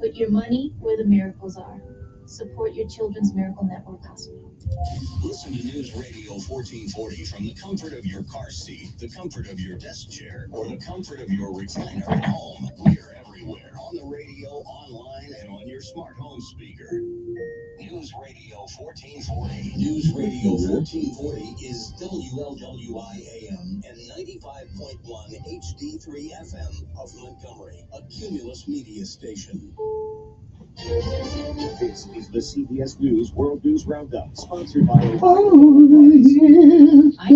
Put your money where the miracles are. Support your Children's Miracle Network Hospital. Listen to News Radio 1440 from the comfort of your car seat, the comfort of your desk chair, or the comfort of your recliner at home. We're everywhere, on the radio, online, and on your smart home speaker. News Radio 1440. News Radio 1440 is WLWI AM and 95.1 HD3 FM of Montgomery, a Cumulus media station. This is the CBS News World News Roundup, sponsored by... I'm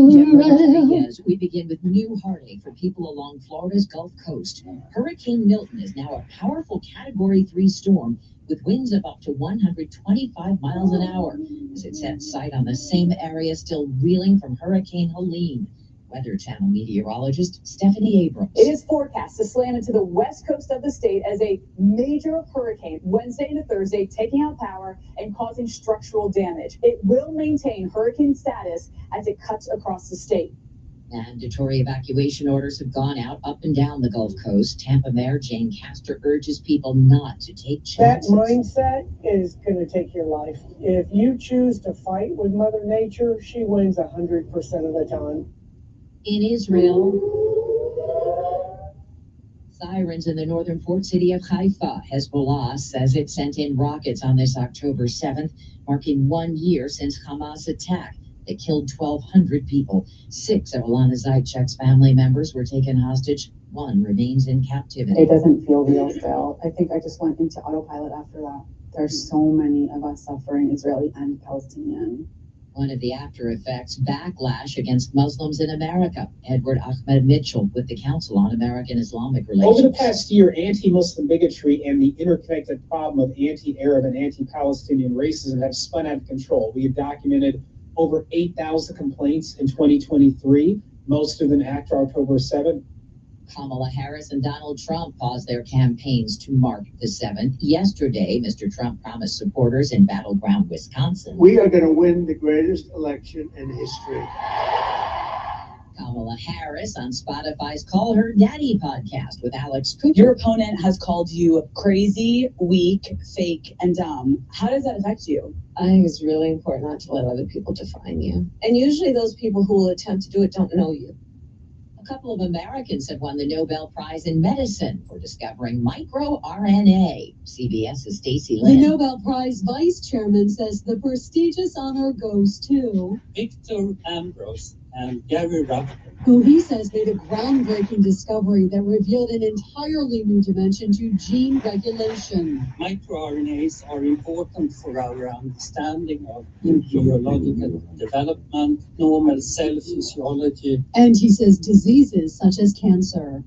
Deborah Rodriguez. We begin with new heartache for people along Florida's Gulf Coast. Hurricane Milton is now a powerful Category 3 storm with winds of up to 125 miles an hour as it sets sight on the same area still reeling from Hurricane Helene. Weather Channel meteorologist Stephanie Abrams. It is forecast to slam into the west coast of the state as a major hurricane Wednesday into Thursday, taking out power and causing structural damage. It will maintain hurricane status as it cuts across the state. Mandatory evacuation orders have gone out up and down the Gulf Coast. Tampa Mayor Jane Castor urges people not to take chances. That mindset is going to take your life. If you choose to fight with Mother Nature, she wins 100% of the time. In Israel, sirens in the northern port city of Haifa. Hezbollah says it sent in rockets on this October 7th, marking 1 year since Hamas attack that killed 1,200 people. 6 of Alana Zaitchek's family members were taken hostage. 1 remains in captivity. It doesn't feel real still. I think I just went into autopilot after that. There's so many of us suffering, Israeli and Palestinian. One of the after effects, backlash against Muslims in America. Edward Ahmed Mitchell with the Council on American Islamic Relations. Over the past year, anti-Muslim bigotry and the interconnected problem of anti-Arab and anti-Palestinian racism have spun out of control. We have documented over 8,000 complaints in 2023, most of them after October 7th. Kamala Harris and Donald Trump paused their campaigns to mark the 7th. Yesterday, Mr. Trump promised supporters in battleground Wisconsin. We are going to win the greatest election in history. Kamala Harris on Spotify's Call Her Daddy podcast with Alex Cooper. Your opponent has called you crazy, weak, fake, and dumb. How does that affect you? I think it's really important not to let other people define you. And usually those people who will attempt to do it don't know you. A couple of Americans have won the Nobel Prize in Medicine for discovering microRNA. CBS's Stacey Lynn. The Nobel Prize vice chairman says the prestigious honor goes to Victor Ambros and Gary Rafferty, who he says made a groundbreaking discovery that revealed an entirely new dimension to gene regulation. microRNAs are important for our understanding of embryological development, normal cell physiology. And he says diseases such as cancer.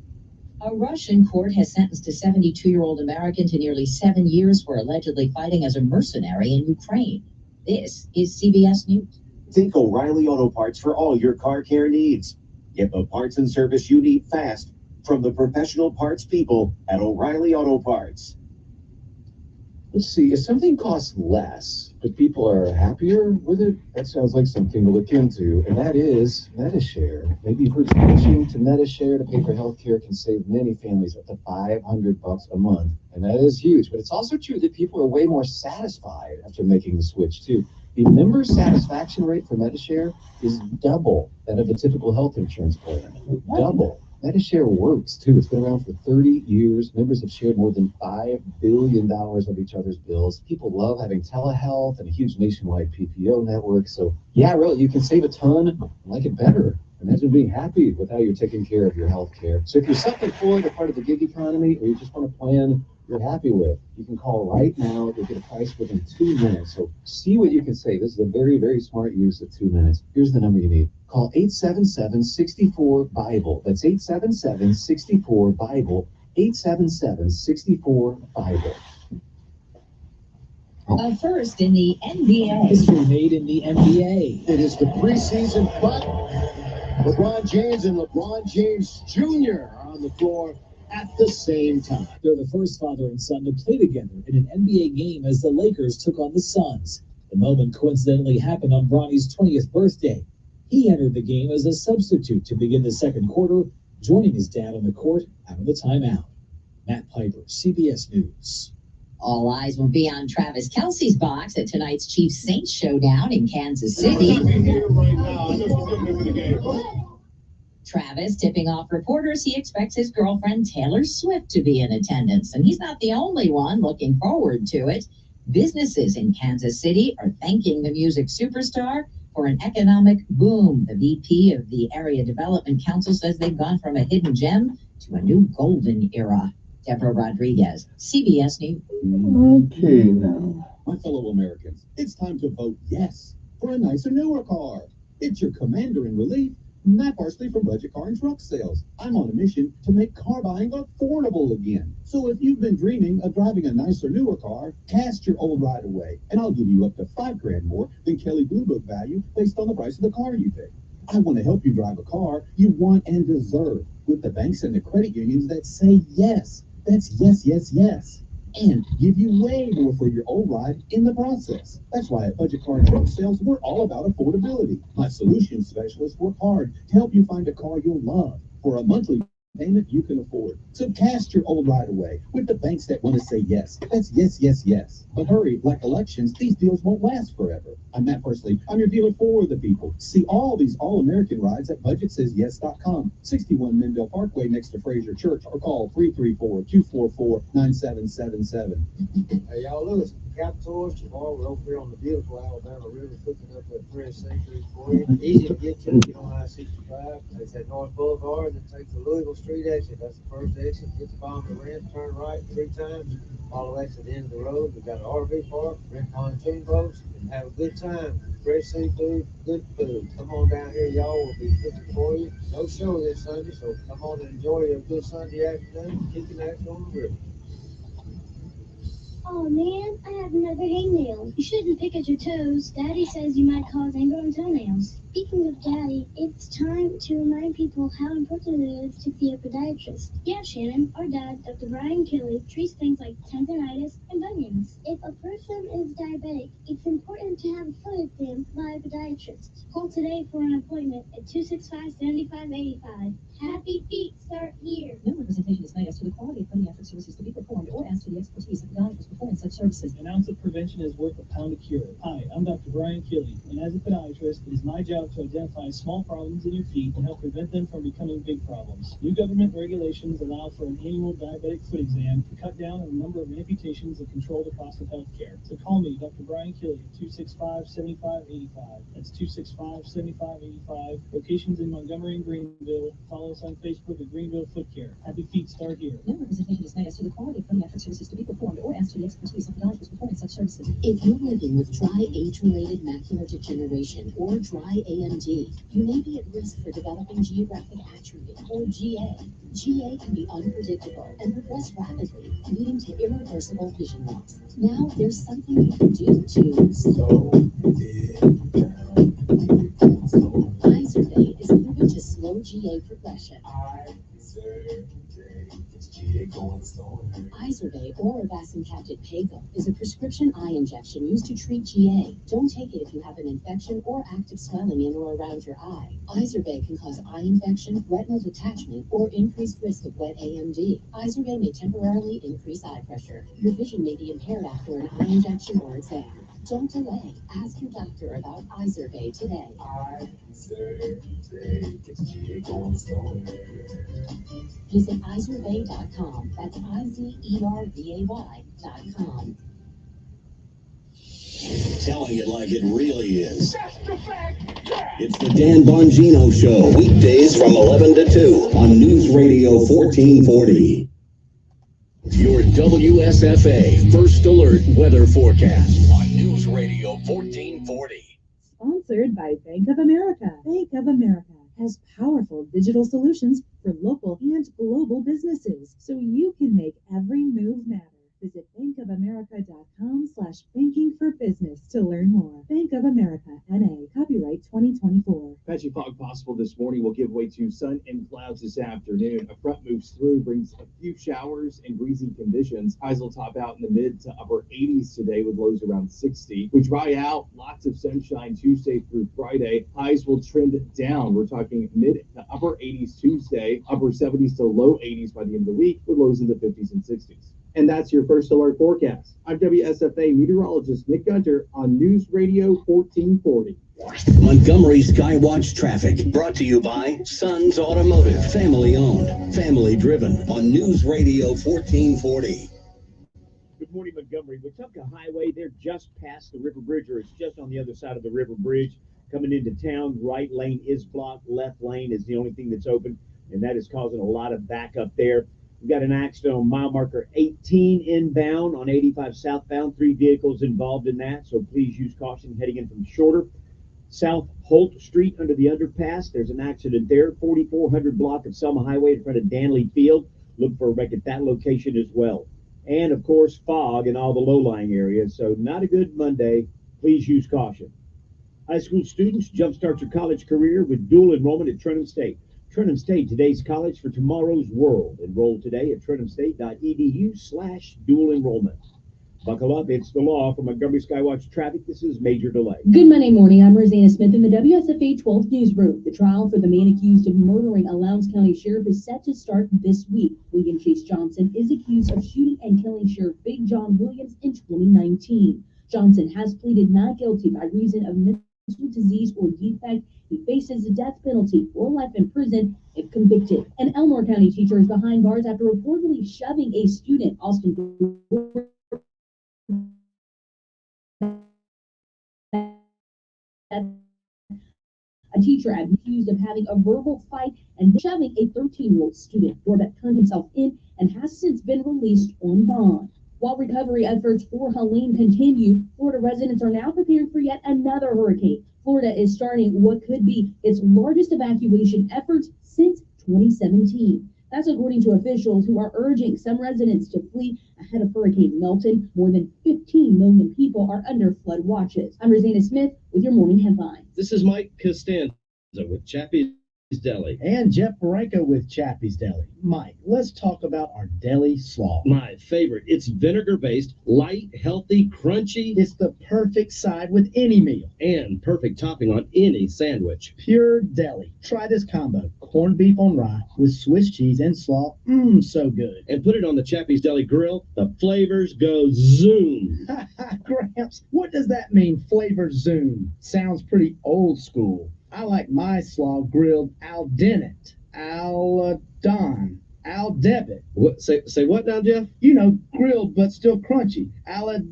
A Russian court has sentenced a 72-year-old American to nearly 7 years for allegedly fighting as a mercenary in Ukraine. This is CBS News. Think O'Reilly Auto Parts for all your car care needs. Get the parts and service you need fast from the professional parts people at O'Reilly Auto Parts. Let's see, if something costs less, but people are happier with it, that sounds like something to look into, and that is MediShare. Maybe you've heard switching to MediShare to pay for healthcare can save many families up to $500 a month, and that is huge. But it's also true that people are way more satisfied after making the switch, too. The member satisfaction rate for MediShare is double that of a typical health insurance plan. Double. MediShare works, too. It's been around for 30 years. Members have shared more than $5 billion of each other's bills. People love having telehealth and a huge nationwide PPO network. So, yeah, really, you can save a ton and like it better. Imagine being happy with how you're taking care of your health care. So if you're self-employed or part of the gig economy, or you just want a plan you're happy with, you can call right now. You'll get a price within 2 minutes. So see what you can save. This is a very, very smart use of 2 minutes. Here's the number you need. Call 877-64-BIBLE. That's 877-64-BIBLE. 877-64-BIBLE. First in the NBA. History made in the NBA. It is the preseason, but LeBron James and LeBron James Jr. are on the floor at the same time. They're the first father and son to play together in an NBA game as the Lakers took on the Suns. The moment coincidentally happened on Bronny's 20th birthday. He entered the game as a substitute to begin the second quarter, joining his dad on the court out of the timeout. Matt Piper, CBS News. All eyes will be on Travis Kelce's box at tonight's Chiefs-Saints showdown in Kansas City. Travis tipping off reporters he expects his girlfriend Taylor Swift to be in attendance, and he's not the only one looking forward to it. Businesses in Kansas City are thanking the music superstar for an economic boom. The VP of the Area Development Council says they've gone from a hidden gem to a new golden era. Deborah Rodriguez, CBS News. Okay, now. My fellow Americans, it's time to vote yes for a nicer, newer car. It's your commander in relief, Matt Parsley from Budget Car and Truck Sales. I'm on a mission to make car buying affordable again. So if you've been dreaming of driving a nicer, newer car, cast your old right away, and I'll give you up to $5,000 more than Kelley Blue Book value based on the price of the car you pick. I want to help you drive a car you want and deserve with the banks and the credit unions that say yes. That's yes, yes, yes. And give you way more for your old ride in the process. That's why at Budget Car and Truck Sales, we're all about affordability. My solutions specialists work hard to help you find a car you'll love for a monthly payment you can afford. So cast your old right away with the banks that want to say yes. That's yes, yes, yes. But hurry, like elections, these deals won't last forever. I'm Matt Parsley. I'm your dealer for the people. See all these all-American rides at budgetsays.yes.com. 61 Mendel Parkway next to Fraser Church, or call 334-244-9777. Hey, y'all, listen. Capitals tomorrow. We're over here on the beautiful Alabama River, cooking up that fresh seafood for you. Easy to get to. Get on I-65. It's at North Boulevard, then take the Louisville Street exit. That's the first exit. Get the bottom of the ramp, turn right 3 times. Follow that to the end of the road. We've got an RV park, rent pontoon boats, and have a good time. Fresh seafood, good food. Come on down here, y'all. We'll be cooking for you. No show this Sunday, so come on and enjoy a good Sunday afternoon. Kicking action on the river. Oh man, I have another hangnail. You shouldn't pick at your toes. Daddy says you might cause ingrown toenails. Speaking of Daddy, it's time to remind people how important it is to see a podiatrist. Yeah, Shannon, our dad, Dr. Brian Kelly, treats things like tendonitis and bunions. If a person is diabetic, it's important to have a foot exam by a podiatrist. Call today for an appointment at 265-7585. Happy feet start here. No representation is made as to the quality of podiatric services to be performed or as to the expertise of podiatrists performing such services. An ounce of prevention is worth a pound of cure. Hi, I'm Dr. Brian Kelly, and as a podiatrist, it is my job to identify small problems in your feet and help prevent them from becoming big problems. New government regulations allow for an annual diabetic foot exam to cut down on the number of amputations and control the cost of health care. So call me, Dr. Brian Kelly, at 265-7585. That's 265-7585. Locations in Montgomery and Greenville. Follow us on Facebook at Greenville Foot Care. Happy feet start here. No representation is made as to the quality of podiatric services to be performed or as to the expertise of podiatrists performing such services. If you're living with dry age-related macular degeneration or dry AMD, you may be at risk for developing geographic atrophy or GA. GA can be unpredictable and progress rapidly, leading to irreversible vision loss. Now there's something you can do to slow it down. Izervay is proven to slow GA progression. Izervay or vancomycin pegol is a prescription eye injection used to treat GA. Don't take it if you have an infection or active swelling in or around your eye. Izervay can cause eye infection, retinal detachment, or increased risk of wet AMD. Izervay may temporarily increase eye pressure. Your vision may be impaired after an eye injection or exam. Don't delay. Ask your doctor about Izervay today. Visit Izervay.com. That's IZERVAY.com. Telling it like it really is. It's the Dan Bongino Show, weekdays from 11 to 2 on News Radio 1440. Your WSFA First Alert Weather Forecast on News Radio 1440. Sponsored by Bank of America. Bank of America has powerful digital solutions for local and global businesses, so you can make every move matter. Visit bankofamerica.com/banking for business to learn more. Bank of America, N.A., copyright 2024. Patchy fog possible this morning will give way to sun and clouds this afternoon. A front moves through, brings a few showers and breezy conditions. Highs will top out in the mid to upper 80s today with lows around 60. We dry out, lots of sunshine Tuesday through Friday. Highs will trend down. We're talking mid to upper 80s Tuesday, upper 70s to low 80s by the end of the week with lows in the 50s and 60s. And that's your first alert forecast. I'm WSFA meteorologist Nick Gunter on News Radio 1440. Montgomery Skywatch traffic brought to you by Sons Automotive, family owned, family driven on News Radio 1440. Good morning, Montgomery. Wetumpka Highway, they're just past the River Bridge, or it's just on the other side of the River Bridge. Coming into town, right lane is blocked, left lane is the only thing that's open, and that is causing a lot of backup there. We've got an accident on mile marker 18 inbound on 85 southbound. 3 vehicles involved in that, so please use caution heading in from Shorter. South Holt Street under the underpass, there's an accident there. 4400 block of Selma Highway in front of Danley Field. Look for a wreck at that location as well. And, of course, fog in all the low-lying areas, so not a good Monday. Please use caution. High school students, jumpstart your college career with dual enrollment at Trenton State. Trenton State, today's college for tomorrow's world. Enroll today at trentonState.edu/dual enrollment. Buckle up, it's the law. For Montgomery Skywatch traffic, this is Major Delay. Good Monday morning. I'm Rosanna Smith in the WSFA 12th Newsroom. The trial for the man accused of murdering a Lowndes County sheriff is set to start this week. William Chase Johnson is accused of shooting and killing Sheriff Big John Williams in 2019. Johnson has pleaded not guilty by reason of mental disease or defect. He faces the death penalty or life in prison if convicted. An Elmore County teacher is behind bars after reportedly shoving a student. Austin a teacher accused of having a verbal fight and shoving a 13-year-old student. Dorbeck turned himself in and has since been released on bond. While recovery efforts for Helene continue, Florida residents are now preparing for yet another hurricane. Florida is starting what could be its largest evacuation efforts since 2017. That's according to officials who are urging some residents to flee ahead of Hurricane Milton. More than 15 million people are under flood watches. I'm Rosanna Smith with your morning headlines. This is Mike Costanza with Chappie's Deli. And Jeff Baranka with Chappie's Deli. Mike, let's talk about our deli slaw. My favorite. It's vinegar-based, light, healthy, crunchy. It's the perfect side with any meal. And perfect topping on any sandwich. Pure deli. Try this combo. Corned beef on rye with Swiss cheese and slaw. So good. And put it on the Chappie's Deli grill. The flavors go zoom. Gramps, what does that mean, flavor zoom? Sounds pretty old school. I like my slaw grilled al dente, al debit. What? Say what now, Jeff? You know, grilled but still crunchy. Albert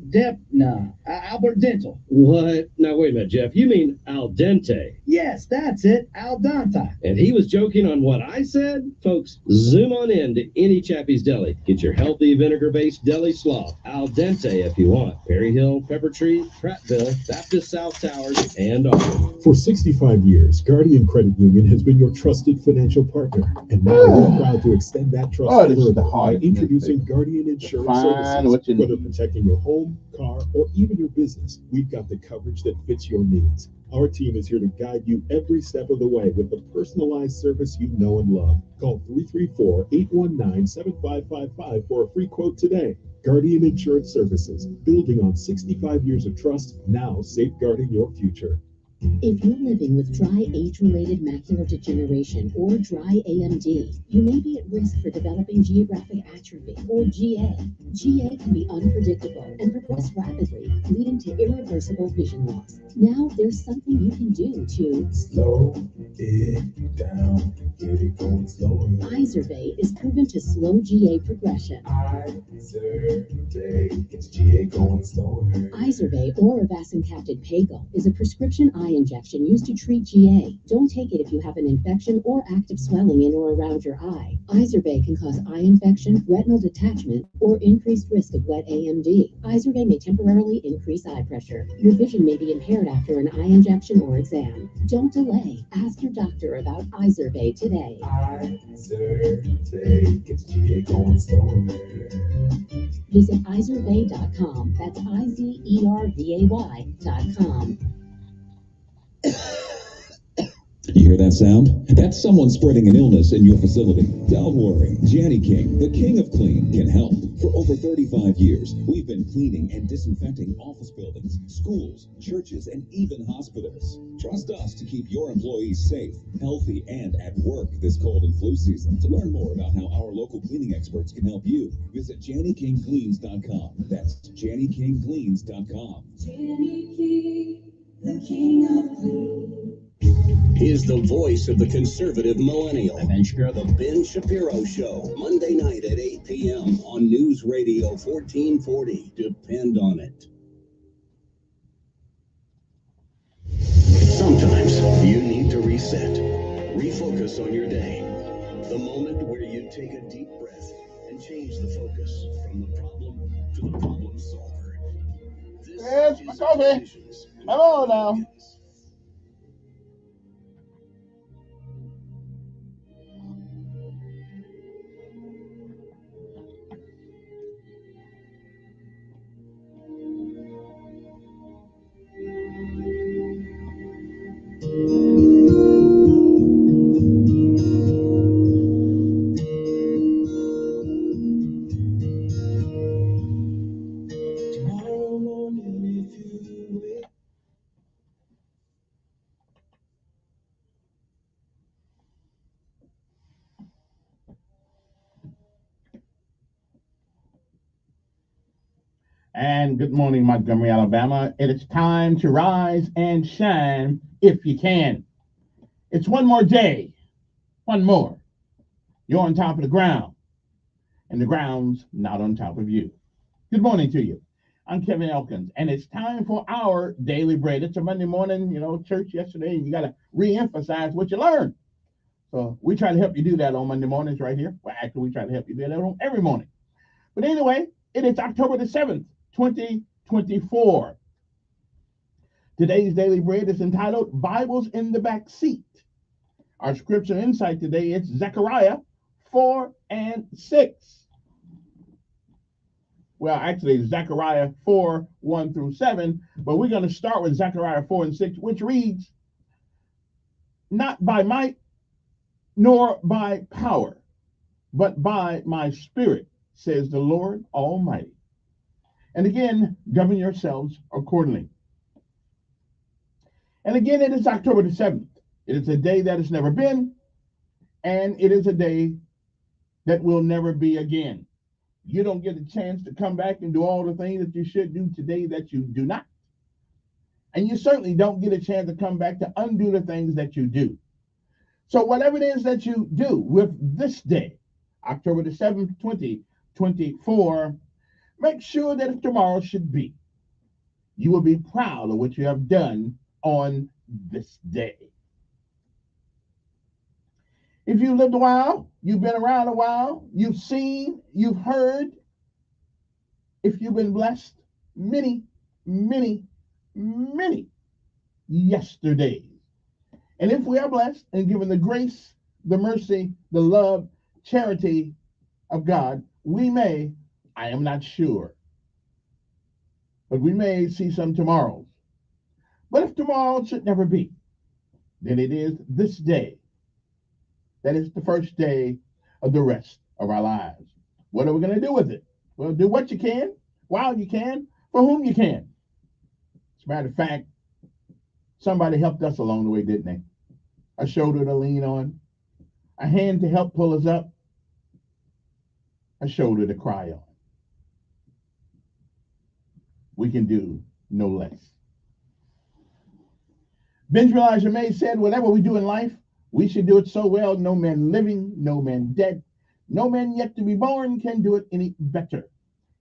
Dental. What? Now wait a minute, Jeff. You mean al dente? Yes, that's it, al dente. And he was joking on what I said? Folks, zoom on in to any Chappie's Deli. Get your healthy vinegar-based deli slaw. Al dente if you want. Perry Hill, Pepper Tree, Prattville, Baptist South Towers, and Auburn. For 65 years, Guardian Credit Union has been your trusted financial partner. And now we're proud to extend that trust further by introducing Guardian Insurance Services. Whether protecting your home, car, or even your business, we've got the coverage that fits your needs. Our team is here to guide you every step of the way with the personalized service you know and love. Call 334-819-7555 for a free quote today. Guardian Insurance Services, building on 65 years of trust, now safeguarding your future. If you're living with dry age-related macular degeneration or dry AMD, you may be at risk for developing geographic atrophy or GA. GA can be unpredictable and progress rapidly, leading to irreversible vision loss. Now there's something you can do to slow it down, get it going slower. Izervay is proven to slow GA progression. Izervay gets GA going slower. Izervay or avacincaptad pegol is a prescription eye injection used to treat GA. Don't take it if you have an infection or active swelling in or around your eye. Izervay can cause eye infection, retinal detachment, or increased risk of wet AMD. Izervay may temporarily increase eye pressure. Your vision may be impaired after an eye injection or exam. Don't delay. Ask your doctor about Izervay today. Izervay gets GA going slower. Visit Izervay.com. That's IZERVAY.com. You hear that sound? That's someone spreading an illness in your facility. Don't worry. Janny King, the king of clean, can help. For over 35 years, we've been cleaning and disinfecting office buildings, schools, churches, and even hospitals. Trust us to keep your employees safe, healthy, and at work this cold and flu season. To learn more about how our local cleaning experts can help you, visit JannyKingCleans.com. That's JannyKingCleans.com. Janny King, the king of clean. Is the voice of the conservative millennial. Ben Shapiro, the Ben Shapiro Show, Monday night at 8 p.m. on News Radio 1440. Depend on it. Sometimes you need to reset, refocus on your day. The moment where you take a deep breath and change the focus from the problem to the problem solver. This is Decisions. Hello now. And good morning, Montgomery, Alabama. It is time to rise and shine if you can. It's one more day, one more. You're on top of the ground, and the ground's not on top of you. Good morning to you. I'm Kevin Elkins, and it's time for our daily bread. It's a Monday morning, church yesterday, and you got to re-emphasize what you learned. So we try to help you do that on Monday mornings right here. Well, actually, we try to help you do that on every morning. But anyway, it is October the 7th, 2024. Today's daily bread is entitled Bibles in the Back Seat. Our scripture insight today is Zechariah 4 and 6. Well, actually, Zechariah 4, 1 through 7, but we're going to start with Zechariah 4 and 6, which reads, Not by might nor by power, but by my spirit, says the Lord Almighty. And again, govern yourselves accordingly. And again, it is October the 7th. It is a day that has never been, and it is a day that will never be again. You don't get a chance to come back and do all the things that you should do today that you do not. And you certainly don't get a chance to come back to undo the things that you do. So whatever it is that you do with this day, October the 7th, 2024, make sure that if tomorrow should be, you will be proud of what you have done on this day. If you've lived a while, you've been around a while, you've seen, you've heard, if you've been blessed, many, many, many yesterdays. And if we are blessed and given the grace, the mercy, the love, charity of God, we may, I am not sure, but we may see some tomorrows. But if tomorrow should never be, then it is this day that is the first day of the rest of our lives. What are we going to do with it? Well, do what you can, while you can, for whom you can. As a matter of fact, somebody helped us along the way, didn't they? A shoulder to lean on, a hand to help pull us up, a shoulder to cry on. We can do no less. Benjamin Elijah May said, whatever we do in life, we should do it so well, no man living, no man dead, no man yet to be born can do it any better.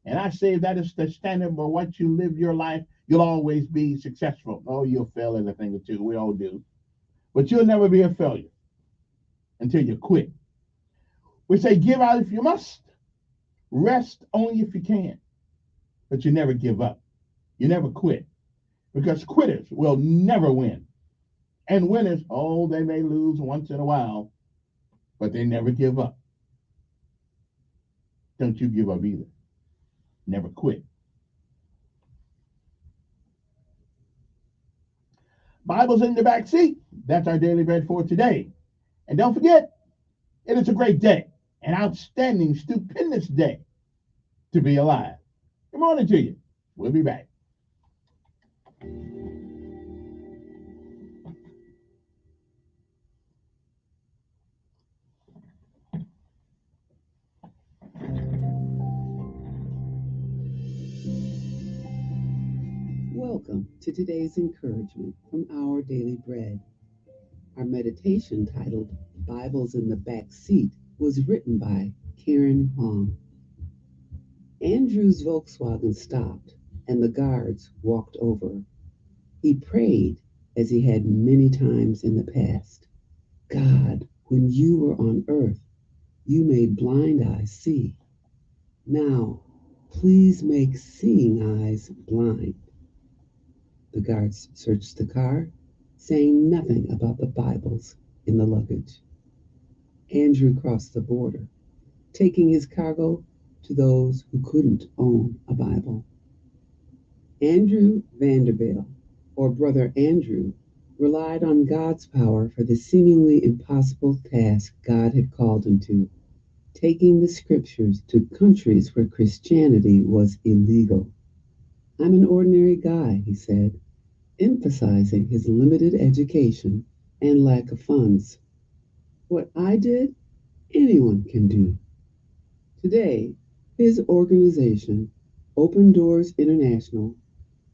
And I say that is the standard by what you live your life, you'll always be successful. Oh, you'll fail at a thing or two. We all do. But you'll never be a failure until you quit. We say give out if you must, rest only if you can, but you never give up. You never quit, because quitters will never win. And winners, oh, they may lose once in a while, but they never give up. Don't you give up either. Never quit. Bible's in the back seat. That's our daily bread for today. And don't forget, it is a great day, an outstanding, stupendous day to be alive. Good morning to you. We'll be back. Welcome to today's encouragement from Our Daily Bread. Our meditation titled Bibles in the Back Seat was written by Karen Hong. Andrew's Volkswagen stopped and the guards walked over. He prayed as he had many times in the past. God, when you were on earth, you made blind eyes see. Now, please make seeing eyes blind. The guards searched the car, saying nothing about the Bibles in the luggage. Andrew crossed the border, taking his cargo to those who couldn't own a Bible. Andrew Vanderbilt, or Brother Andrew, relied on God's power for the seemingly impossible task God had called him to, taking the scriptures to countries where Christianity was illegal. I'm an ordinary guy, he said, emphasizing his limited education and lack of funds. What I did, anyone can do. Today, his organization, Open Doors International,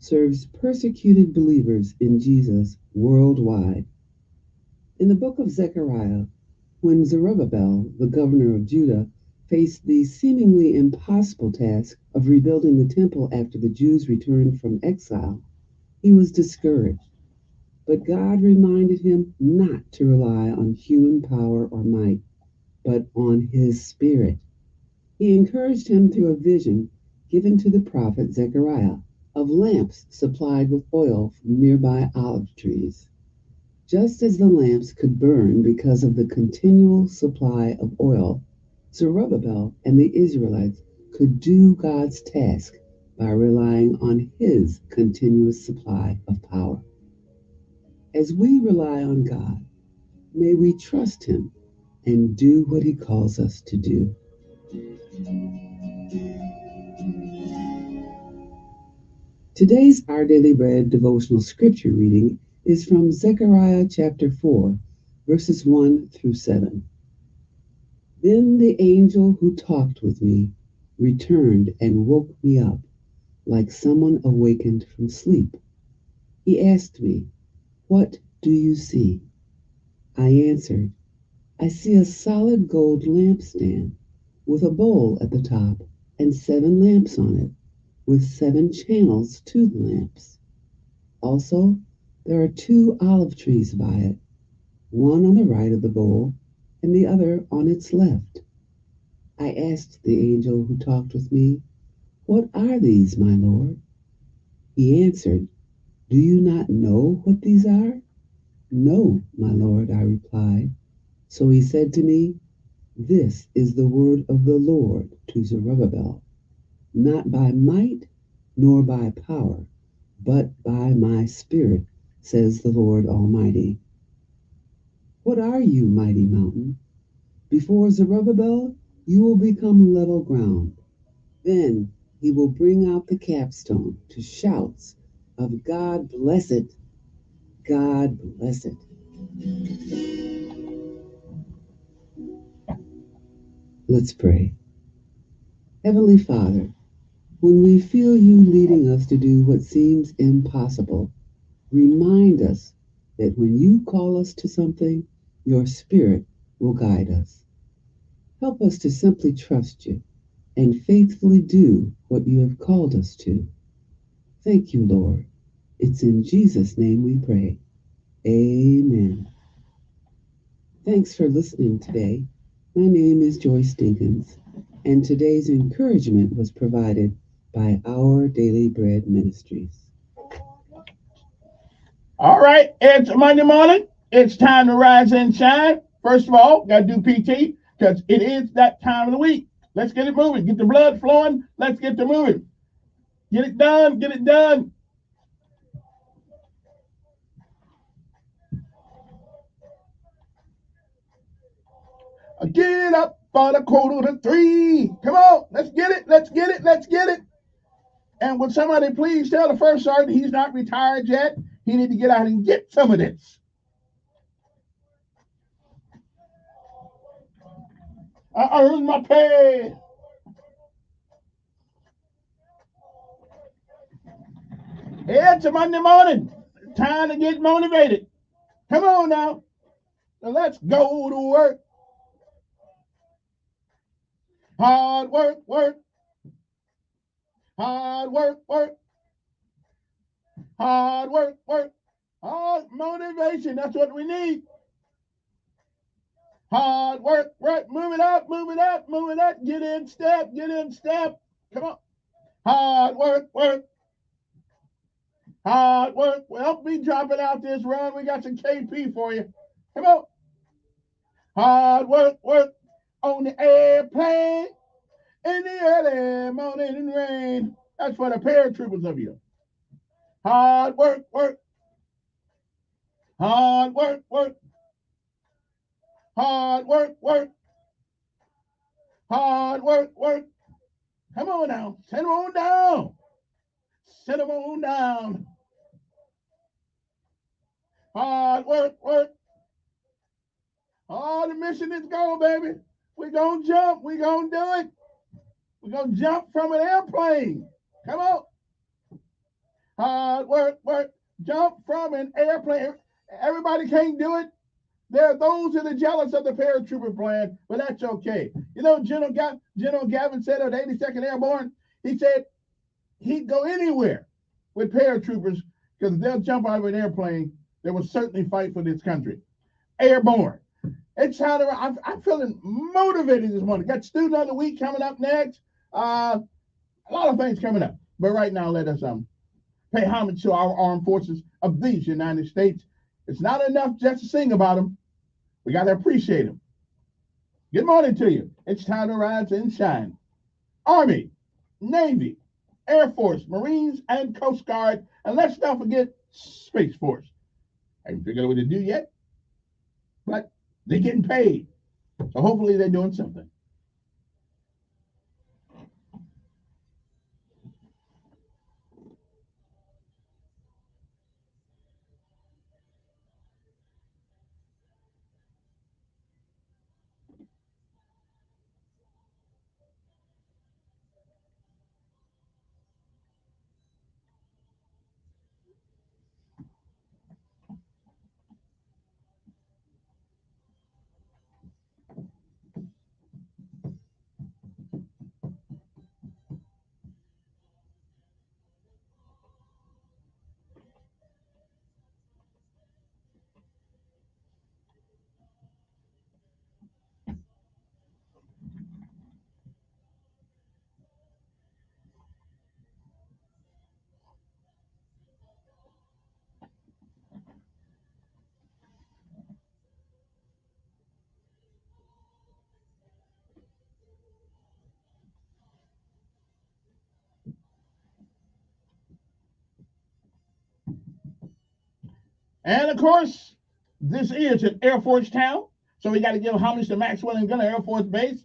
serves persecuted believers in Jesus worldwide. In the book of Zechariah, when Zerubbabel, the governor of Judah, faced the seemingly impossible task of rebuilding the temple after the Jews returned from exile, he was discouraged. But God reminded him not to rely on human power or might, but on his Spirit. He encouraged him through a vision given to the prophet Zechariah of lamps supplied with oil from nearby olive trees. Just as the lamps could burn because of the continual supply of oil, Zerubbabel and the Israelites could do God's task by relying on his continuous supply of power. As we rely on God, may we trust him and do what he calls us to do. Today's Our Daily Bread devotional scripture reading is from Zechariah chapter 4, verses 1 through 7. Then the angel who talked with me returned and woke me up like someone awakened from sleep. He asked me, "What do you see?" I answered, "I see a solid gold lampstand with a bowl at the top and 7 lamps on it, with 7 channels to the lamps. Also, there are 2 olive trees by it, one on the right of the bowl and the other on its left." I asked the angel who talked with me, "What are these, my Lord?" He answered, "Do you not know what these are?" "No, my Lord," I replied. So he said to me, "This is the word of the Lord to Zerubbabel. Not by might nor by power, but by my Spirit, says the Lord Almighty." What are you, mighty mountain? Before Zerubbabel, you will become level ground. Then he will bring out the capstone to shouts of "God bless it, God bless it." Let's pray. Heavenly Father, when we feel you leading us to do what seems impossible, remind us that when you call us to something, your Spirit will guide us. Help us to simply trust you and faithfully do what you have called us to. Thank you, Lord. It's in Jesus' name we pray. Amen. Thanks for listening today. My name is Joyce Dinkins, and today's encouragement was provided by Our Daily Bread Ministries. All right, it's Monday morning. It's time to rise and shine. First of all, got to do PT because it is that time of the week. Let's get it moving. Get the blood flowing. Let's get to moving. Get it done. Get it done. Get up for the quarter to 3. Come on, let's get it, let's get it, let's get it. And would somebody please tell the first sergeant he's not retired yet? He need to get out and get some of this. I earned my pay. It's a Monday morning. Time to get motivated. Come on now. Let's go to work. Hard work, work. Hard work, work. Hard work, work. Hard motivation. That's what we need. Hard work, work. Move it up, move it up, move it up. Get in step, get in step. Come on. Hard work, work. Hard work. Well, help me dropping out this run. We got some KP for you. Come on. Hard work, work. On the airplane. In the early morning rain. That's for the paratroopers of you. Hard work, work. Hard work, work. Hard work, work. Hard work, work. Come on now. Send them on down. Send them on down. Hard work, work. Oh, the mission is gone, baby. We're going to jump. We're going to do it. We're going to jump from an airplane. Come on. Hard work, work. Jump from an airplane. Everybody can't do it. There are those that are jealous of the paratrooper plan, but that's okay. You know, General Gavin said of the 82nd Airborne, he said he'd go anywhere with paratroopers because they'll jump out of an airplane that will certainly fight for this country. Airborne. It's how I'm feeling motivated this morning. Got Student of the Week coming up next. A lot of things coming up. But right now, let us pay homage to our armed forces of these United States. It's not enough just to sing about them. We got to appreciate them. Good morning to you. It's time to rise and shine. Army, Navy, Air Force, Marines, and Coast Guard. And let's not forget Space Force. I haven't figured out what to do yet, but they're getting paid. So hopefully they're doing something. And of course, this is an Air Force town. So we got to give homage to Maxwell and Gunner Air Force Base.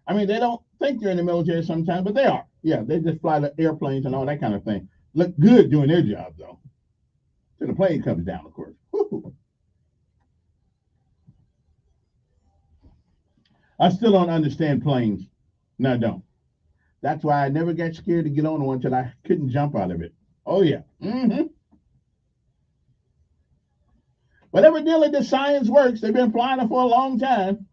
I mean, they don't think they're in the military sometimes, but they are. Yeah, they just fly the airplanes and all that kind of thing. Look good doing their job, though. Till the plane comes down, of course. Woo-hoo. I still don't understand planes. No, I don't. That's why I never got scared to get on one until I couldn't jump out of it. Oh, yeah. Mm-hmm. But evidently the science works. They've been flying it for a long time.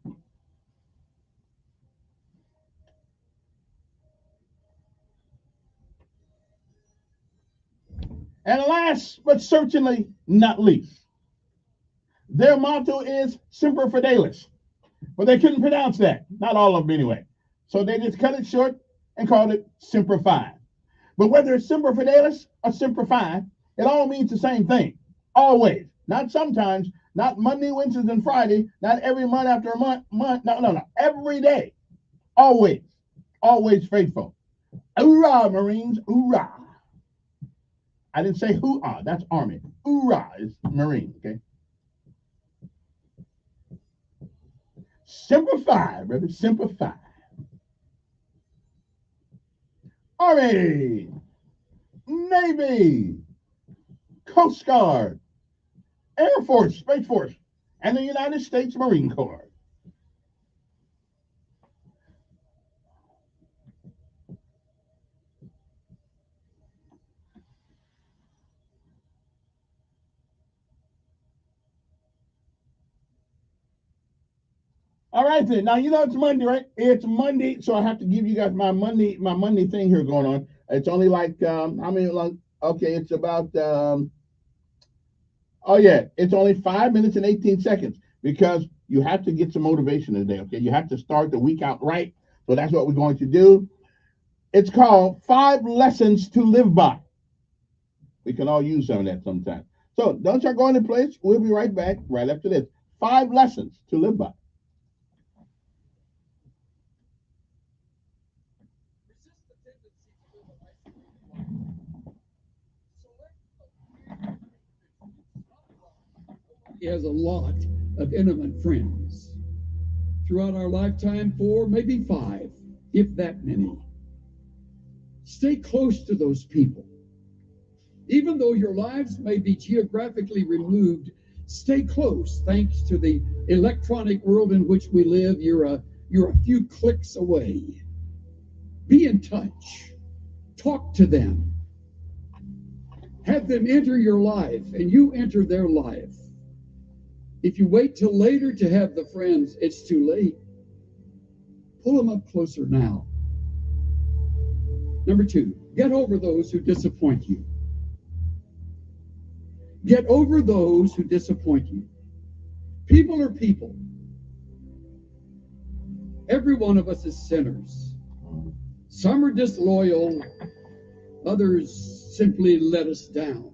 And last, but certainly not least, their motto is Semper Fidelis. But they couldn't pronounce that. Not all of them anyway. So they just cut it short and called it Semper Fi. But whether it's Semper Fidelis or Semper Fi, it all means the same thing. Always. Not sometimes. Not Monday, Wednesdays, and Friday. Not every month after a month. No. Every day. Always. Always faithful. Hoorah, Marines. Hoorah. I didn't say hoo-ah. That's Army. Hoorah is Marine. Okay. Simplify, brother. Simplify. Army, Navy, Coast Guard, Air Force, Space Force, and the United States Marine Corps. All right then. Now you know it's Monday, right? It's Monday, so I have to give you guys my Monday thing here going on. It's only like how many long? Okay, it's about oh yeah, it's only 5 minutes and 18 seconds because you have to get some motivation today. Okay, you have to start the week out right. So that's what we're going to do. It's called 5 Lessons to Live By. We can all use some of that sometime. So don't y'all go into place. We'll be right back right after this. 5 lessons to live by. He has a lot of intimate friends. Throughout our lifetime, 4, maybe 5, if that many. Stay close to those people. Even though your lives may be geographically removed, stay close. Thanks to the electronic world in which we live, you're a few clicks away. Be in touch. Talk to them. Have them enter your life, and you enter their life. If you wait till later to have the friends, it's too late. Pull them up closer now. Number 2, get over those who disappoint you. Get over those who disappoint you. People are people. Every one of us is sinners. Some are disloyal, others simply let us down.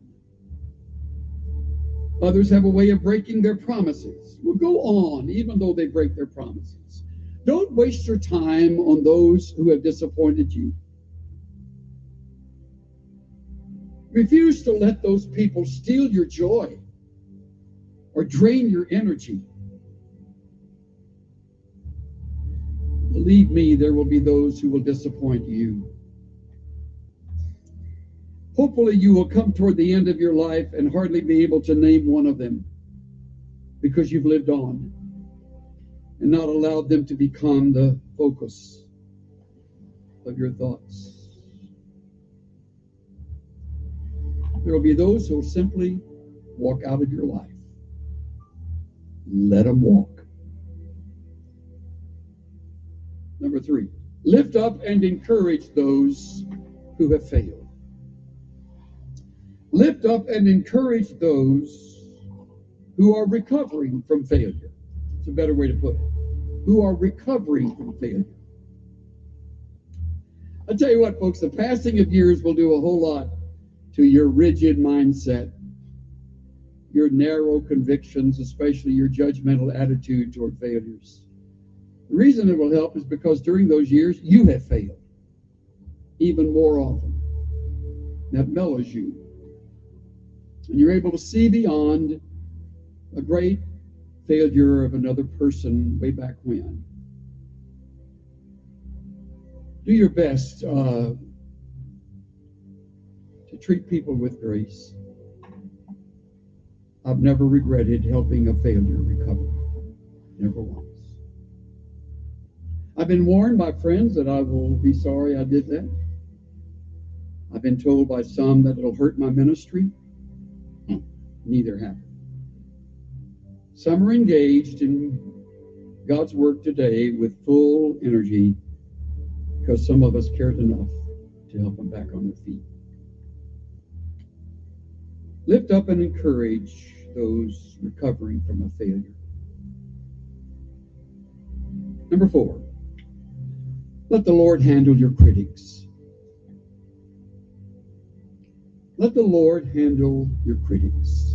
Others have a way of breaking their promises. Well, go on, even though they break their promises. Don't waste your time on those who have disappointed you. Refuse to let those people steal your joy or drain your energy. Believe me, there will be those who will disappoint you. Hopefully you will come toward the end of your life and hardly be able to name one of them because you've lived on and not allowed them to become the focus of your thoughts. There will be those who will simply walk out of your life. Let them walk. Number 3, lift up and encourage those who have failed. Lift up and encourage those who are recovering from failure. It's a better way to put it. Who are recovering from failure. I'll tell you what, folks, the passing of years will do a whole lot to your rigid mindset, your narrow convictions, especially your judgmental attitude toward failures. The reason it will help is because during those years, you have failed, even more often. That mellows you. And you're able to see beyond a great failure of another person way back when. Do your best to treat people with grace. I've never regretted helping a failure recover. Never once. I've been warned by friends that I will be sorry I did that. I've been told by some that it'll hurt my ministry. Neither happened. Some are engaged in God's work today with full energy because some of us cared enough to help them back on their feet. Lift up and encourage those recovering from a failure. Number 4, let the Lord handle your critics. Let the Lord handle your critics.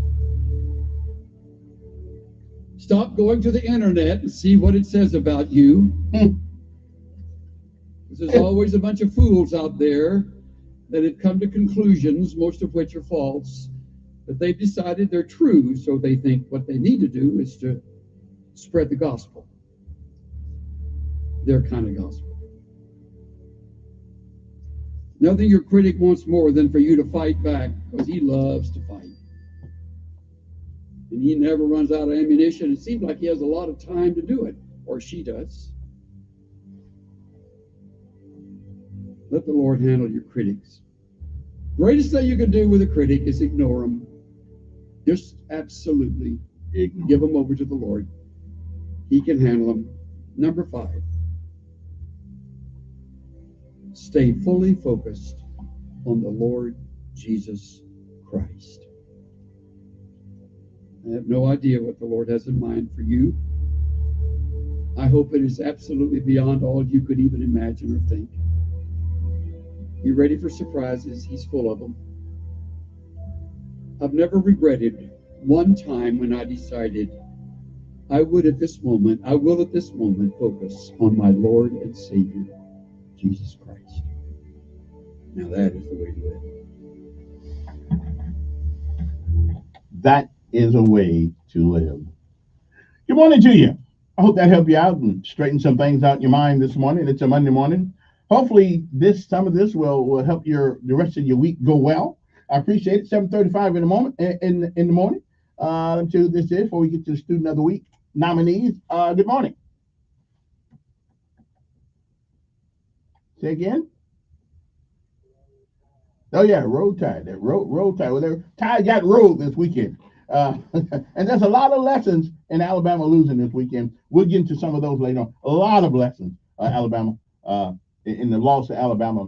Stop going to the internet and see what it says about you. There's always a bunch of fools out there that have come to conclusions, most of which are false, that they've decided they're true, so they think what they need to do is to spread the gospel. their kind of gospel. Nothing your critic wants more than for you to fight back, because he loves to fight. And he never runs out of ammunition. It seems like he has a lot of time to do it, or she does. Let the Lord handle your critics. Greatest thing you can do with a critic is ignore them. Just absolutely give them over to the Lord. He can handle them. Number 5. Stay fully focused on the Lord Jesus Christ. I have no idea what the Lord has in mind for you. I hope it is absolutely beyond all you could even imagine or think. You ready for surprises? He's full of them. I've never regretted one time when I decided I will at this moment focus on my Lord and Savior, Jesus Christ. Now that is the way to live. That is a way to live. Good morning to you. I hope that helped you out and straighten some things out in your mind this morning. It's a Monday morning. Hopefully some of this will help the rest of your week go well. I appreciate it. 7:35 in the morning. Let me see who this is before we get to the student of the week nominees. Good morning. Say again. Oh yeah, Roll Tide. Roll Tide. Well, Tide got rolled this weekend, and there's a lot of lessons in Alabama losing this weekend. We'll get into some of those later on. A lot of lessons, Alabama, in the loss of Alabama,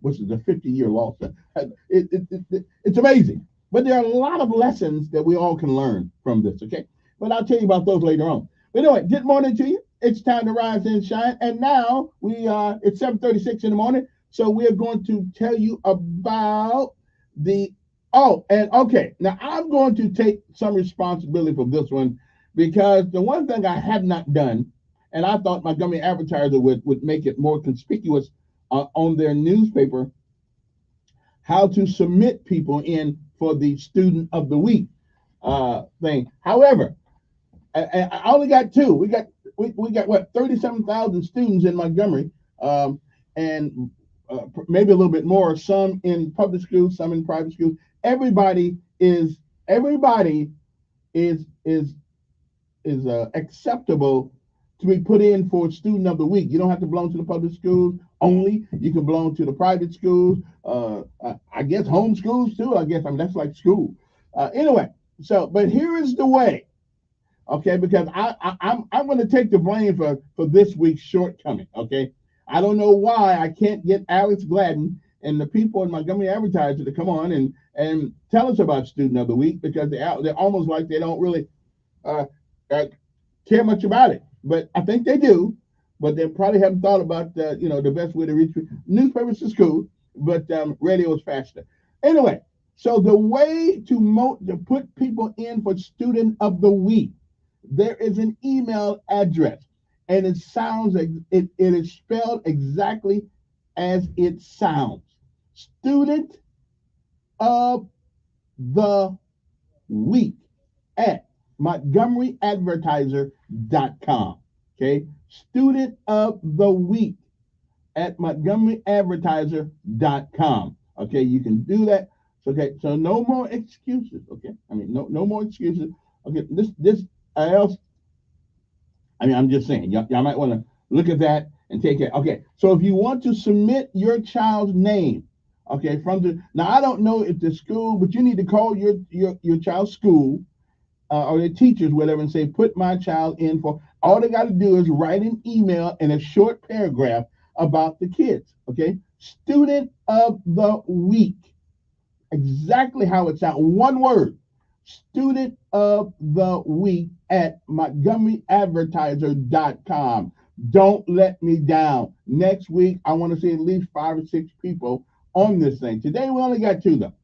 which is a 50-year loss. It's amazing, but there are a lot of lessons that we all can learn from this. Okay, but I'll tell you about those later on. But anyway, good morning to you. It's time to rise and shine, and now it's 7:36 in the morning. So we're going to tell you about now I'm going to take some responsibility for this one, because the one thing I have not done, and I thought Montgomery Advertiser would make it more conspicuous on their newspaper, how to submit people in for the Student of the Week thing. However, I only got 2. We got what, 37,000 students in Montgomery, and maybe a little bit more, some in public schools, some in private schools. Everybody is acceptable to be put in for Student of the Week. You don't have to belong to the public schools only. You can belong to the private schools. I guess home schools too. That's like school. Anyway, but here is the way. Okay, because I'm going to take the blame for this week's shortcoming. Okay. I don't know why I can't get Alex Gladden and the people in Montgomery Advertiser to come on and tell us about Student of the Week, because they're almost like they don't really care much about it. But I think they do. But they probably haven't thought about the best way to reach newspapers is cool, but radio is faster. Anyway, so the way to put people in for Student of the Week, there is an email address. And it sounds like it is spelled exactly as it sounds. Student of the Week at MontgomeryAdvertiser.com. Okay, Student of the Week at MontgomeryAdvertiser.com. Okay, you can do that. Okay, so no more excuses. Okay, no more excuses. Okay, I'm just saying, y'all might want to look at that and take it. Okay, so if you want to submit your child's name, okay, now I don't know if the school, but you need to call your child's school or their teachers, whatever, and say, put my child in for. All they got to do is write an email and a short paragraph about the kids. Okay, Student of the Week, exactly how it sounds, one word. Student of the Week at MontgomeryAdvertiser.com. Don't let me down. Next week, I want to see at least 5 or 6 people on this thing. Today, we only got 2, though.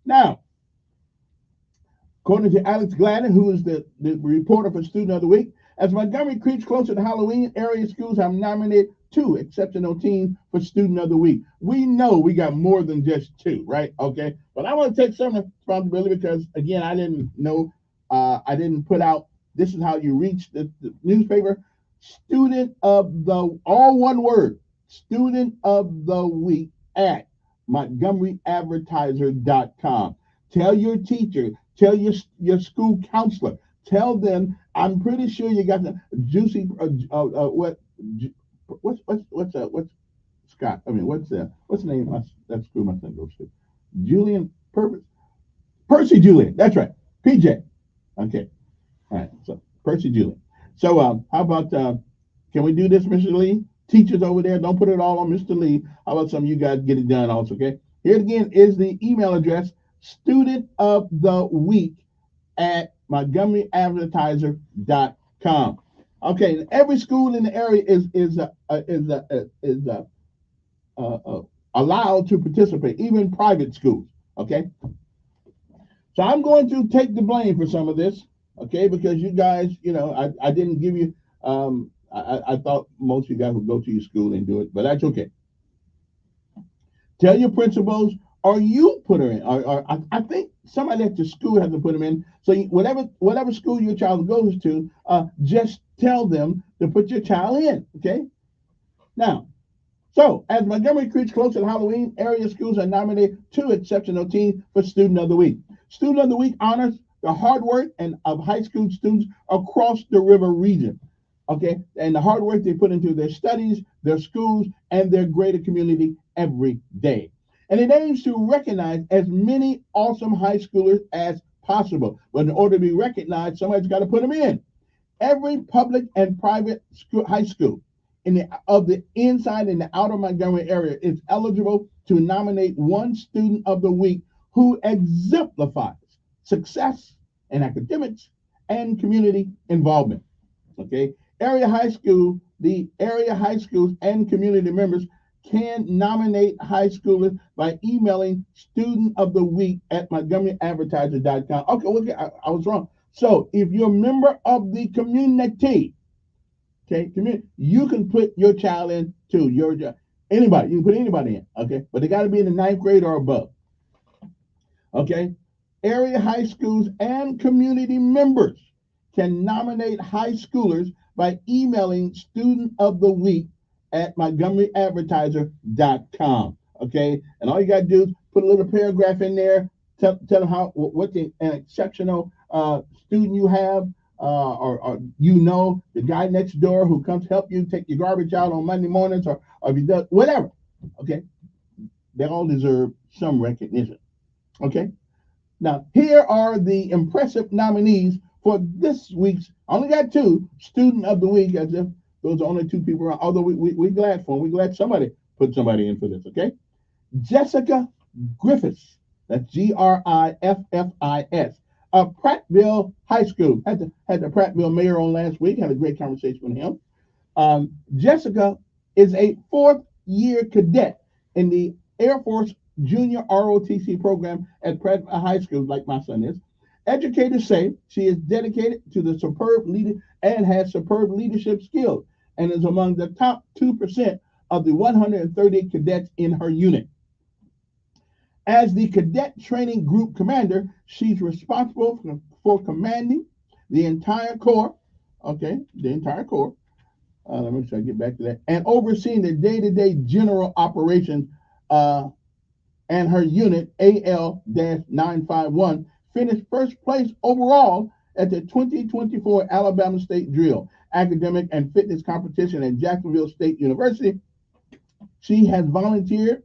Now, according to Alex Gladden, who is the reporter for Student of the Week, as Montgomery creeps closer to Halloween, area schools have nominated 2 exceptional teams for Student of the Week. We know we got more than just 2, right? Okay, but I want to take some responsibility because, again, I didn't know. I didn't put out, this is how you reach the newspaper. student of the, all one word, student of the week at MontgomeryAdvertiser.com. Tell your teacher, tell your school counselor, tell them. I'm pretty sure you got the juicy. What's Scott? I mean, what's the name of that school my son goes to? Julian Percy Julian. That's right. PJ. Okay. All right. So Percy Julian. So how about can we do this, Mr. Lee? Teachers over there, don't put it all on Mr. Lee. How about some of you guys get it done also, okay? Here again is the email address, student of the week at MontgomeryAdvertiser.com. Okay, and every school in the area is allowed to participate, even private schools. Okay, so I'm going to take the blame for some of this. Okay, because you guys, I didn't give you. I thought most of you guys would go to your school and do it, but that's okay. Tell your principals, or you put her in. Or I think somebody at the school has to put them in. So whatever school your child goes to, just tell them to put your child in. Okay. Now, so as Montgomery creeps closer to Halloween, area schools are nominated 2 exceptional teams for Student of the Week. Student of the Week honors the hard work of high school students across the river region. Okay, and the hard work they put into their studies, their schools, and their greater community every day. And it aims to recognize as many awesome high schoolers as possible. But in order to be recognized, somebody's got to put them in. Every public and private school, high school of the inside and the outer Montgomery area is eligible to nominate one student of the week who exemplifies success in academics and community involvement. Okay, the area high schools and community members can nominate high schoolers by emailing student of the week at MontgomeryAdvertiser.com. Okay, I was wrong. So if you're a member of the community, you can put your child in too. Anybody, you can put anybody in, okay? But they got to be in the 9th grade or above. Okay? Area high schools and community members can nominate high schoolers by emailing student of the week at MontgomeryAdvertiser.com. Okay? And all you got to do is put a little paragraph in there, tell them what an exceptional student you have. Or the guy next door who comes help you take your garbage out on Monday mornings, or if he does whatever. Okay, they all deserve some recognition. Okay, now here are the impressive nominees for this week's. I only got 2 student of the week, as if those are only 2 people around. Although we're glad for them. We're glad somebody put somebody in for this. Okay, Jessica Griffiths. That's Griffis. Of Prattville High School. Had the Prattville mayor on last week. Had a great conversation with him. Jessica is a 4th-year cadet in the Air Force Junior ROTC program at Prattville High School, like my son is. Educators say she is dedicated to the superb leader and has superb leadership skills, and is among the top 2% of the 130 cadets in her unit. As the cadet training group commander, she's responsible for commanding the entire corps. Okay, the entire corps. Let me make sure I get back to that. And overseeing the day-to-day general operations. And her unit, AL-951, finished 1st place overall at the 2024 Alabama State Drill, Academic and Fitness Competition at Jacksonville State University. She has volunteered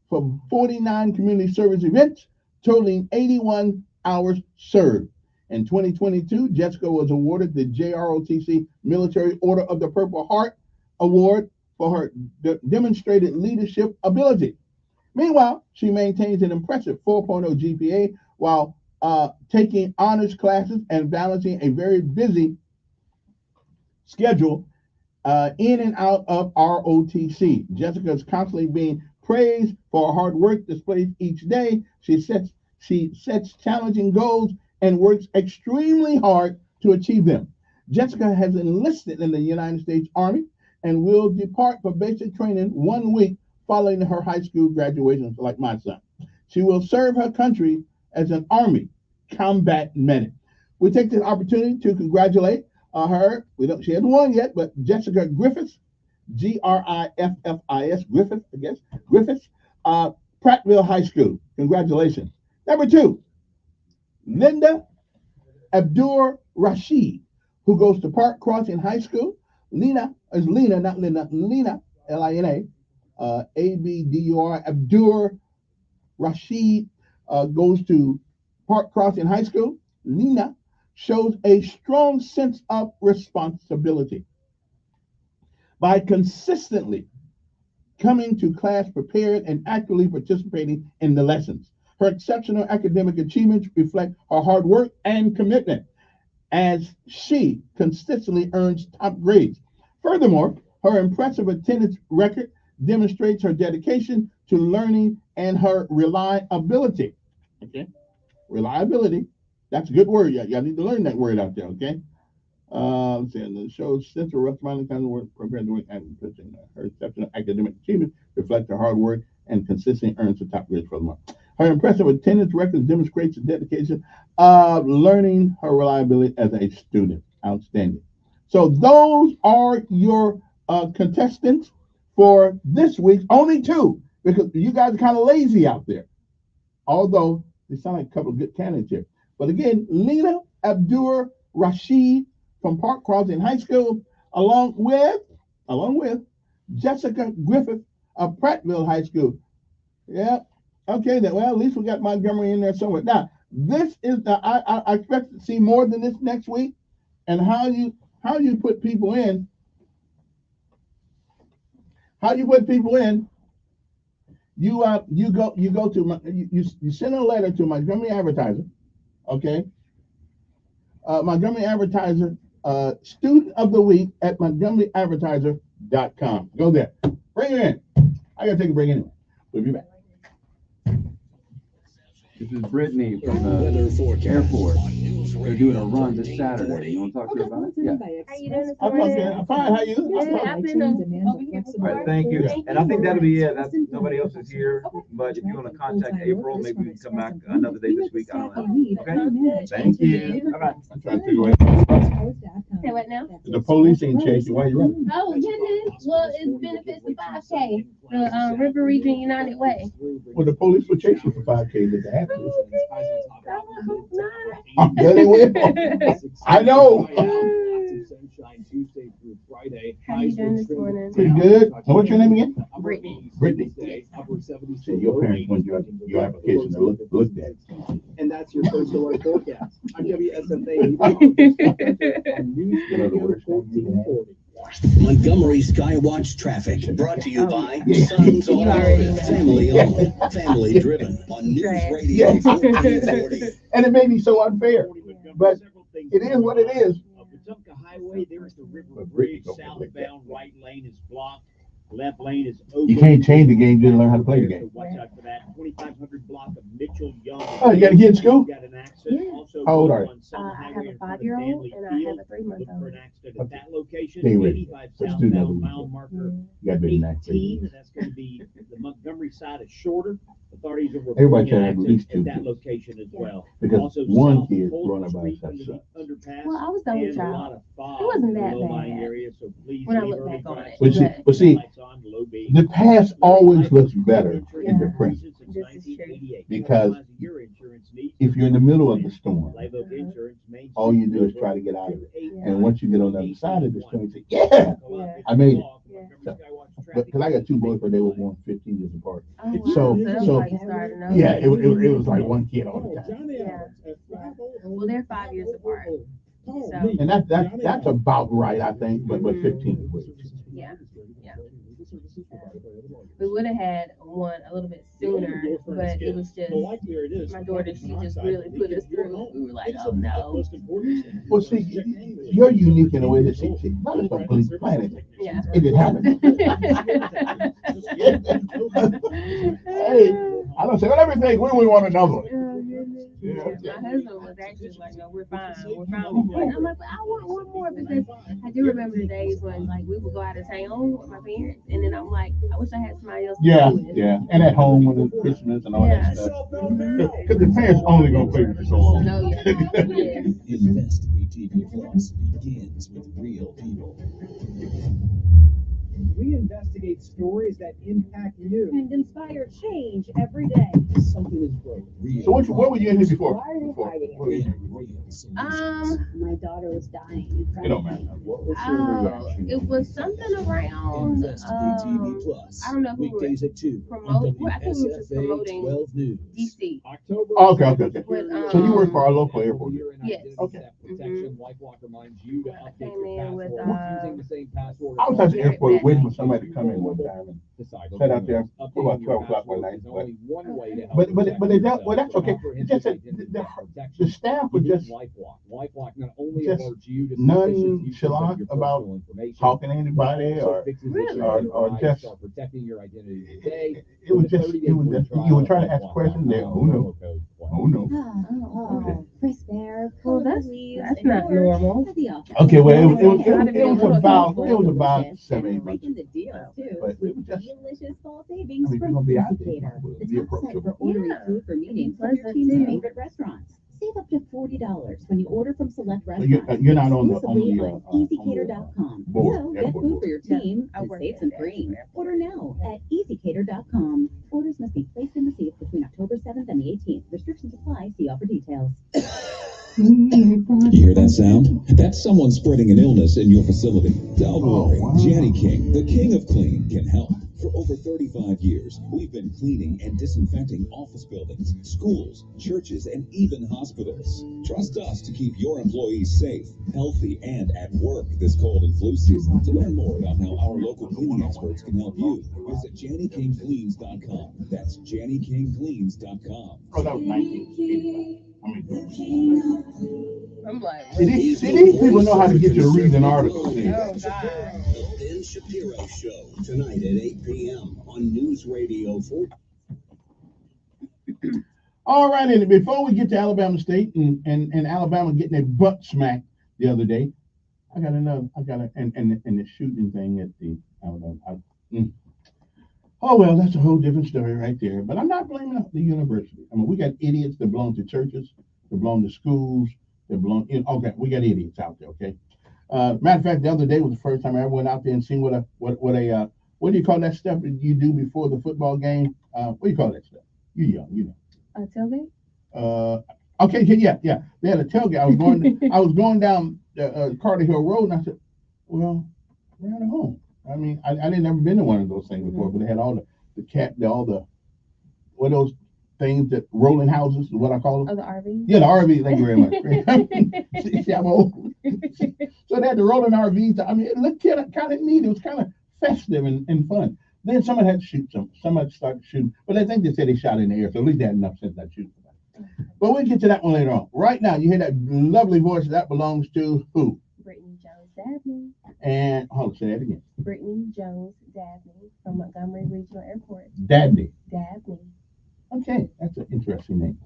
for 49 community service events, totaling 81 hours served. In 2022, Jessica was awarded the JROTC Military Order of the Purple Heart Award for her demonstrated leadership ability. Meanwhile, she maintains an impressive 4.0 GPA while taking honors classes and balancing a very busy schedule in and out of ROTC. Jessica is constantly being praised for her hard work displayed each day. She sets challenging goals and works extremely hard to achieve them. Jessica has enlisted in the United States Army and will depart for basic training 1 week following her high school graduation, like my son. She will serve her country as an Army combat medic. We take this opportunity to congratulate She hasn't won yet, but Jessica Griffiths, Griffiths, Griffith, I guess, Griffiths, Prattville High School. Congratulations. Number 2, Linda Abdur Rashid, who goes to Park Crossing High School. Lena, not Linda, Lena, Lina, Abdur Abdur Rashid goes to Park Crossing High School. Lena shows a strong sense of responsibility by consistently coming to class prepared and actively participating in the lessons. Her exceptional academic achievements reflect her hard work and commitment as she consistently earns top grades. Furthermore, her impressive attendance record demonstrates her dedication to learning and her reliability. Okay, reliability. That's a good word. Y'all need to learn that word out there. Okay. The show's central reprimanding kind of work prepared to and her exceptional academic achievement reflect her hard work and consistently earns the top grades for the month. Her impressive attendance record demonstrates the dedication of learning, her reliability as a student. Outstanding. So those are your contestants for this week. Only 2, because you guys are kind of lazy out there. Although they sound like a couple of good candidates here. But again, Lena Abdur Rashid from Park Crossing High School, along with Jessica Griffith of Prattville High School. Yeah. Okay, then. Well, at least we got Montgomery in there somewhere. Now, this is I expect to see more than this next week, and how you put people in. How you put people in? You go to you send a letter to Montgomery Advertiser. Okay. Montgomery Advertiser, student of the week at montgomeryadvertiser.com. Go there. Bring it in. I gotta take a break anyway. We'll be back. This is Brittany from the airport. They're doing a run this Saturday. You want to talk to her about it? Yeah. How you doing this I'm fine. How you? I've been over here. All right, thank you. And I think that'll be it. Nobody else is here. But if you want to contact April, maybe we can come back another day this week. I don't know. Okay? Thank you. Bye-bye. I'm trying to figure out. Say what now? The police ain't chased you. Why you running? Oh, goodness. Well, it benefits the 5K, the River Region United Way. Well, the police would chase you for 5K, but they have to. I would hope not. Yeah, they will. I know. How you doing this morning? Pretty good. What's your name again? Brittany. Brittany. So your parents want your application to look at. And that's your first alert forecast. I'm WSFA. Montgomery Skywatch traffic brought to you by Sons Automotive, family owned, family driven on News Radio 1440. And it may be so unfair, but it is what it is. Wetumpka Highway, there's the River Bridge, southbound right lane is blocked. Left lane is open. You can't change the game, you didn't learn how to play the game. So watch out for that. 2500 block of Mitchell Young. Oh, you got a kid in school? Got an accident. Also, how old are you? I have a 5-year-old and I have a 3-month-old. For an accident at that location, Stay ready. 85 Let's do another southbound one. mile marker. You got to be in that 18, and that's going to be the Montgomery side is shorter. Authorities are everybody reporting should an have at least accident 2 at that kids. location as well. Because Also, one south kid Fulton running by Street himself. under the underpass. Well, I was the only And a lot child. of fog It wasn't in the that low-lying bad area, so please when I leave look early back on Friday. it. But see, Lights on, low beam. the past always looks better in the print. This is true. Because if you're in the middle of the storm, all you do is try to get out of it. And once you get on the other side of the storm, you say, yeah, I made it. So, but because I got 2 boys, but they were born 15 years apart. Oh, wow. So Like you started over. yeah, it was like one kid all the time. Yeah. Well, they're 5 years apart. So And that's about right, I think, but 15 is way too. yeah. We would have had one a little bit sooner, but it was just my daughter. She just really put us through. We were like, oh no. Well, see, you're unique in a way that she not just don't believe planet. Yeah. It did happen. Hey, I don't say, well, everything, when we want another one. Yeah, my husband was actually like, "No, we're fine. We're fine with one." I'm like, "But I want one more because I do remember the days when like we would go out of town with my parents, and then I'm like, I wish I had somebody else to Yeah, play with." yeah, and at home when it's Christmas and all that stuff. Because the parents only gonna play with you so long. No, yeah, yes. Investigate TV Plus begins with real people. We investigate stories that impact you And inspire change every day. Something is broken. So what were you in here before? Why are they hiding What were you My daughter was dying. It don't matter. What was your reaction? It was something around. I don't know who Weekdays at 2 promote. Well, I think we were just promoting 12 News. DC. October. Okay. But, So you work for our local airport. Yes. Okay. Protection. LifeLock reminds you to I update came your in with password using the same password. I was at the airport waiting for somebody to come in one time and Decide. sat out there for about 12 o'clock one night. There's only one way to help But protect they don't, yourself. well, that's okay. It's just that the staff were just LifeLock. LifeLock not only just alerts you to nonchalant about talking to anybody or just protecting your identity today. it was just you were trying to ask questions there. Oh no. Oh, Chris Bear. Well, that's not normal. Okay, well it was about 7-8 months. Making the deal too. But it was just Delicious fall savings I mean, from you're gonna be out Easy there. Cater, We'll the be top site for approachable. ordering Yeah. food for meetings from your Pleasant team's too. favorite restaurants. Save up to $40 when you order from select So restaurants. you're not on the exclusively on EasyCater.com. board, So get airport food board. for your team I and work save at some the free. airport. Order now at EasyCater.com. Orders must be placed in receipts between October 7th and the 18th. Restrictions apply. See offer details. You hear that sound? That's someone spreading an illness in your facility. Don't worry. wow. Janny King, the king of clean, can help. For over 35 years, we've been cleaning and disinfecting office buildings, schools, churches, and even hospitals. Trust us to keep your employees safe, healthy, and at work this cold and flu season. To learn more about how our local cleaning experts can help you, visit JannyKingCleans.com. That's JannyKingCleans.com. Oh, that was 1985. I'm like, See, these people know how to get you to read an article. oh god. The Ben Shapiro Show, tonight at 8 p.m. on News Radio 4. All right, and before we get to Alabama State and Alabama getting their butt smacked the other day, and the shooting thing at the Alabama. Oh well, that's a whole different story right there. But I'm not blaming the university. I mean, we got idiots that belong to churches, that belong to schools, that belong. Okay, we got idiots out there. Okay. Matter of fact, the other day was the first time I ever went out there and seen what do you call that stuff that you do before the football game? What do you call that stuff? You young, you know. A tailgate? Okay, yeah. They had a tailgate. I was going down Carter Hill Road, and I said, well, we're at home. I mean, I didn't ever been to one of those things before, but they had all what are those things that rolling houses, is what I call them. Oh, the RV? Yeah, the RV. Thank you very much. See, I'm old. So they had the rolling RVs. I mean, it looked kind of neat. It was kind of festive and fun. Then somebody had to shoot somebody started shooting, but I think they said they shot in the air, so at least they had enough sense not shooting. But we'll get to that one later on. Right now, you hear that lovely voice that belongs to who? Brittany Jones Dabney. And hold on, say that again. Brittany Jones Dabney from Montgomery Regional Airport. Dabney. Dabney. Okay, that's an interesting name.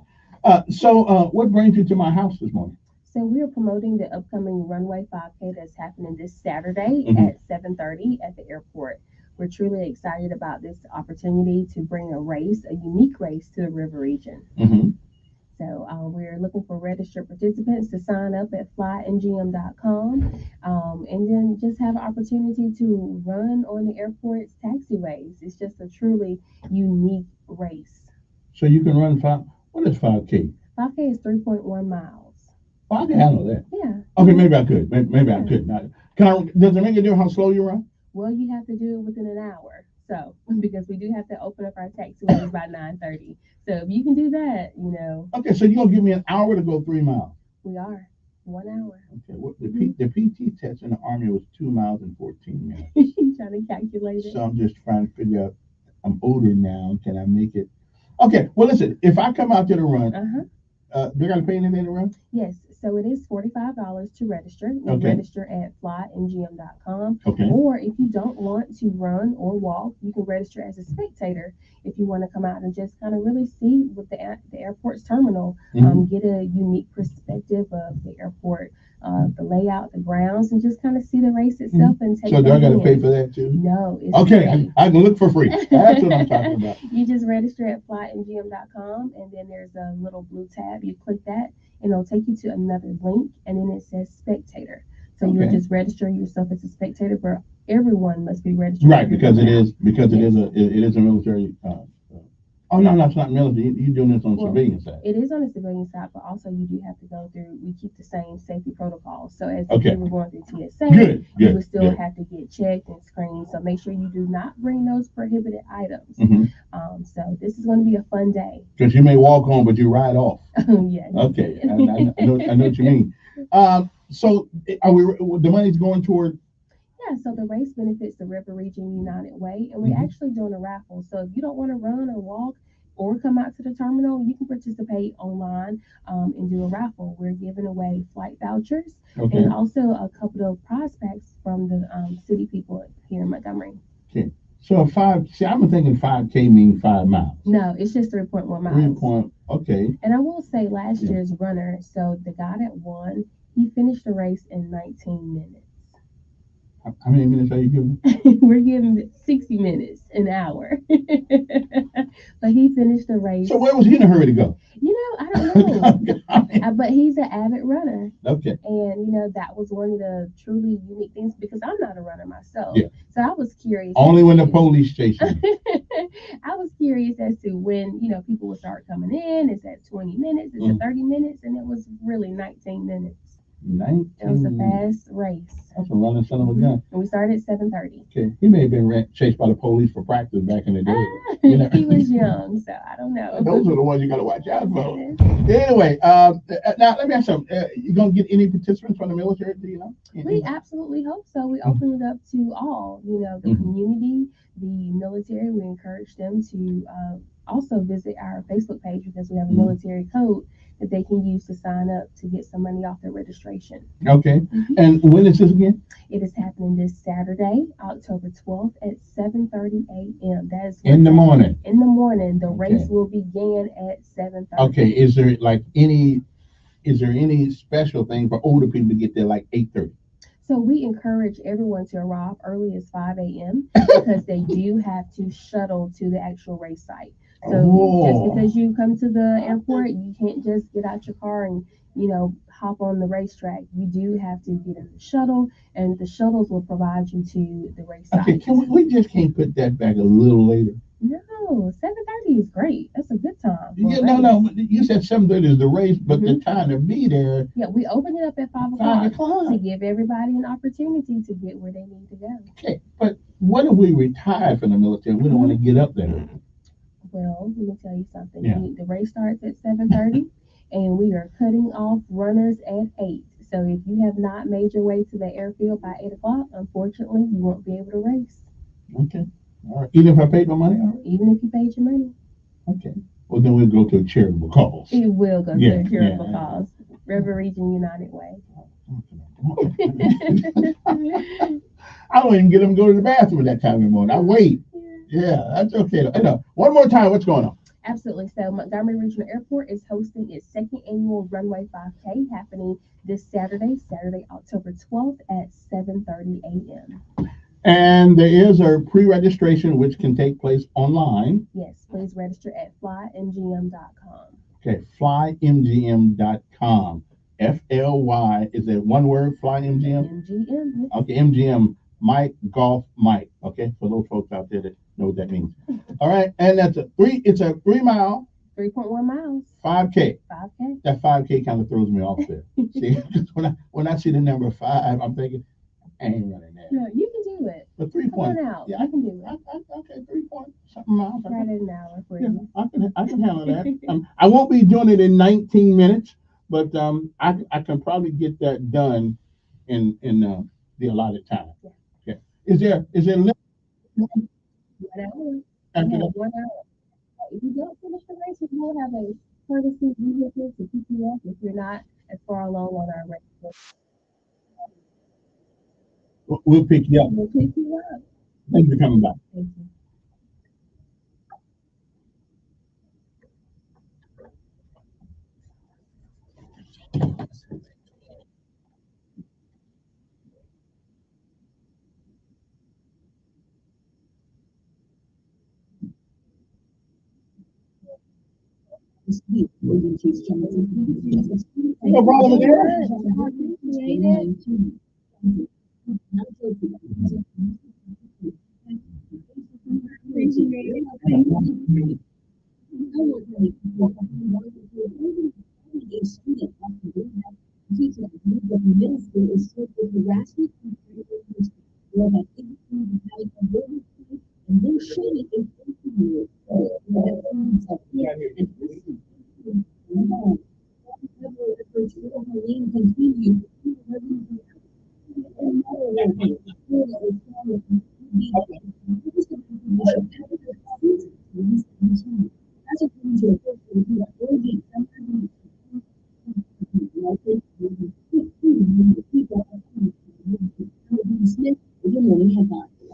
So what brings you to my house this morning? So we are promoting the upcoming Runway 5K that's happening this Saturday at 7:30 at the airport. We're truly excited about this opportunity to bring a unique race to the river region. So we're looking for registered participants to sign up at flyngm.com and then just have an opportunity to run on the airport's taxiways. It's just a truly unique race. So you can run what is 5K? 5K is 3.1 miles. 5K, I know that. Yeah. Okay, maybe I could. Maybe I could. Does it make a difference how slow you run? Well, you have to do it within an hour. So, because we do have to open up our taxiways by 9:30. So if you can do that, Okay, so you're going to give me an hour to go 3 miles. We are. 1 hour. Okay, well, the PT test in the Army was 2 miles and 14 minutes. You trying to calculate it? So I'm just trying to figure out, I'm older now, can I make it? Okay, well, listen, if I come out there to run, do I got to pay anything to run? Yes. So it is $45 to register. You Okay. register at flymgm.com. Okay. Or if you don't want to run or walk, you can register as a spectator if you want to come out and just kind of really see what the airport's terminal, get a unique perspective of the airport, the layout, the grounds, and just kind of see the race itself and take So do I got to in. pay for that too? No, it's Okay, free. I can look for free. That's what I'm talking about. You just register at flymgm.com, and then there's a little blue tab. You click that, and it'll take you to another link, and then it says spectator. So you'll just register yourself as a spectator, but everyone must be registered. Right, because it is a military. Oh no, it's not military. You're doing this on the civilian side. It is on the civilian side, but also you do have to go through. We keep the same safety protocols. So as if you were going through TSA, you would still have to get checked and screened. So make sure you do not bring those prohibited items. So this is going to be a fun day. Because you may walk on, but you ride off. Yes. Okay, I know what you mean. So are we? The money's going toward. Yeah, so the race benefits the River Region United Way, and we're actually doing a raffle. So if you don't want to run or walk or come out to the terminal, you can participate online and do a raffle. We're giving away flight vouchers and also a couple of prize packs from the city people here in Montgomery. Okay. So I'm thinking 5K means 5 miles. No, it's just 3.1 miles. Okay. And I will say last year's runner, so the guy that won, he finished the race in 19 minutes. How many minutes are you giving? We're giving 60 minutes, an hour. But he finished the race. So where was he in a hurry to go? I don't know. But he's an avid runner. Okay. And, that was one of the truly unique things because I'm not a runner myself. Yeah. So I was curious. Only when the police chase you. I was curious as to when, people would start coming in. Is that 20 minutes? Is it 30 minutes? And it was really 19 minutes. 19. It was a fast race. That's a running son of a gun. And we started at 7:30. Okay, he may have been chased by the police for practice back in the day. He was young, so I don't know. Those are the ones you got to watch out for. Anyway, now let me ask you something. You gonna get any participants from the military? Do you know? We absolutely hope so. We open it up to all. The community, the military. We encourage them to also visit our Facebook page because we have a military code that they can use to sign up to get some money off their registration. Okay. And when is this again? It is happening this Saturday, October 12th at 7:30 a.m. That is in the morning. In the morning. The race will begin at 7:30. Okay. Is there any special thing for older people to get there like 8:30? So we encourage everyone to arrive early as 5 a.m. because they do have to shuttle to the actual race site. So just because you come to the airport, you can't just get out your car and, hop on the racetrack. You do have to get in the shuttle, and the shuttles will provide you to the race site. Okay, we just can't put that back a little later? No, 7:30 is great. That's a good time. No. You said 7:30 is the race, but the time to be there. Yeah, we open it up at 5 o'clock to give everybody an opportunity to get where they need to go. Okay, but what if we retire from the military? We don't want to get up there. Well, let me tell you something. The race starts at 7:30, and we are cutting off runners at 8. So if you have not made your way to the airfield by 8 o'clock, unfortunately, you won't be able to race. Okay. All right. Even if I paid my money? All right. Even if you paid your money. Okay. Well, then we'll go to a charitable cause. It will go to a charitable cause. River Region United Way. I don't even get them to go to the bathroom at that time in the morning. I wait. Yeah, that's okay. One more time, what's going on? Absolutely. So Montgomery Regional Airport is hosting its second annual Runway 5K happening this Saturday, October 12th at 7:30 a.m. And there is a pre-registration which can take place online. Yes, please register at flymgm.com. Okay, flymgm.com. FLY, is it one word, flymgm? MGM. Okay, MGM, Mike, Golf, Mike. Okay, for those folks out there that know what that means. All right, and it's a 3 mile. 3.1 miles. 5K. 5K. That 5K kind of throws me off there. See, when I see the number 5, I'm thinking, I ain't running that. No, you can do it. But 3 point. Come on out. Yeah, I can do it. Okay, 3 point something miles. Right at an hour for you. you. I can handle that. I won't be doing it in 19 minutes, but I can probably get that done in the allotted time. Yeah. Okay. Is there a limit? 1 hour. After Yeah, that? 1 hour. If you don't finish the race, you will have a courtesy vehicle to pick you up if you're not as far along on our race. We'll pick you up. We'll pick you up. Thank you for coming back. Thank you. No problem there.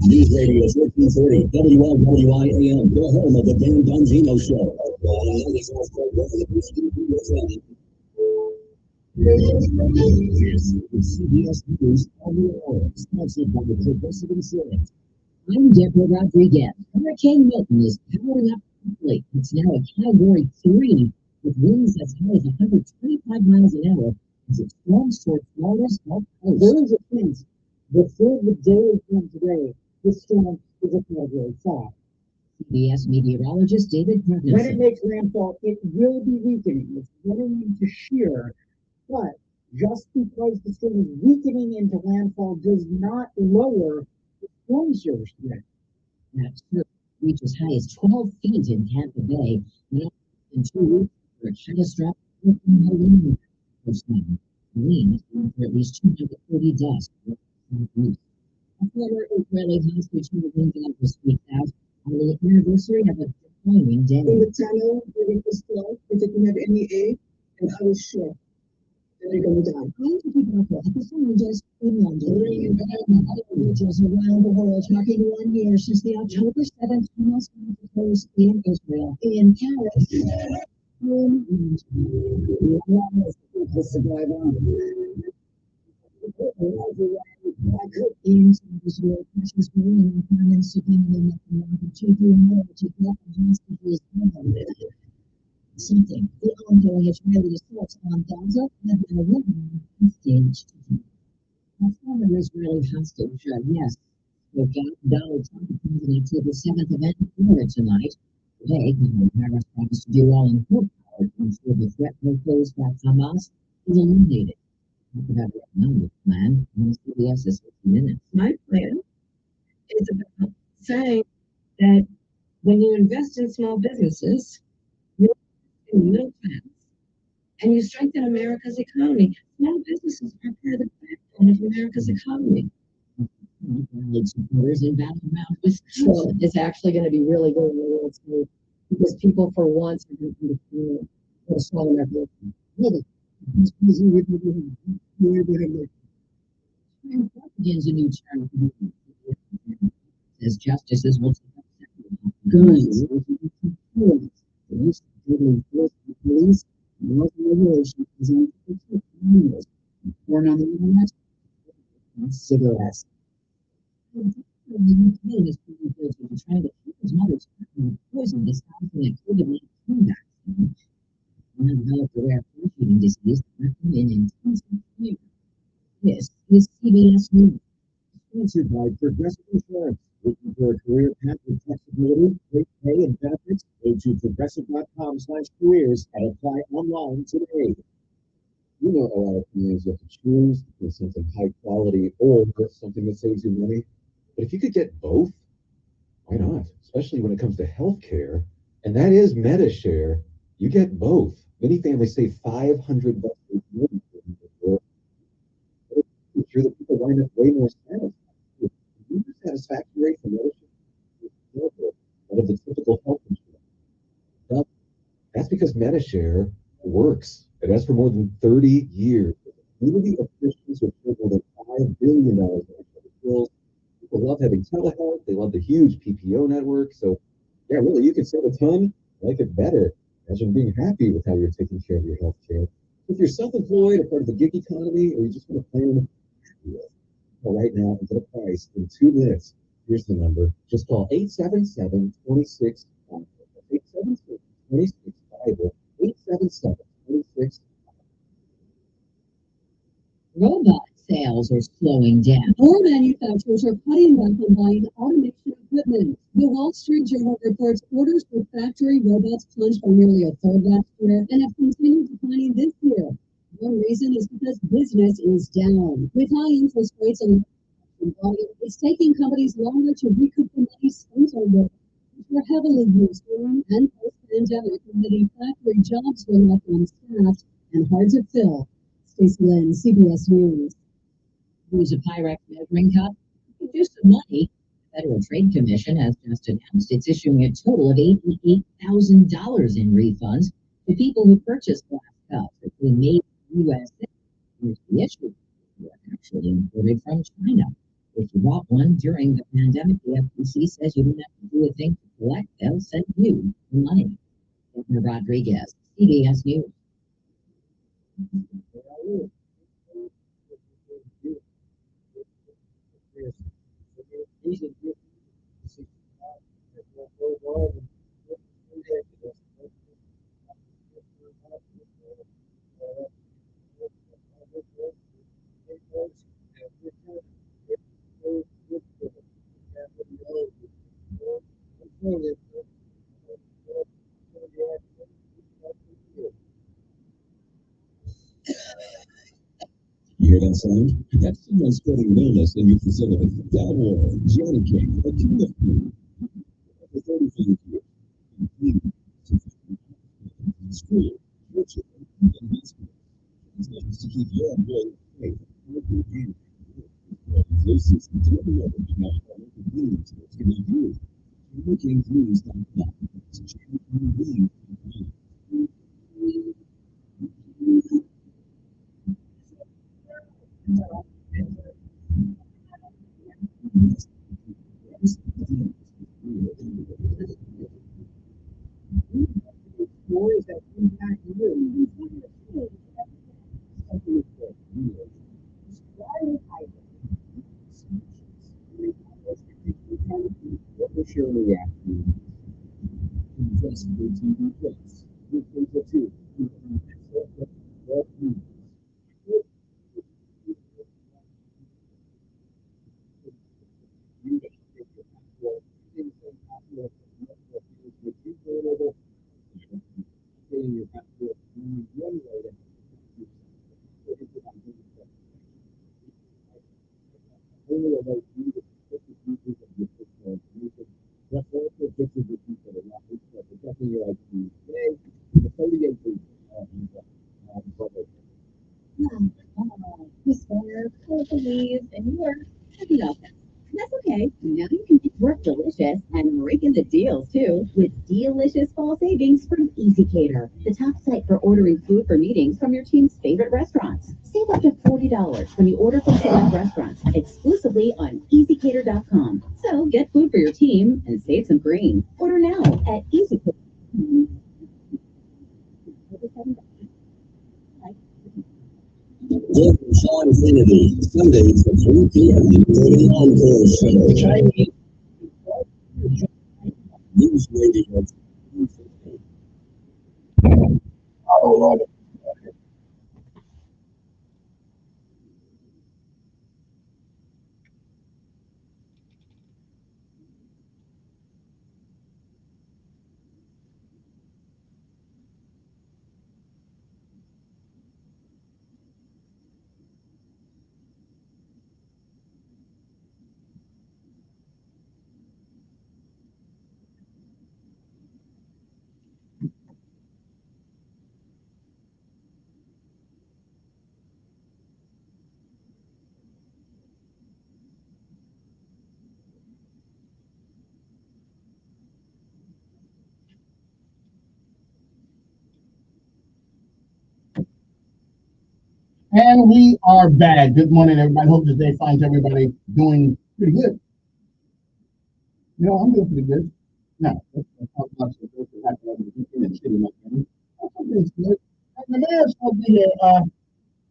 News Radio 1440, WLWI AM, the home of the Dan Bongino Show. This is CBS News on the Hour, sponsored by Progressive Insurance. I'm Deborah Rodriguez. Hurricane Milton is powering up quickly. It's now a Category 3 with winds as high as 125 miles an hour as it storms toward Florida's Gulf Coast. There is a chance before the day from today, this storm is a Category 5. CBS meteorologist David When it Pregnanson. makes landfall, it will be weakening. It's getting into shear, but just because the storm is weakening into landfall does not lower the storm surge threat. That surge reached as high as 12 feet in Tampa Bay. Now, in 2 weeks, for a catastrophic hurricane coast line. Marines for at least 230 deaths. A former Israeli hostage who remains out this week out on the anniversary of a defining day. In the tunnel during this flood, they didn't have any aid, and I was sure that they're going to die. Trying to keep up with the someone just in London, villages around the world, marking 1 year since the October 7th Hamas coast in Israel. In Paris, to survive on. in Israel, precious marine comments to bring them up and to do more to get the hostages something. The ongoing Israeli assaults on Gaza have been eliminated staged. A former Israeli hostage, yes, spoke out. Donald Trump attends an October 7th event in Florida tonight. Today, Harris promised to do all in her power to ensure the threat posed by Hamas is eliminated. Talk about the economic plan on CBS's 60 Minutes. My plan is about saying that when you invest in small businesses, you invest in middle class, and you strengthen America's economy. Small businesses are part of the backbone of America's economy. Supporters in battleground with So it's actually going to be really good in the World Series because people, for once, are going to feel a strong American. Begins a new term as justices will take up guns, police, police, laws and regulations designed to protect criminals born on the internet, cigarettes. The is being guilty of trying to keep his mother's poison disguised in a COVID-19 vaccine. And developed a rare flesh-eating disease that left him in intensive care. This is CBS News. Sponsored by Progressive Insurance. Looking for a career path with flexibility, great pay, and benefits? Go to progressive.com/careers and apply online today. You know, a lot of times you have to choose between something high quality or something that saves you money. But if you could get both, why not? Especially when it comes to health care, and that is MediShare. You get both. Many families save $500 a year. I'm sure that people wind up way more satisfied. The satisfaction rate for MediShare out of the typical health insurance. Well, that's because MediShare works. It has for more than 30 years. Community of Christians who have more than $5 billion in bills. People love having telehealth. They love the huge PPO network. So, yeah, really, you can save a ton, like it better. Imagine being happy with how you're taking care of your health care. If you're self-employed or part of the gig economy, or you just want to plan right now and get a price in 2 minutes, here's the number. Just call 877-26 877-26 877-26. Robot sales are slowing down. More manufacturers are cutting back on buying automation equipment. The Wall Street Journal reports orders for factory robots plunged by nearly a third last year and have continued declining this year. One reason is because business is down. With high interest rates and volume, it's taking companies longer to recoup the money spent on robots, which were heavily used during and post-pandemic, letting factory jobs go up unstaffed and hard to fill. Stacey Lynn, CBS News. Use a Pyrex measuring cup. Reduce the money. The Federal Trade Commission has just announced it's issuing a total of $88,000 in refunds to people who purchased glass cups that were made in the U.S. The issue were actually imported from China. If you bought one during the pandemic, the FTC says you don't have to do a thing to collect. They'll send you the money. Governor Rodriguez, CBS News. You hear that sound? That's someone spreading illness in your facility. That war, Johnny King, a king of food. For 35 years, in school, churches, and hospitals. His mission is to keep your employees safe. Places to everyone who knows how local meetings can be viewed. JohnnyKingNews.com. It's JohnnyKingNews.com. Stories that impact you. What was your reaction? Just for TV Plus. You can put two. Miss Warner, please, and you are happy about that. That's okay. Now you can make work delicious and rake in the deals too with delicious fall savings from EasyCater, the top site for ordering food for meetings from your team's favorite restaurants. Save up to $40 when you order from select restaurants exclusively on EasyCater.com. So get food for your team and save some green. Order now at EasyCater. Sean Kennedy, Sundays at 3 p.m. for the Encore Show. Chinese News Radio. Oh, Lord. And we are back. Good morning, everybody. Hope this day finds everybody doing pretty good. You know, I'm doing pretty good. Now, let's talk about some things that happened over the weekend in the city of Montgomery. Something's good. And the mayor's supposed to be here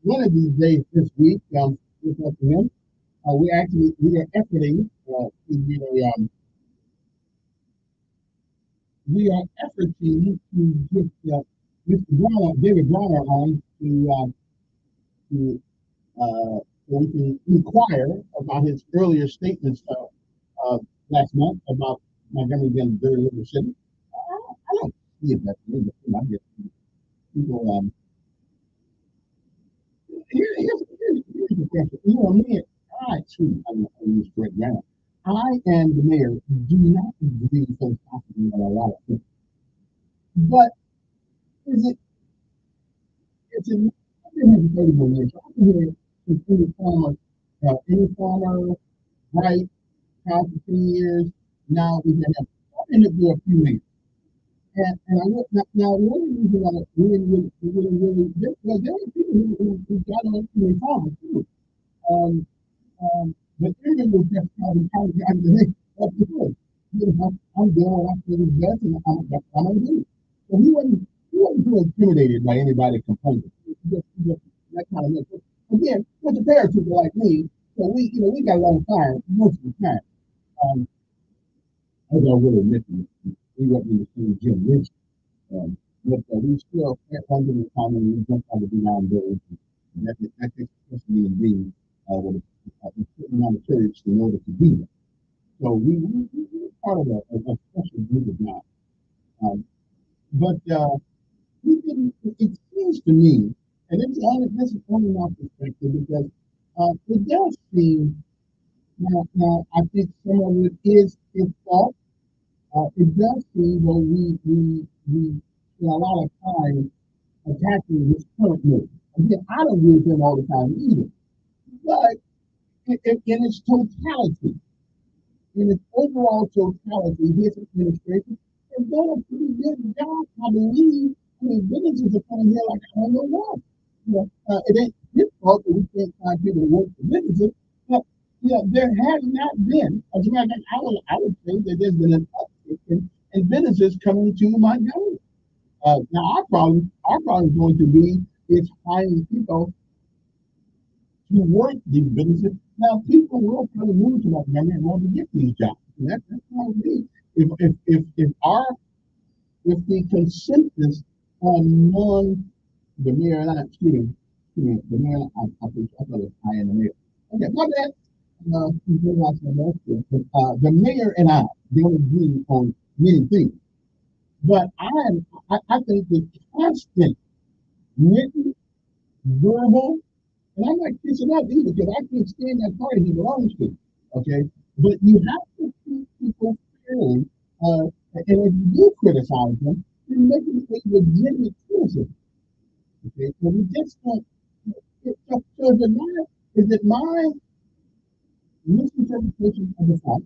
one of these days this week. We'll talk to him. We are efforting to get a we are efforting to get Mr. Browner, David Browner on to so we can inquire about his earlier statements last month about Montgomery being a very liberal city. I don't see it that way, but I get people. Here's the question. You know, me, I too, I'm use correct grammar. I and the mayor do not agree philosophically on a lot of things. But is it? It's a. I've been here for 31 years. So I've been here since any former, right, past 10 years. Now we've been in it for a few years. And I look now one of the reasons why really well, there were people who got on to reform too. But everything was just kind of the up to him. You know, I'm doing what I feel is best, and that's what I'm gonna do. So he wasn't too intimidated by anybody complaining. He just that kind of thing. Again, with the paratrooper like me, so we got a lot of time most of the time. As I really mentioned, we wasn't in the same generation. But we still can't under the common we jump out of the beyond those. That takes a being being with a certain amount of courage in order to do that. So we're part of a special group of guys. But we didn't, it seems to me, and this is only my perspective, because it does seem, now I think some of it is his fault. It does seem though we spend a lot of time attacking this current move. Again, I don't agree with him all the time either. But in its totality, in its overall totality, his administration has done a pretty good job, I believe. I mean, businesses are coming here like I don't know what. You know, it ain't his fault that we can't find people to work for businesses. But there has not been, as a matter of fact, I would say that there's been an uptick in businesses coming to Montgomery. Now our problem is going to be is finding people to work these businesses. Now people will probably move to Montgomery and want to get these jobs. And that's how it be. If the consensus among the mayor and the mayor, I thought it was I and the mayor. Okay, my bad. The mayor and I don't agree on many things. But I think the constant written, verbal, and I'm not kissing up either because I can't stand that party he belongs to. Okay, but you have to treat people fairly, and if you do criticize them, then make it a legitimate criticism. Okay, so we just don't. So is it my misinterpretation of the fact,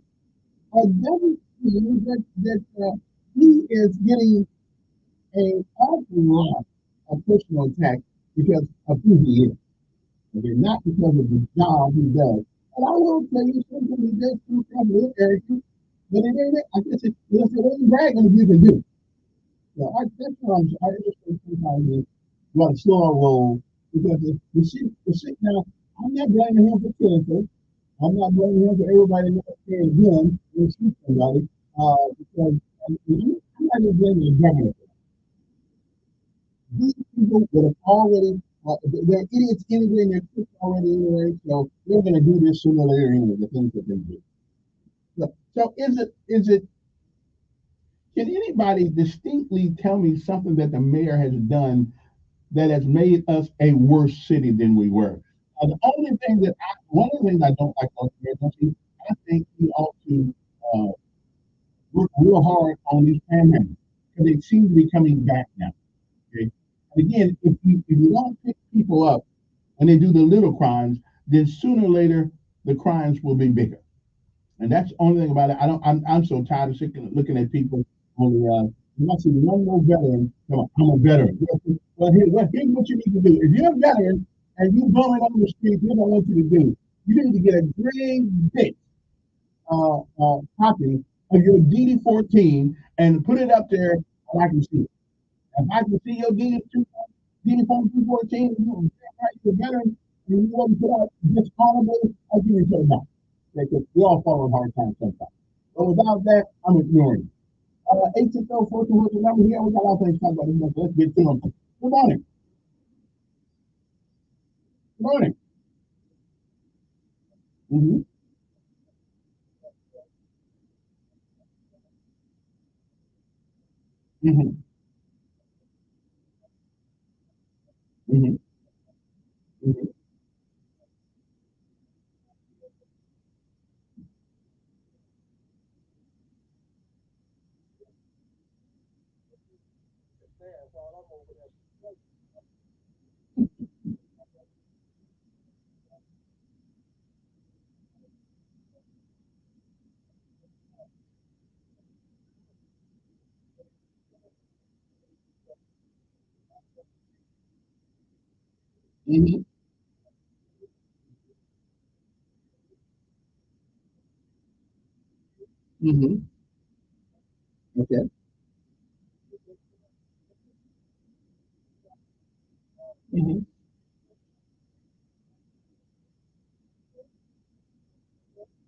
or does it seem that he is getting an awful lot of personal attack because of who he is? Okay, not because of the job he does. And I will tell you something he does too, probably arrogant, but it ain't, I guess it ain't bragging if you can do it. So that's what I just think sometimes you want to slow a roll because the shit now, I'm not blaming him for killing folks. I'm not blaming him for everybody not saying him when shoot somebody, because I'm not even blaming the government. These people would have already, they're idiots anyway, and they're kids already anyway, so they're going to do this sooner or later anyway, the things that they do. So is it, can anybody distinctly tell me something that the mayor has done that has made us a worse city than we were? The only thing one of the things I don't like about the mayor, I think he ought to work real hard on these panhandlers because they seem to be coming back now. Okay? And again, if you don't pick people up when they do the little crimes, then sooner or later the crimes will be bigger. And that's the only thing about it. I'm so tired of looking at people on the I see one more veteran. I'm a veteran. Well, here's what you need to do. If you're a veteran, and you blowing on the street, here's what I want you to do. You need to get a great big copy of your DD14 and put it up there and I can see it. If I can see your DD14, you're veteran, and you want to put out this honorable, I'll give you to the back. Because we all fall on hard times sometimes. But without that, I'm ignoring you. 860-14 was the number here. We got a lot of things to talk about this month. Let's get to them. Good morning. Good morning. Mm-hmm. Mm-hmm. Mm-hmm. Mm-hmm. Mm-hmm. Mm-hmm. Okay. Mm-hmm.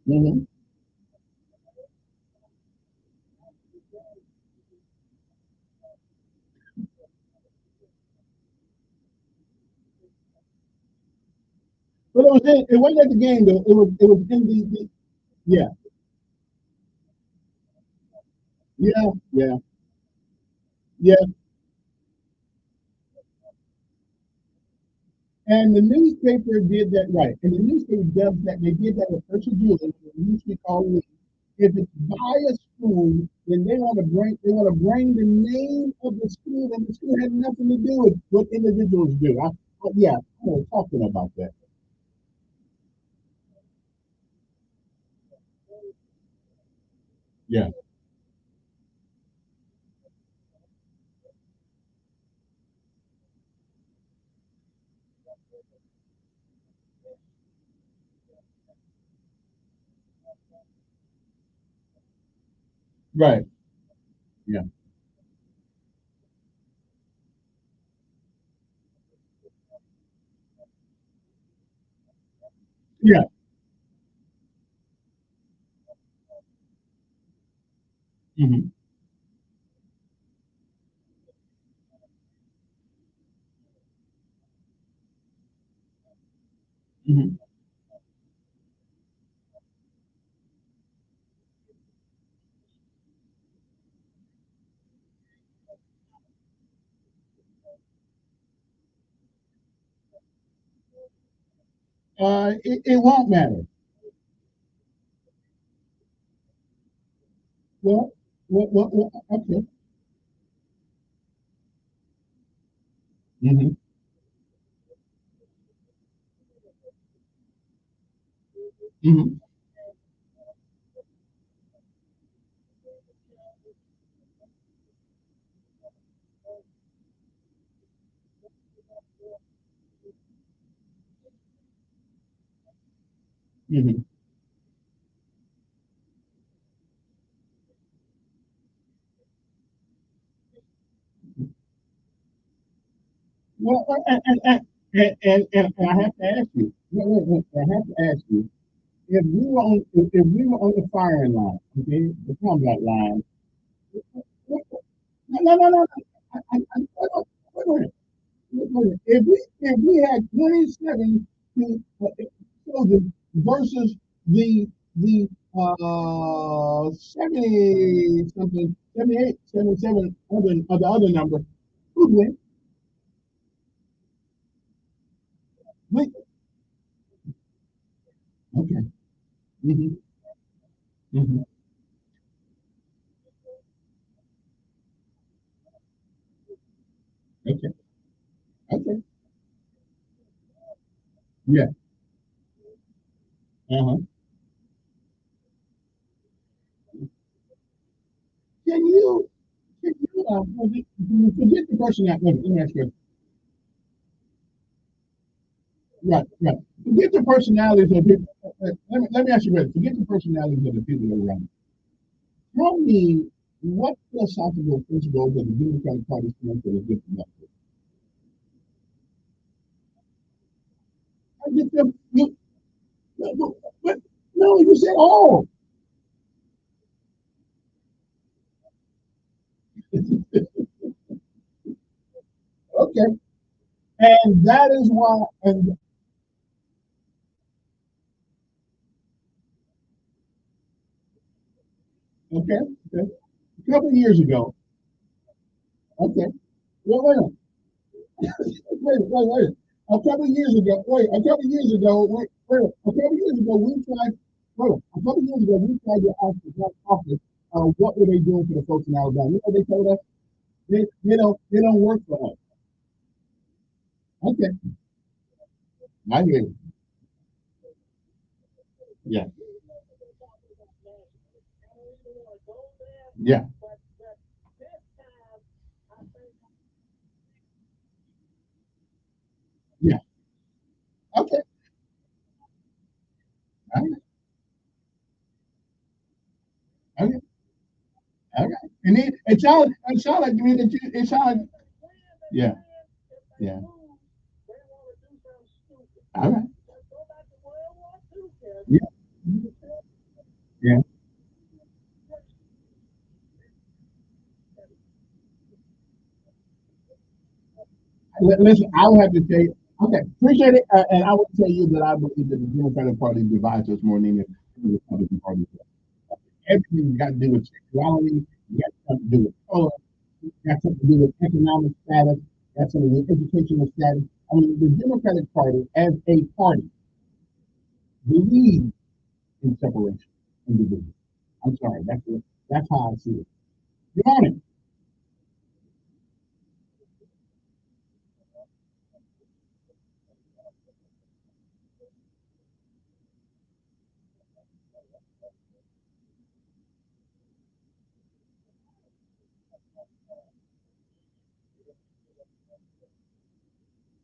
Mm-hmm. But it wasn't at the game though. It was in the yeah. Yeah. Yeah. Yeah. And the newspaper did that right. And the newspaper does that. They did that with First of July. It used to be called, if it's by a school, then they want to bring the name of the school, and the school has nothing to do with what individuals do. Yeah, I was talking about that. Yeah. Right. Yeah. Yeah. Mm-hmm. Mm-hmm. It won't matter. Well, okay. Mm-hmm. Mm-hmm. Mm-hmm. Well, and I have to ask you. I have to ask you. If we were on the firing line, okay, the combat line. No, no, no, no. Wait a minute. Wait a minute. If we had 27 soldiers versus the 70 something, 78, 77 other number, who'd win? Wait. Okay. Mm-hmm. Mm-hmm. Okay. Okay. Yeah. Uh-huh. Can you forget the person that let me ask you. Right, right. Forget the personalities of people. Let me ask you a question. Forget the personalities of the people that run. Tell me what philosophical principles of the Democratic Party stand for is different. I get them. But no, you said all. Okay, and that is why. And okay, okay. A couple of years ago. Okay. Well, wait. A couple of years ago. Wait. A couple of years ago. Wait. A couple of years ago, we tried. Wait. A couple of years ago, we tried to ask the black office. What were they doing for the folks in Alabama? You know what they told us? They don't work for us. Okay. I hear you. Yeah. Yeah. Yeah. Okay. All right. Okay. All right. And it sound like to me that it sound like, yeah. Yeah. All right. Yeah. Yeah. Listen, I will have to tell you. Okay, appreciate it, and I will tell you that I believe that the Democratic Party divides us more than the Republican Party does. Everything's got to do with sexuality, got something to do with color, got something to do with economic status, got something to do with educational status. I mean, the Democratic Party, as a party, believes in separation and division. I'm sorry, that's how I see it. Good morning.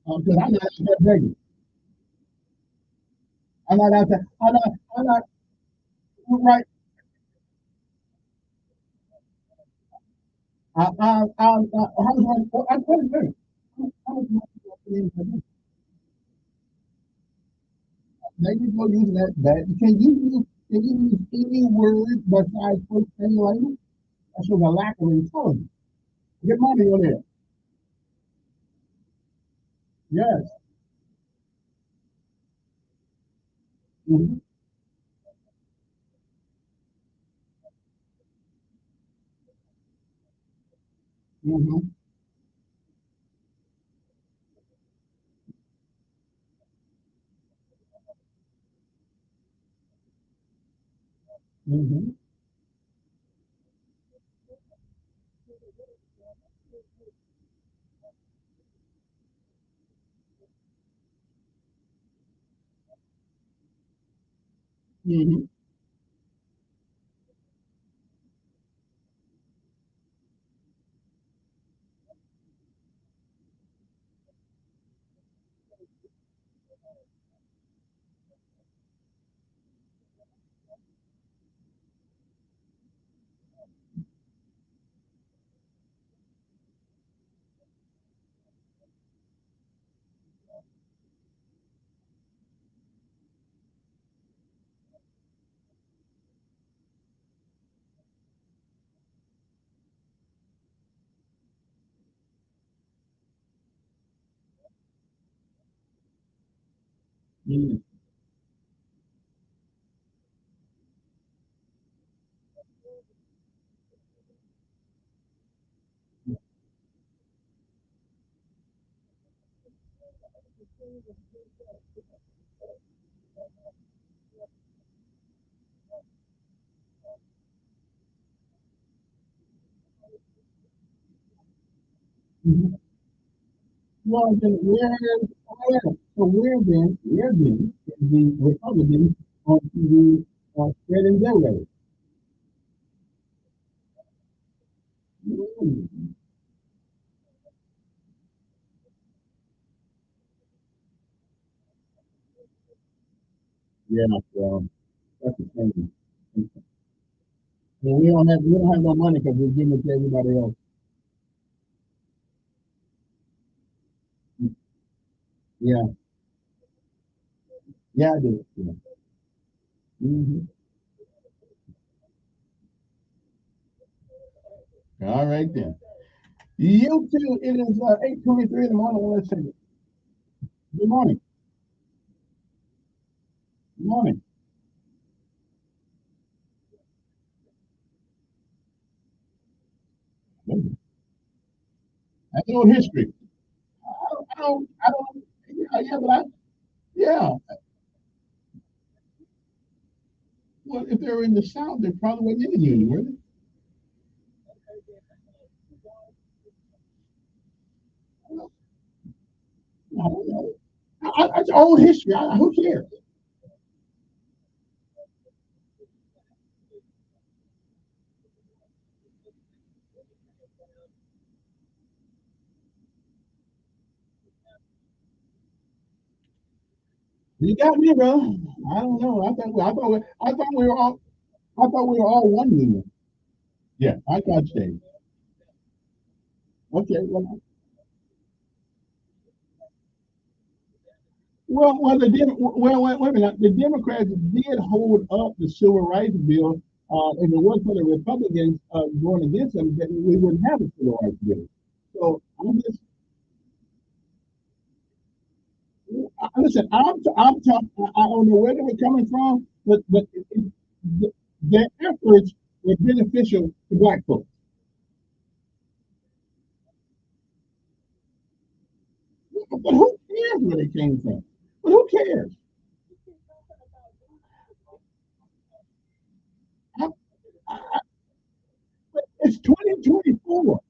Because I'm not that begging. I'm not out there. I'm not right. I put it in. Now you go using that. Can you use any word besides first name language? That shows a lack of intelligence. Get money on there. Yes. Mm-hmm. Mm-hmm. Mm-hmm. Mm-hmm. Mm-hmm. Mm-hmm. Well, then where then is the Republicans on TV spread and go. Mm-hmm. Yeah, well, that's the thing. Well, we don't have no money because we're giving it to everybody else. Yeah, yeah, I do. Yeah. hmm All right then. You too. It is 8:23 in the morning. Let's say good morning. Good morning. I know history. I don't. Yeah, yeah, but yeah. Well, if they were in the South, they probably wasn't in the Union, were they? I don't know. It's old history. Who cares? You got me, bro. I don't know. I thought we were all one union. Yeah, I got you. Okay, wait a minute. The Democrats did hold up the Civil Rights Bill. If it wasn't for the Republicans going against them, then we wouldn't have a Civil Rights Bill. So listen. I'm talking. I don't know where they were coming from, but their efforts were beneficial to black folks. But who cares where they came from? But who cares? I, it's 2024.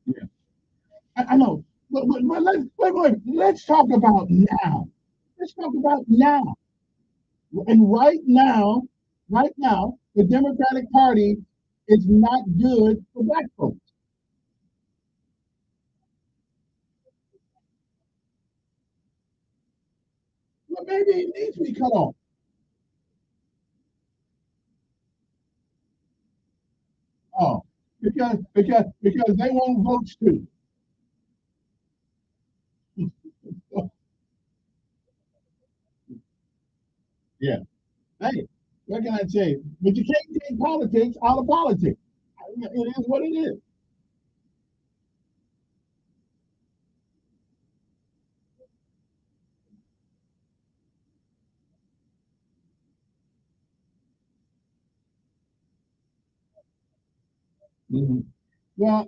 Yeah, I know. But let's talk about now. Let's talk about now. And right now, the Democratic Party is not good for black folks. Well, maybe it needs to be cut off. Oh, because they want votes too. Yeah. Hey, what can I say? But you can't take politics out of politics. It is what it is. Mhm. Well,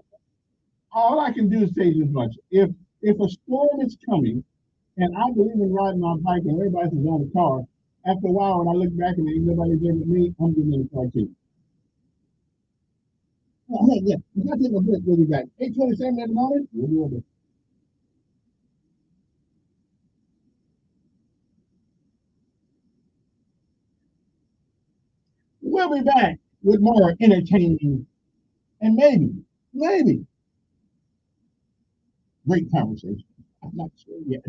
all I can do is say this much: if a storm is coming, and I believe in riding my bike, and everybody's on the car, after a while, when I look back and ain't nobody there with me, I'm getting in the car too. Oh, hey, yeah, you got to take a break. We'll be back. 8:27 at the moment. We'll be back with more entertaining and maybe great conversation. I'm not sure yet.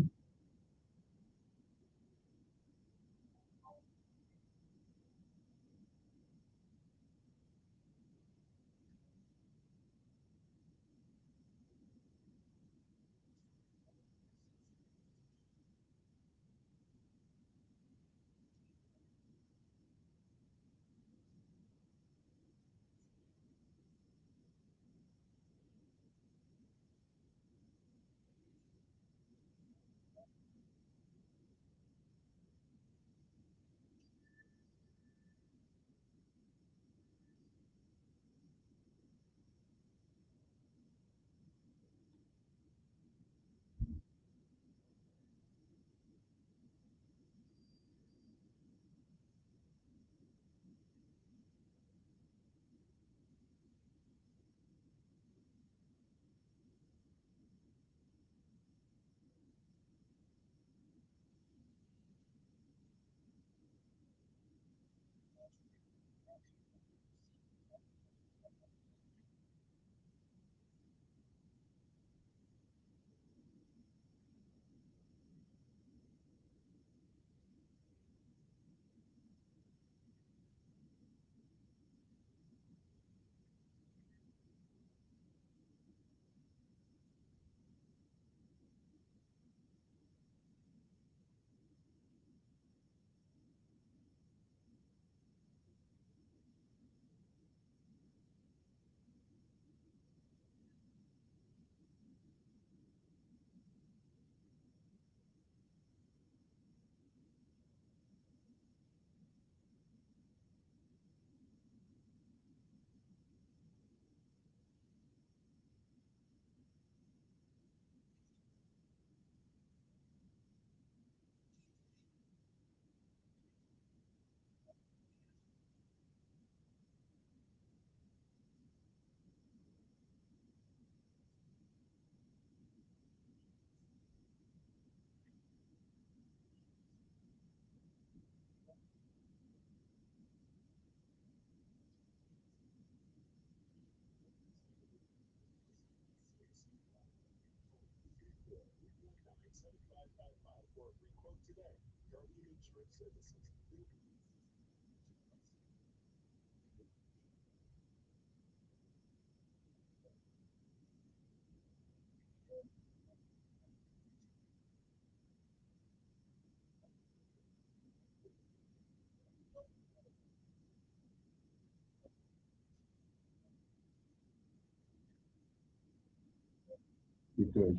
Because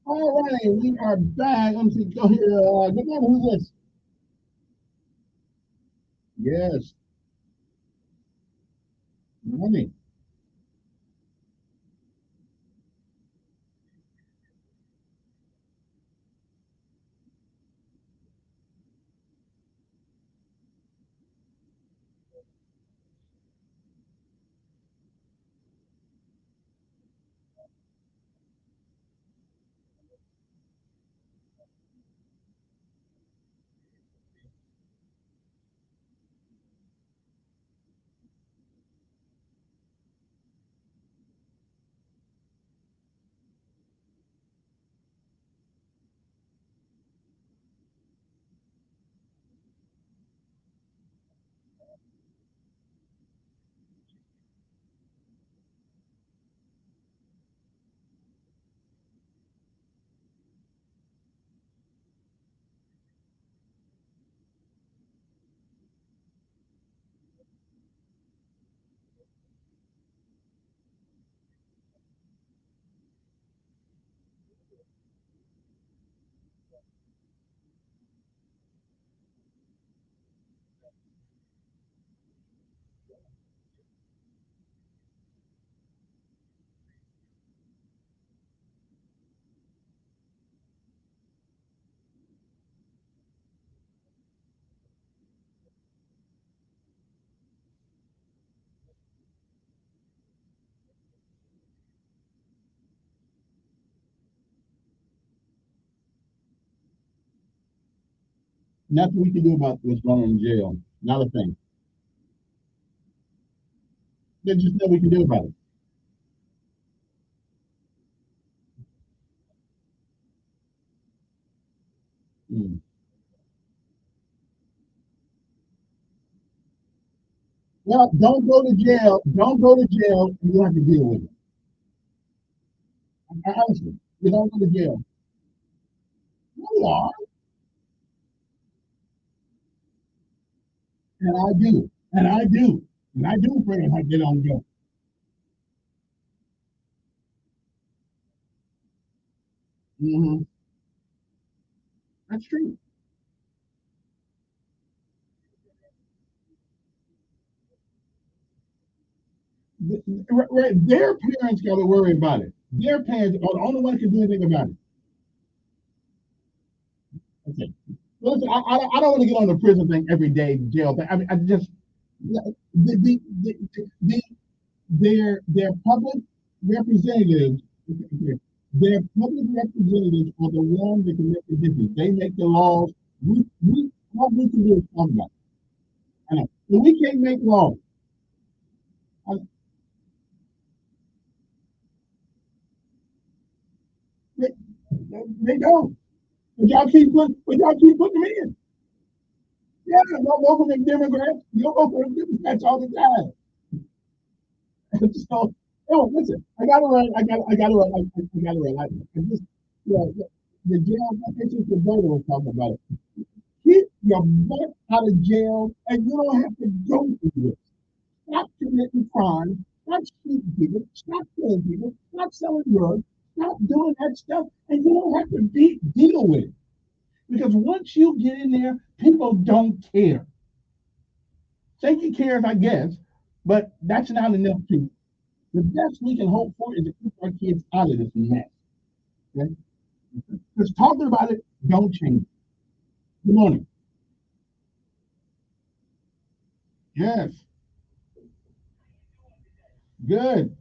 all right, we are back. Let me see. Go here. Good morning. Who's this? Yes. Good morning. Nothing we can do about what's going on in jail. Not a thing. There's just nothing we can do about it. Mm. Well, don't go to jail. Don't go to jail. And you have to deal with it. Honestly, you don't go to jail. We are, and I do, and I do, and I do pray if I get on go. Mm-hmm. That's true. Right, their parents got to worry about it. Their parents are the only one can do anything about it. Okay. Listen, I don't want to get on the prison thing every day, jail thing. I mean, I just the their public representatives, their public representatives are the ones that can make the difference. They make the laws. We all we can do is talk about it. I know. But we can't make laws. I, they, they don't. But y'all keep putting them in. Yeah, y'all vote for the Democrats. Y'all vote for the Democrats all the time. So, oh, listen, I gotta run. I gotta run. I gotta run. I just, yeah, the jail. I think the voter was talking about it. Keep your butt out of jail, and you don't have to go through it. Stop committing crime. Stop shooting people. Stop killing people. Stop selling drugs. Stop doing that stuff, and you don't have to deal with it. Because once you get in there, people don't care. Safety cares, I guess, but that's not enough people. The best we can hope for is to keep our kids out of this mess. Okay? Because talking about it don't change. Good morning. Yes. Good.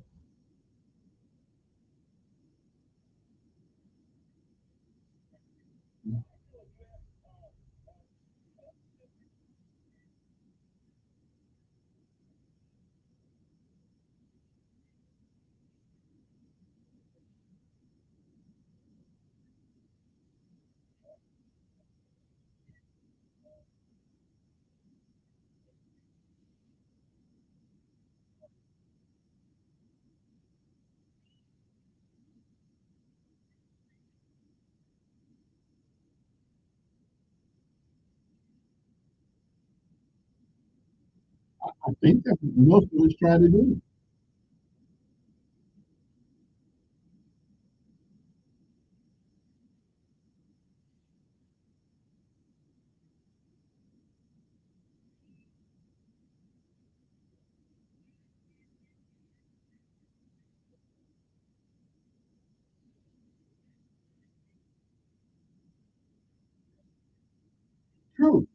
I think that's what most of us try to do. True.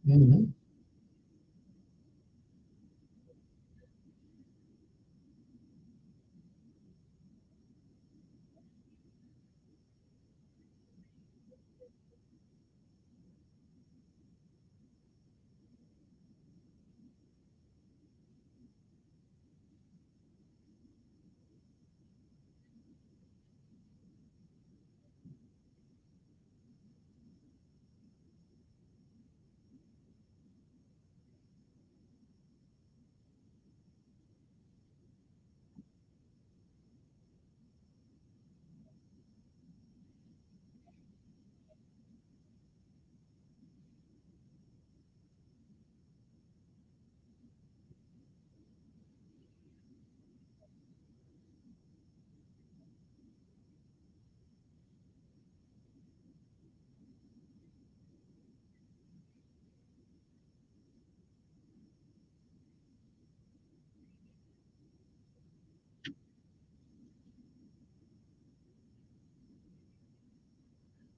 Mm-hmm.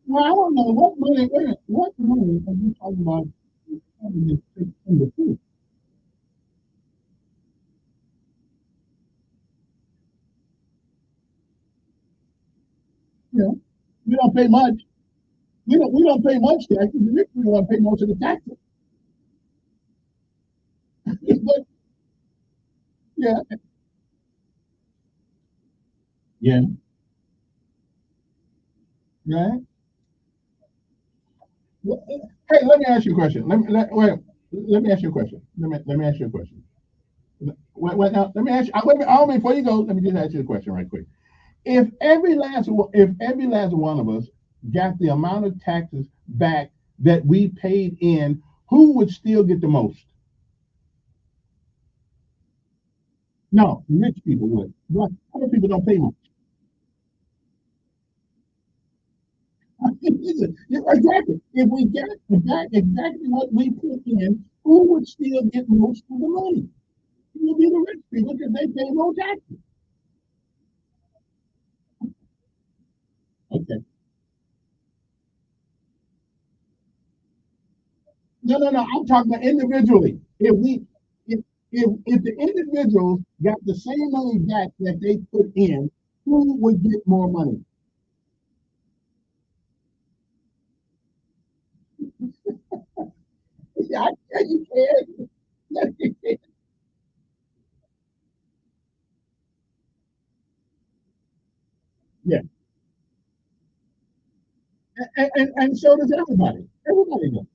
Well, I don't know what money. What money are you talking about having this fixed in the food? Yeah, we don't pay much. We don't pay much taxes. The rich people want to pay most of the taxes. But yeah, yeah, right. Hey, let me ask you a question. Let me ask you a question. Let me ask you a question. Now, let me ask you. Before you go, let me just ask you a question right quick. If every last one of us got the amount of taxes back that we paid in, who would still get the most? No, rich people would. But other people don't pay much. Yeah, exactly. If we get back exactly what we put in, who would still get most of the money? It would be the rich people because they pay no taxes. Okay. No, no, no. I'm talking about individually. If the individuals got the same money back that they put in, who would get more money? Yeah, you can. Yes, you can. Yeah. And so does everybody. Everybody does.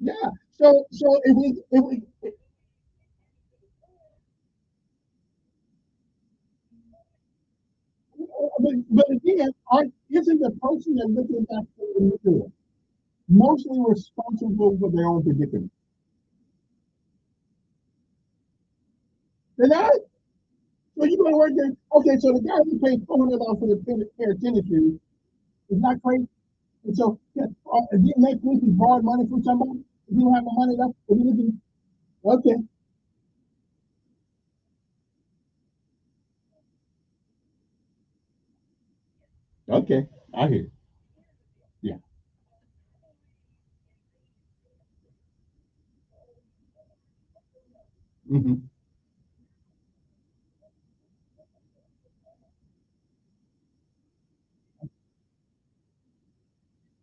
Yeah. So if we but again, isn't the person that looking back to the mostly responsible for their own predicament? They're not. So you going to work there? Okay, so the guy who paid $400 for the pair of tennis shoes is not crazy. And so, yeah, didn't next week he borrowed money from somebody? If you don't have no money left, if you looking, okay, okay, I hear you. Yeah. Hmm.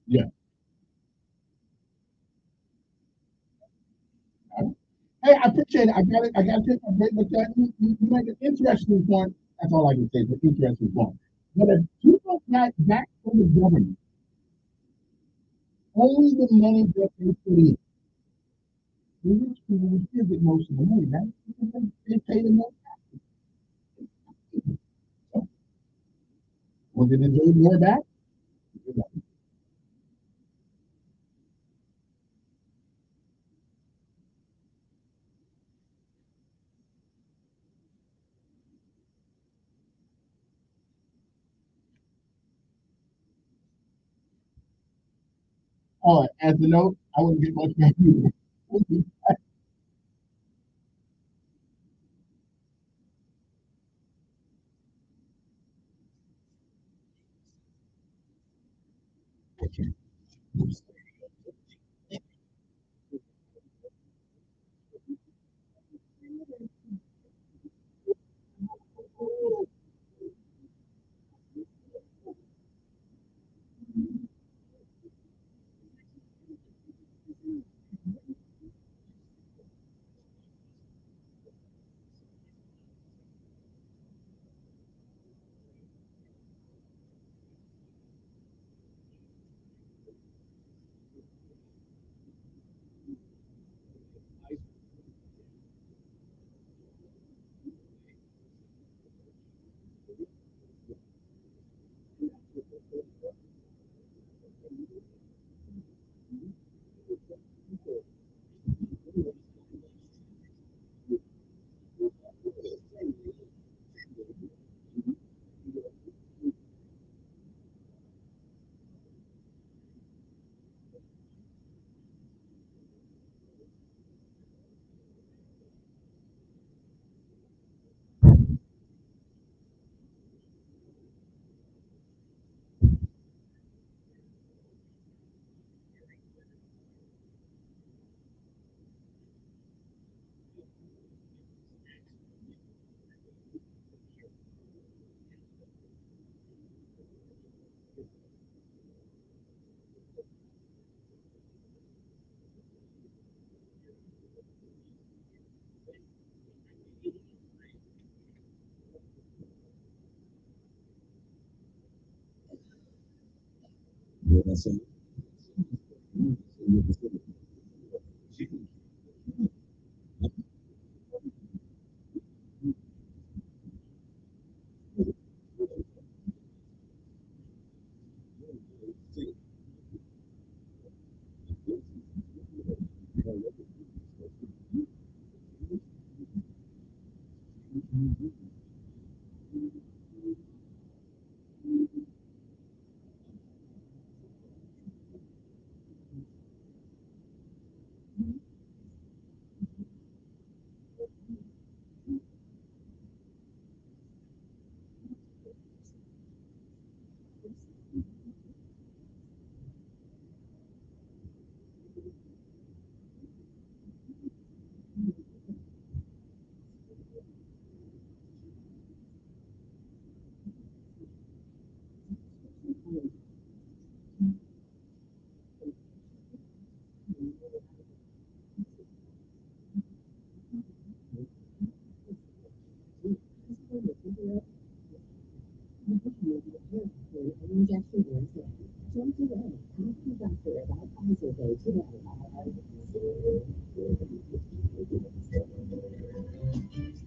Yeah. Hey, I appreciate it. I got it. I got to take a break, but you make an interesting point. That's all I can say. It's an interesting point. But if you don't get back from the government, only the money that they put in, the rich people would still get most of the money, right? Because they pay the most. So, was it deserve more back? Oh, as a note, I wouldn't get much back either.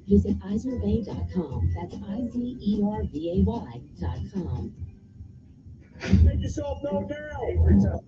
Visit IzerBay.com. That's IZERVAY.com. Make yourself known now.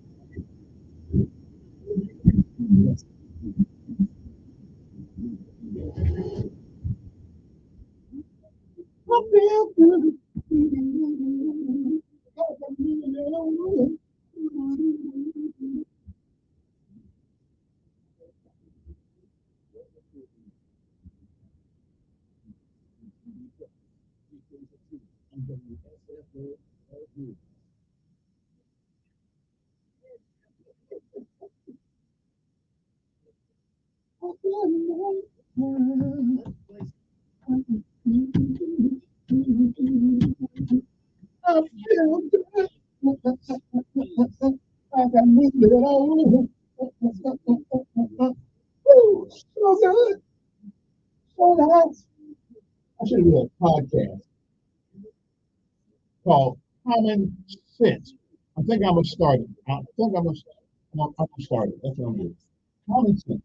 So good. So nice. I should do a podcast called Common Sense. I think I'm gonna start it. I'm gonna start it. That's what I'm doing. Common Sense.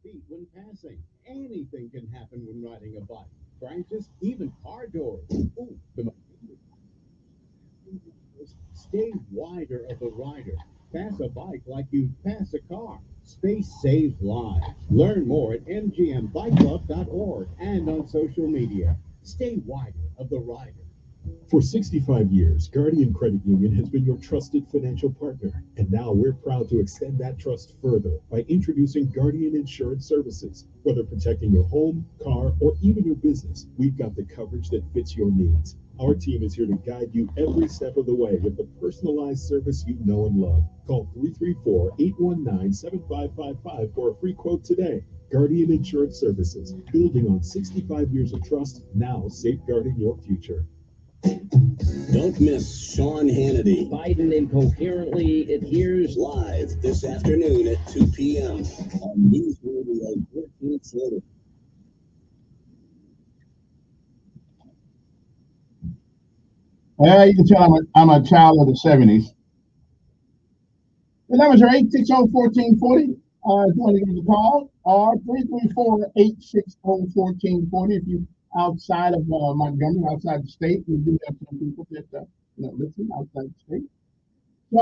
Feet when passing. Anything can happen when riding a bike. Branches, even car doors. Ooh, stay wider of the rider. Pass a bike like you pass a car. Space saves lives. Learn more at mgmbikeclub.org and on social media. Stay wider of the rider. For 65 years, Guardian Credit Union has been your trusted financial partner. And now we're proud to extend that trust further by introducing Guardian Insurance Services. Whether protecting your home, car, or even your business, we've got the coverage that fits your needs. Our team is here to guide you every step of the way with the personalized service you know and love. Call 334-819-7555 for a free quote today. Guardian Insurance Services, building on 65 years of trust, now safeguarding your future. Don't miss Sean Hannity. Biden incoherently adheres Live this afternoon at 2 p.m. on News Radio 1440. Well, you can tell I'm a child of the 70s. The numbers are 860-1440. If you want to give us a call, or 334-860-1440. If you're outside of Montgomery, outside the state, we do have some people that listen outside the state. So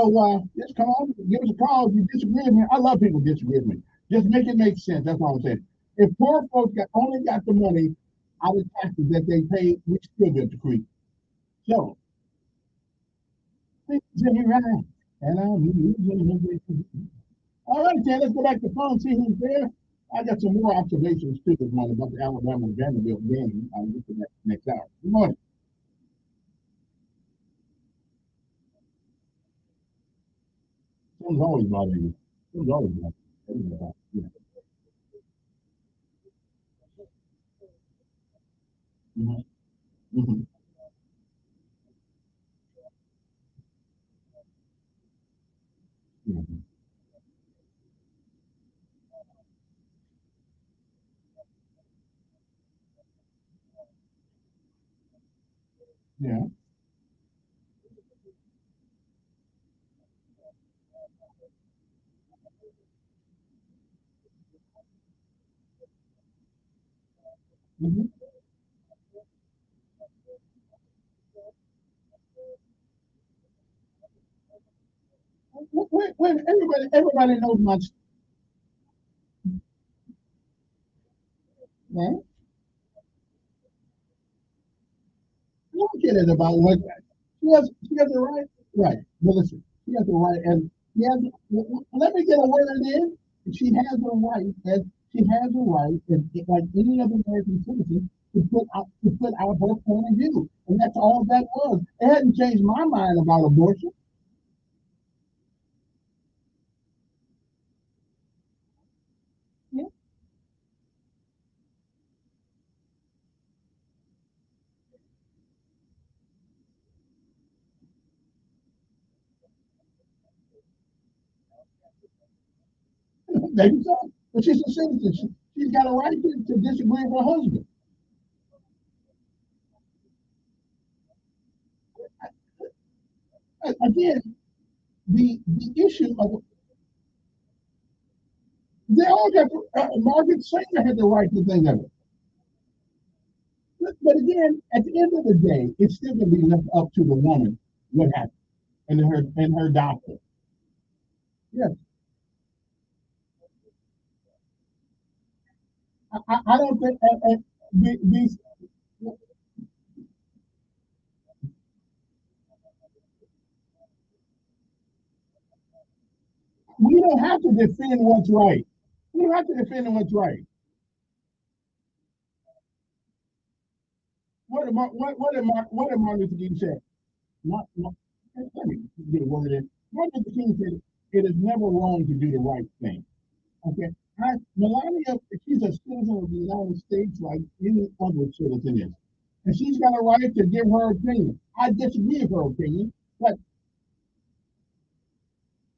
just come on, give us a call if you disagree with me. I love people who disagree with me. Just make it make sense. That's all I'm saying. If poor folks only got the money out of taxes that they pay, we still get the creek. So, things ain't right. And all right, then, let's go back to the phone, see who's there. I got some more observations too this morning about the Alabama Vanderbilt game. I'll get to that next hour. Good morning. was always bothering you. It was always bothering you. Yeah. Mm-hmm. Mm-hmm. Yeah. Mm-hmm. When everybody knows my. Man, I don't care that about what she has the right. Right. But listen, she has the right, and she has. Let me get a word in. She has the right, and she has the right, and like any other American citizen, to put out her point of view, and that's all that was. It hadn't changed my mind about abortion. Yeah. Maybe so, but she's a citizen. She's got a right to disagree with her husband. Again, the issue of they all got Margaret Sanger had the right to think of it. But again, at the end of the day, it's still going to be left up to the woman what happened and her doctor. Yes, I don't think these we don't have to defend what's right. We don't have to defend what's right. What did Martin Luther King say? Not, let me get a word in. Martin Luther King said it is never wrong to do the right thing. Okay. Melania, she's a citizen of the United States like any other citizen is. And she's got a right to give her opinion. I disagree with her opinion, but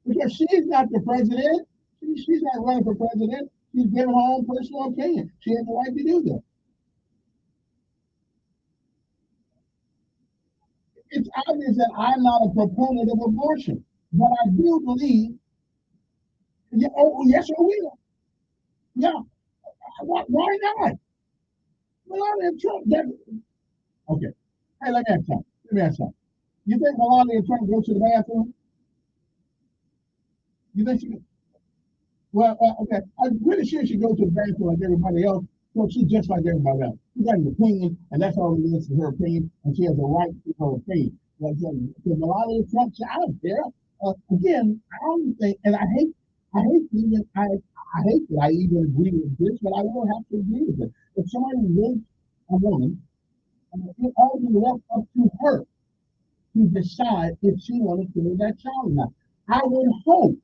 because she's not the president, she's not running for president, she's giving her own personal opinion. She has the right to do that. It's obvious that I'm not a proponent of abortion, but I do believe, yeah, oh, yes, I will. Yeah, why not? Melania Trump, okay. Hey, let me ask something. Let me ask something. You think Melania Trump goes to the bathroom? You think she? Well, okay. I'm pretty sure she goes to the bathroom like everybody else. So she's just like everybody else. She got an opinion, and that's all it is to her opinion, and she has a right to her opinion. Like Melania Trump, I don't care. Again, I don't think, and I hate that I even agree with this, but I will have to agree with it. If somebody rapes a woman, it all be left up to her to decide if she wanted to kill that child or not. I would hope,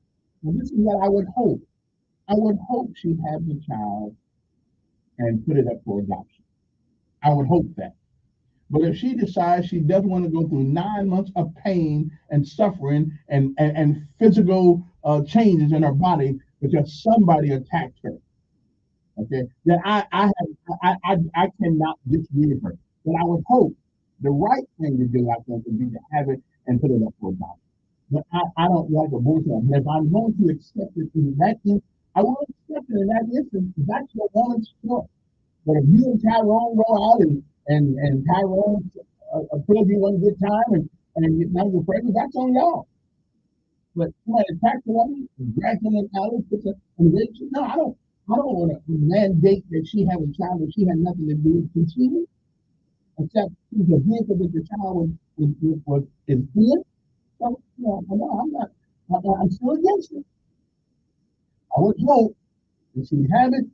and this is what I would hope. I would hope she'd have the child and put it up for adoption. I would hope that. But if she decides she doesn't want to go through 9 months of pain and suffering and physical changes in her body because somebody attacked her, okay, then I cannot disagree with her. But I would hope the right thing to do, I think, would be to have it and put it up for adoption. But I don't like abortion. If I'm going to accept it in that instance, I will accept it in that instance. That's the woman's choice. But if you and Tyrone go out and Tyrone put you one good time and now you're pregnant, that's on y'all. But somebody attacks the woman, drags them in alley, puts her in the no, I don't want to mandate that she have a child that she had nothing to do with conceiving, except she's a vehicle that the child is in. So, no, I'm not. I'm still against it. I would hope that she'd have it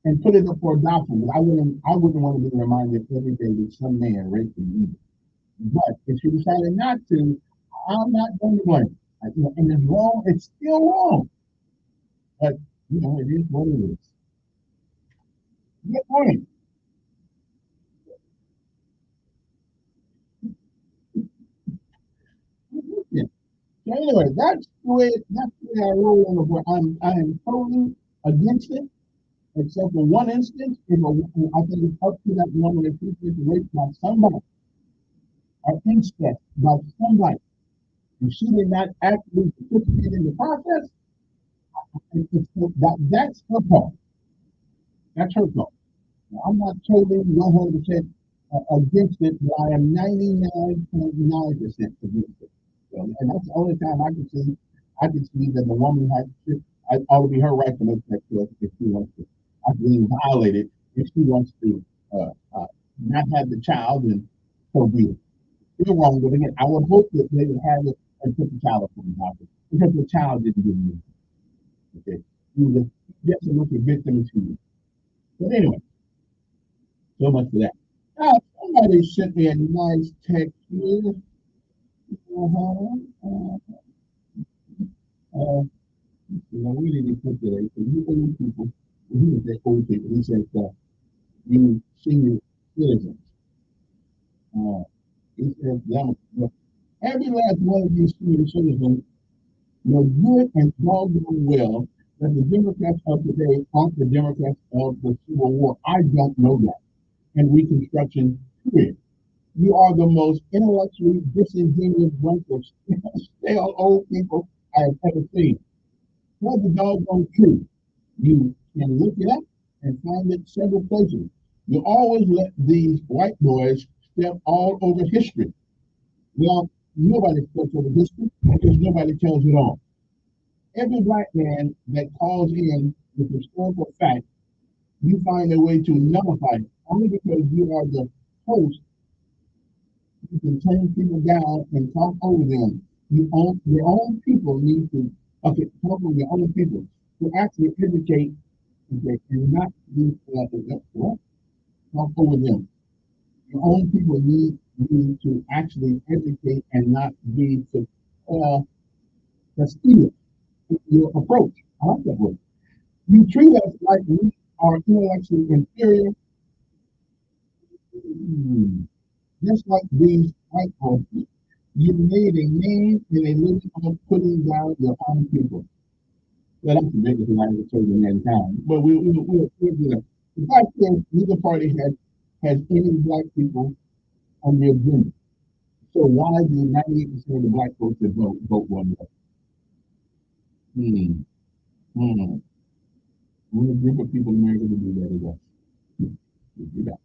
and put it up for adoption. But I wouldn't want to be reminded every day that some man raped me either. But if she decided not to, I'm not going to blame her. And it's wrong. It's still wrong. But it is what it is. Good morning. Yeah. So anyway, that's the way I roll on the board. I am totally against it, except for one instance. I think it's up to that woman if she gets raped by somebody or incest by somebody, and she did not actually participate in the process. That's her fault. That's her fault. Now, I'm not totally 100% against it, but I am 99.9% against it. So, and that's the only time I can see. I can see that the woman ought to be her right to make that choice if she wants to. I believe violated if she wants to not have the child, and so be it. Still wrong, but again, I would hope that they would have it and put the child up on the doctor because the child didn't do anything. Okay, he was just a little victim to you. But anyway, so much for that. Somebody sent me a nice text here. We need to put today. So you old people, he was that old people. He said, you senior citizens. He said, every last one of these senior citizens know good and doggone well that the Democrats of today aren't the Democrats of the Civil War. I don't know that. And Reconstruction period. You are the most intellectually disingenuous bunch of stale old people I have ever seen. Tell the doggone truth. You can look it up and find it several places. You always let these white boys step all over history. Well, nobody steps over history because nobody tells it all. Every black man that calls in with historical fact, you find a way to nullify it only because you are the host. You can turn people down and talk over them. Your own people need to talk over your own people to actually educate, and not be talk over them. Your own people need to actually educate and not be fastidious with your approach. I like that word. You treat us like we are intellectually inferior, just like these white folks. You made a name and a living on putting down your own people. Well, that's the biggest lie to serve in mankind. But we'll do that. The fact is, neither party has any black people on the agenda. So why do 98% of the black folks that vote one way? Only group of people in America to do that is us. Do that.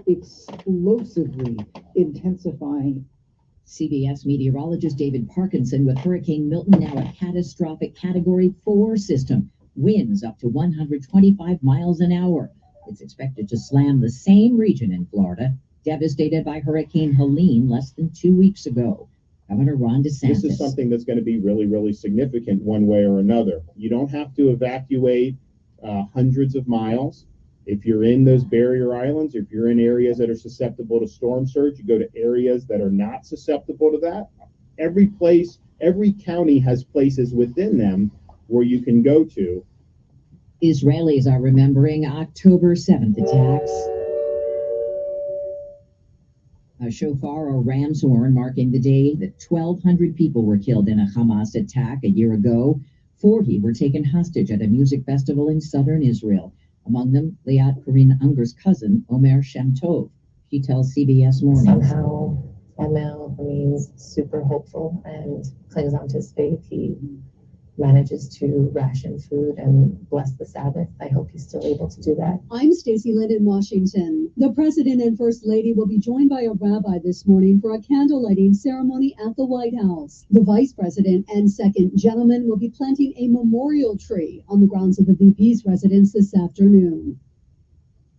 Explosively intensifying. CBS meteorologist David Parkinson with Hurricane Milton now a catastrophic Category 4 system. winds up to 125 miles an hour. It's expected to slam the same region in Florida, devastated by Hurricane Helene less than 2 weeks ago. Governor Ron DeSantis. This is something that's going to be really, really significant one way or another. You don't have to evacuate hundreds of miles. If you're in those barrier islands, if you're in areas that are susceptible to storm surge, you go to areas that are not susceptible to that. Every place, every county has places within them where you can go to. Israelis are remembering October 7th attacks. A shofar or ram's horn marking the day that 1,200 people were killed in a Hamas attack a year ago. 40 were taken hostage at a music festival in southern Israel. Among them, Liat Corinne Unger's cousin, Omer Shem Tov. She tells CBS Morning. Somehow, Emil remains super hopeful and clings on to his faith. He manages to ration food and bless the Sabbath. I hope he's still able to do that. I'm Stacey Lynn in Washington. The President and First Lady will be joined by a rabbi this morning for a candle lighting ceremony at the White House. The Vice President and Second Gentleman will be planting a memorial tree on the grounds of the VP's residence this afternoon.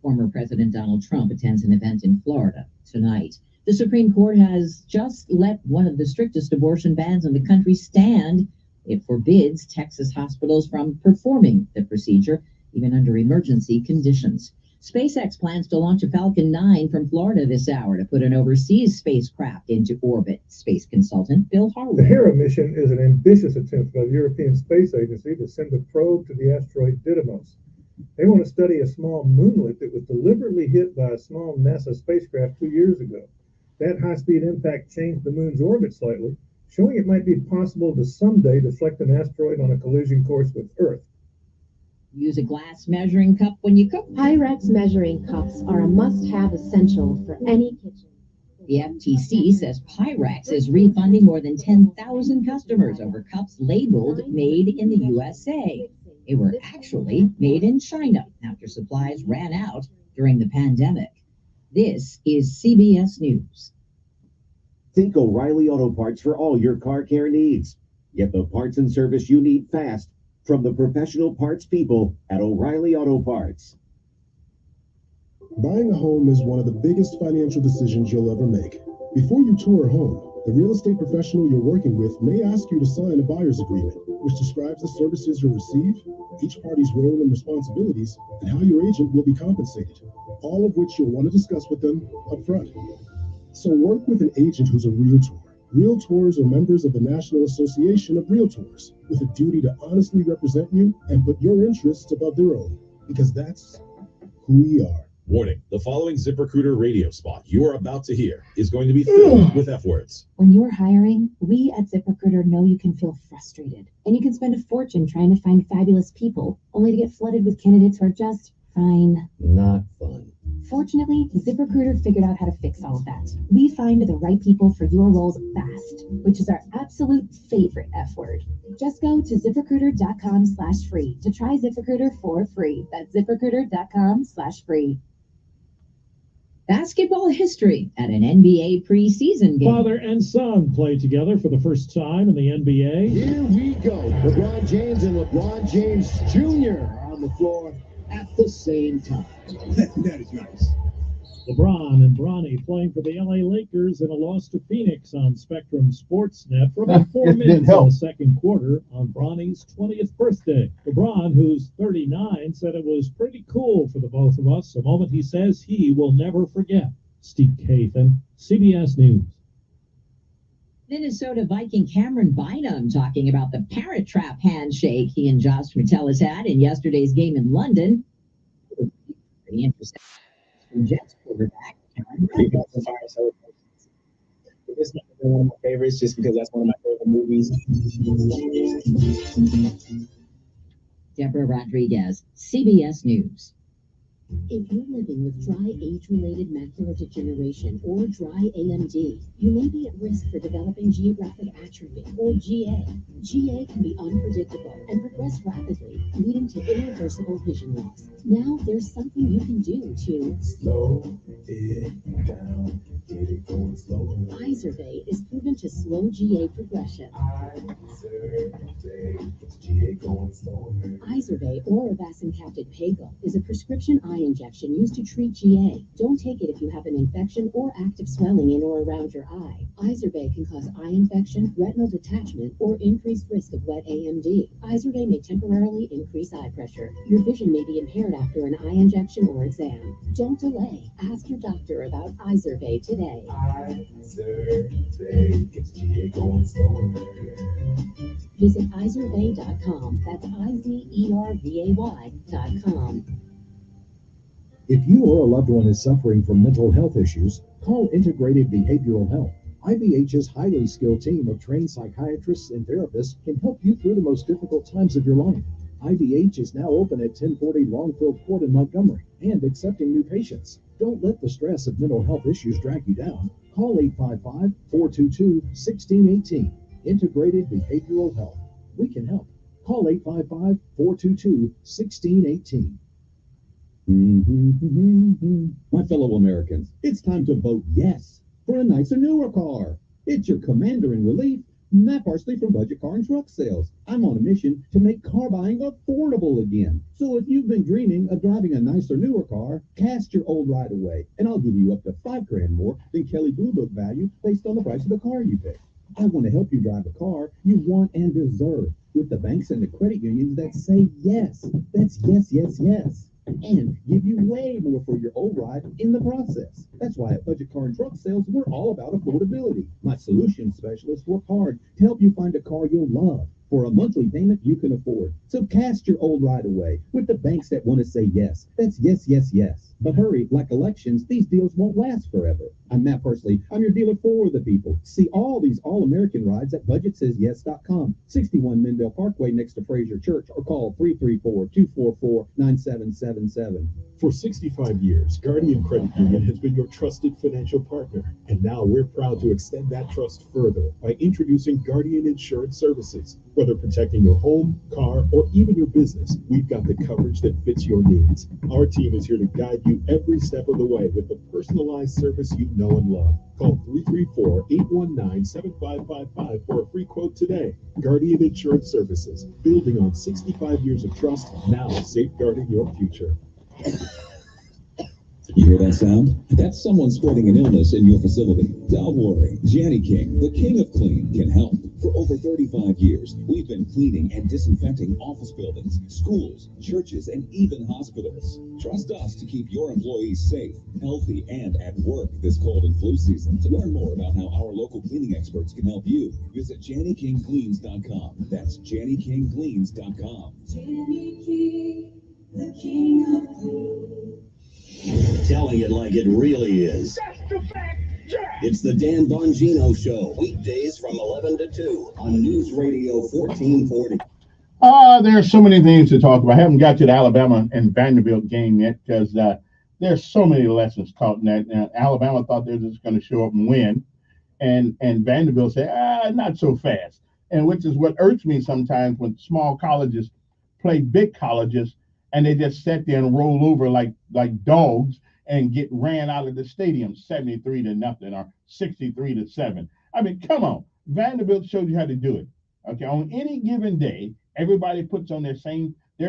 Former President Donald Trump attends an event in Florida tonight. The Supreme Court has just let one of the strictest abortion bans in the country stand. It forbids Texas hospitals from performing the procedure, even under emergency conditions. SpaceX plans to launch a Falcon 9 from Florida this hour to put an overseas spacecraft into orbit. Space consultant Bill The Harwood. Hera mission is an ambitious attempt by the European Space Agency to send a probe to the asteroid Didymos. They want to study a small moonlet that was deliberately hit by a small NASA spacecraft 2 years ago. That high-speed impact changed the moon's orbit slightly, showing it might be possible to someday deflect an asteroid on a collision course with Earth. Use a glass measuring cup when you cook. Pyrex measuring cups are a must-have essential for any kitchen. The FTC says Pyrex is refunding more than 10,000 customers over cups labeled made in the USA. They were actually made in China after supplies ran out during the pandemic. This is CBS News. Think O'Reilly Auto Parts for all your car care needs. Get the parts and service you need fast from the professional parts people at O'Reilly Auto Parts. Buying a home is one of the biggest financial decisions you'll ever make. Before you tour a home, the real estate professional you're working with may ask you to sign a buyer's agreement, which describes the services you'll receive, each party's role and responsibilities, and how your agent will be compensated, all of which you'll want to discuss with them up front. So work with an agent who's a realtor. Realtors are members of the National Association of Realtors with a duty to honestly represent you and put your interests above their own, because that's who we are. Warning, the following ZipRecruiter radio spot you are about to hear is going to be filled with F words. When you're hiring, we at ZipRecruiter know you can feel frustrated, and you can spend a fortune trying to find fabulous people, only to get flooded with candidates who are just fine. Not fun. Fortunately, ZipRecruiter figured out how to fix all of that. We find the right people for your roles fast, which is our absolute favorite F word. Just go to ZipRecruiter.com/free to try ZipRecruiter for free. That's ZipRecruiter.com/free. Basketball history at an NBA preseason game. Father and son play together for the first time in the NBA. Here we go. LeBron James and LeBron James Jr. are on the floor at the same time. That is nice. LeBron and Bronny playing for the LA Lakers in a loss to Phoenix on Spectrum Sportsnet for about 4 minutes in the second quarter on Bronny's 20th birthday. LeBron, who's 39, said it was pretty cool for the both of us, a moment he says he will never forget. Steve Kathan, CBS News. Minnesota Viking Cameron Bynum talking about the Parrot Trap handshake he and Josh Metellus had in yesterday's game in London. Pretty interesting. Jets quarterback Cameron Bynum. This is one of my favorites just because that's one of my favorite movies. Deborah Rodriguez, CBS News. If you're living with dry age-related macular degeneration or dry AMD, you may be at risk for developing geographic atrophy or GA. GA can be unpredictable and progress rapidly, leading to irreversible vision loss. Now there's something you can do to Slow it down, get it going slower. Izervay is proven to slow GA progression. GA going slower. Izervay or avacincaptad pegol is a prescription eye injection used to treat GA. Don't take it if you have an infection or active swelling in or around your eye. Izervay can cause eye infection, retinal detachment, or increased risk of wet AMD. Izervay may temporarily increase eye pressure. Your vision may be impaired after an eye injection or exam. Don't delay. Ask your doctor about Izervay today. Izervay gets GA going slower. Visit Izervay.com. That's IZERVAY.com. If you or a loved one is suffering from mental health issues, call Integrated Behavioral Health. IBH's highly skilled team of trained psychiatrists and therapists can help you through the most difficult times of your life. IBH is now open at 1040 Longfield Court in Montgomery and accepting new patients. Don't let the stress of mental health issues drag you down. Call 855-422-1618. Integrated Behavioral Health. We can help. Call 855-422-1618. My fellow Americans, it's time to vote yes for a nicer, newer car. It's your commander in relief, Matt Parsley from Budget Car and Truck Sales. I'm on a mission to make car buying affordable again. So if you've been dreaming of driving a nicer, newer car, cast your old right away, and I'll give you up to $5,000 more than Kelley Blue Book value based on the price of the car you pick. I want to help you drive a car you want and deserve with the banks and the credit unions that say yes. That's yes, yes, yes. And give you way more for your old ride in the process. That's why at Budget Car and Truck Sales, we're all about affordability. My solution specialists work hard to help you find a car you'll love for a monthly payment you can afford. So cast your old ride away with the banks that want to say yes. That's yes, yes, yes. But hurry, like elections, these deals won't last forever. I'm Matt Parsley. I'm your dealer for the people. See all these all-American rides at budgetsays.yes.com. 61 Mendel Parkway next to Fraser Church, or call 334-244-9777. For 65 years, Guardian Credit Union has been your trusted financial partner. And now we're proud to extend that trust further by introducing Guardian Insurance Services. Whether protecting your home, car, or even your business, we've got the coverage that fits your needs. Our team is here to guide you every step of the way with the personalized service you know and love. Call 334-819-7555 for a free quote today. Guardian Insurance Services, building on 65 years of trust, now safeguarding your future. You hear that sound? That's someone spreading an illness in your facility. Don't worry. Janny King, the king of clean, can help. For over 35 years, we've been cleaning and disinfecting office buildings, schools, churches, and even hospitals. Trust us to keep your employees safe, healthy, and at work this cold and flu season. To learn more about how our local cleaning experts can help you, visit JannyKingCleans.com. That's JannyKingCleans.com. Janny King, the king of clean. Telling it like it really is. That's the fact, Jack. It's the Dan Bongino Show, weekdays from 11 to 2 on News Radio 1440. There's so many things to talk about. I haven't got to the Alabama and Vanderbilt game yet because there's so many lessons taught in that. Now, Alabama thought they were just going to show up and win, and Vanderbilt said, not so fast. And which is what irks me sometimes when small colleges play big colleges and they just sit there and roll over like dogs and get ran out of the stadium 73-0 or 63-7. I mean, come on. Vanderbilt showed you how to do it. Okay, on any given day, everybody puts on their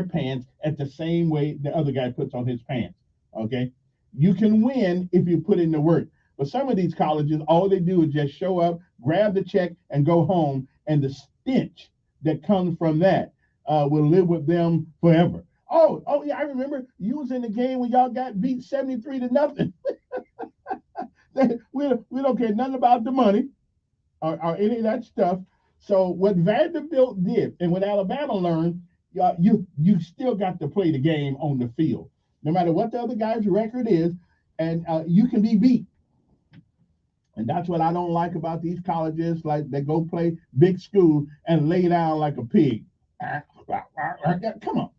pants at the same way the other guy puts on his pants. Okay, you can win if you put in the work. But some of these colleges, all they do is just show up, grab the check, and go home. And the stench that comes from that will live with them forever. Oh yeah, I remember you was in the game when y'all got beat 73-0. we don't care nothing about the money or any of that stuff. So what Vanderbilt did and what Alabama learned, you still got to play the game on the field, no matter what the other guy's record is, and you can be beat. And that's what I don't like about these colleges, like they go play big school and lay down like a pig. Come on,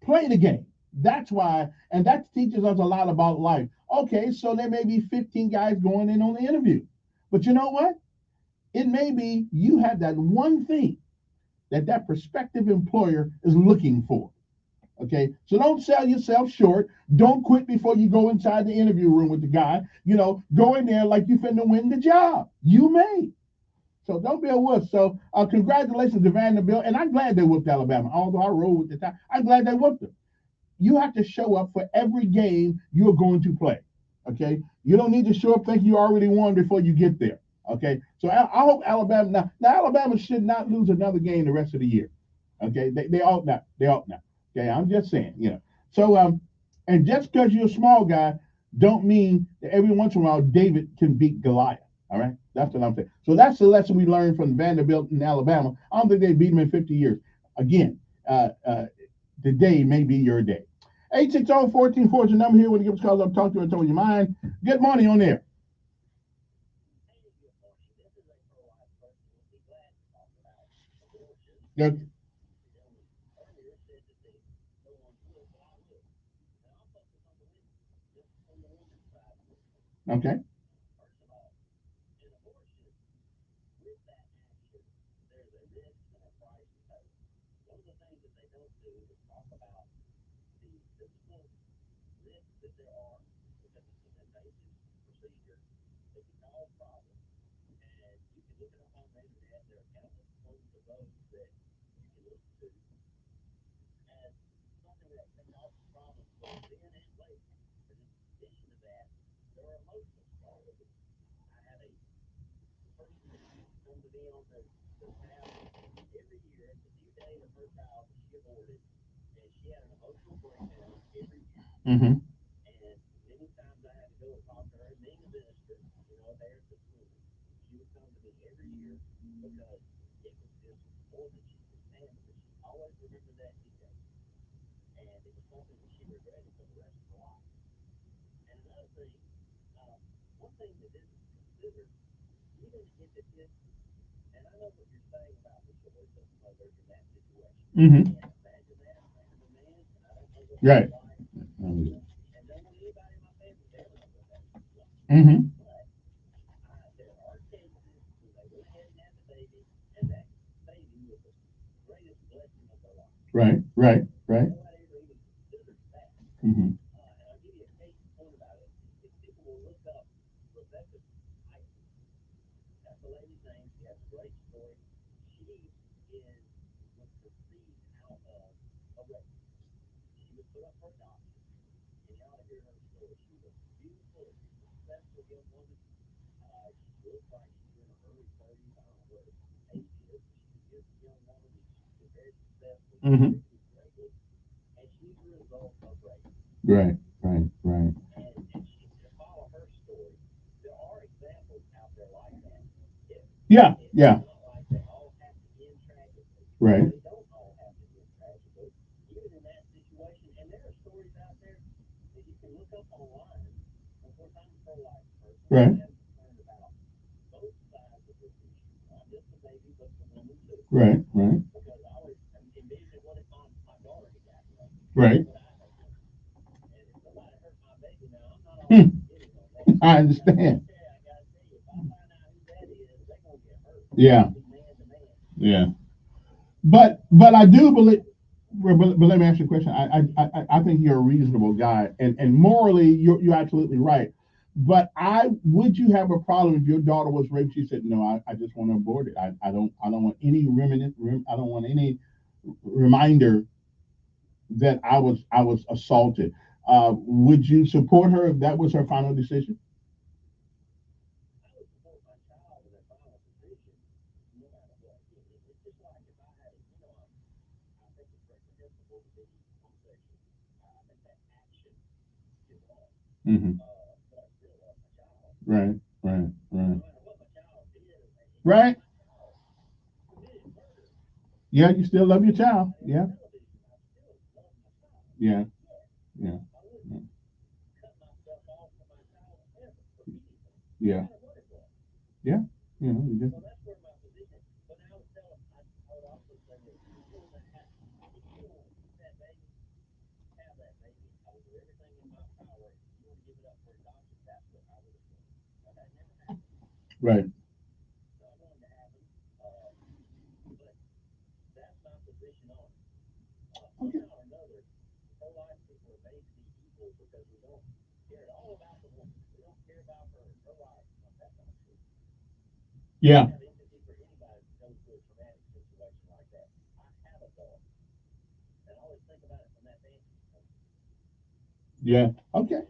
play the game. That's why, and that teaches us a lot about life. Okay, so there may be 15 guys going in on the interview. But you know what? It may be you have that one thing that prospective employer is looking for. Okay, so don't sell yourself short. Don't quit before you go inside the interview room with the guy. Go in there like you finna win the job. You may. So don't be a wuss. So congratulations to Vanderbilt, and I'm glad they whooped Alabama. Although I rolled with the time, I'm glad they whooped them. You have to show up for every game you're going to play. Okay, you don't need to show up thinking you already won before you get there. Okay, so I hope Alabama now Alabama should not lose another game the rest of the year. Okay, they ought not. They ought not. Okay, I'm just saying. So and just because you're a small guy, don't mean that every once in a while David can beat Goliath. All right, that's what I'm saying. So that's the lesson we learned from Vanderbilt and Alabama. I don't think they beat them in 50 years. Again, today may be your day. 860-1440 is the number here. When you give us a call, I'll talk to you and tell you your mind. Good morning on there. Good. Okay. Mm-hmm. Mm-hmm. Right. Mm-hmm. Right. Right. Right. Mm-hmm. Mm-hmm. Right. Right. Right. Yeah. Yeah. Right. Right. Right. Right. Right. Hmm. I understand. Yeah. Yeah. But I do believe. But let me ask you a question. I think you're a reasonable guy, and morally you're absolutely right. But would you have a problem if your daughter was raped? She said, "No, I just want to abort it. I don't want any I don't want any reminder that I was assaulted." Would you support her if that was her final decision? Hmm. Right. Right. Right. Right. Yeah, you still love your child. Yeah. Yeah. Yeah. Yeah. Yeah. You just. Right. Yeah. Yeah. Okay.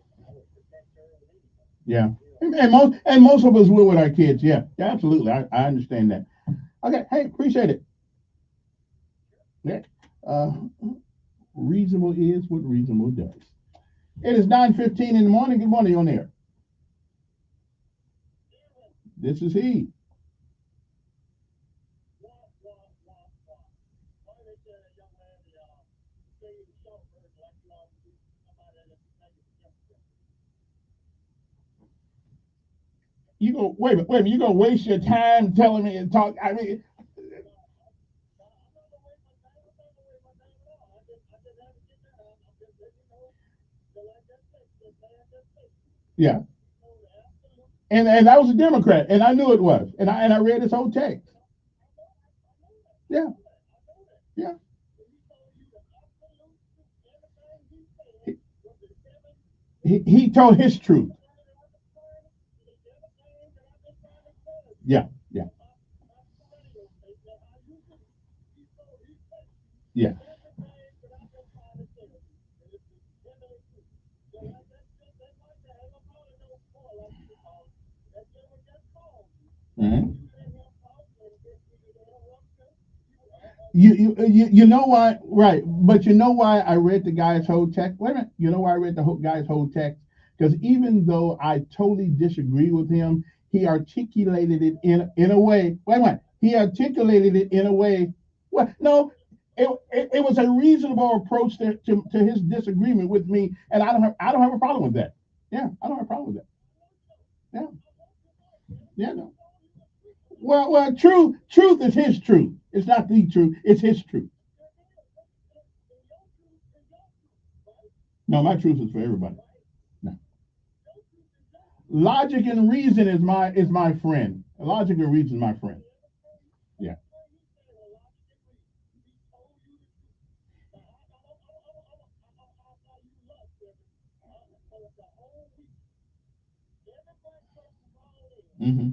Yeah. And most of us will with our kids. Yeah. Yeah. Absolutely. I understand that. Okay. Hey, appreciate it. Yeah. Uh, reasonable is what reasonable does. It is 9:15 in the morning. Good morning on air. This is he. You go wait a minute. You gonna waste your time telling me and talk? I mean, yeah. And that was a Democrat, and I knew it was, and I read his whole text. Yeah. Yeah. He told his truth. Yeah. Yeah. Yeah. Mhm. You know why, right? But you know why I read the guy's whole text. Wait a minute. You know why I read the guy's whole text? Because even though I totally disagree with him, he articulated it in a way. Wait a minute. He articulated it in a way. Well, no, it was a reasonable approach to his disagreement with me, and I don't have a problem with that. Yeah, I don't have a problem with that. Yeah, yeah, no. Well, truth is his truth. It's not the truth. It's his truth. No, my truth is for everybody. No. Logic and reason is my friend. Logic and reason is my friend. Yeah. Hmm.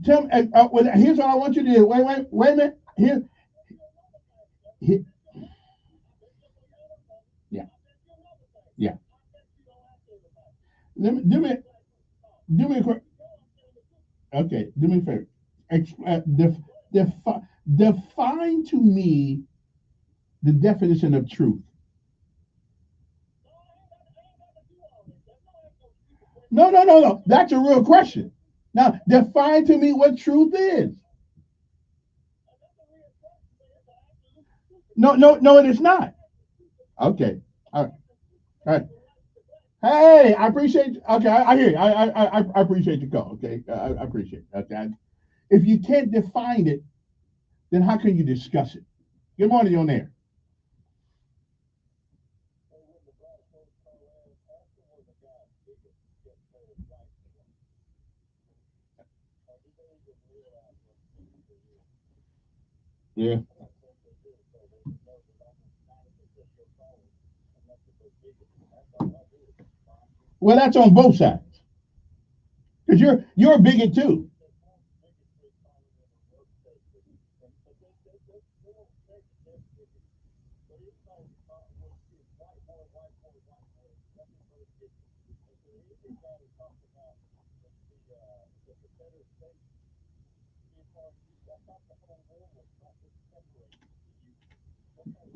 Tell me. Well, here's what I want you to do. Wait a minute. Here. Yeah. Yeah. Do me a quick. Okay. Do me a favor. Define to me the definition of truth. No, no, no, no. That's a real question. Now, define to me what truth is. No, no, no, it is not. Okay. All right. All right. Hey, I appreciate. Okay, I hear you. I appreciate your call. Okay, I appreciate it. Okay. If you can't define it, then how can you discuss it? Good morning, on there. Yeah. Well, that's on both sides because you're a bigot too.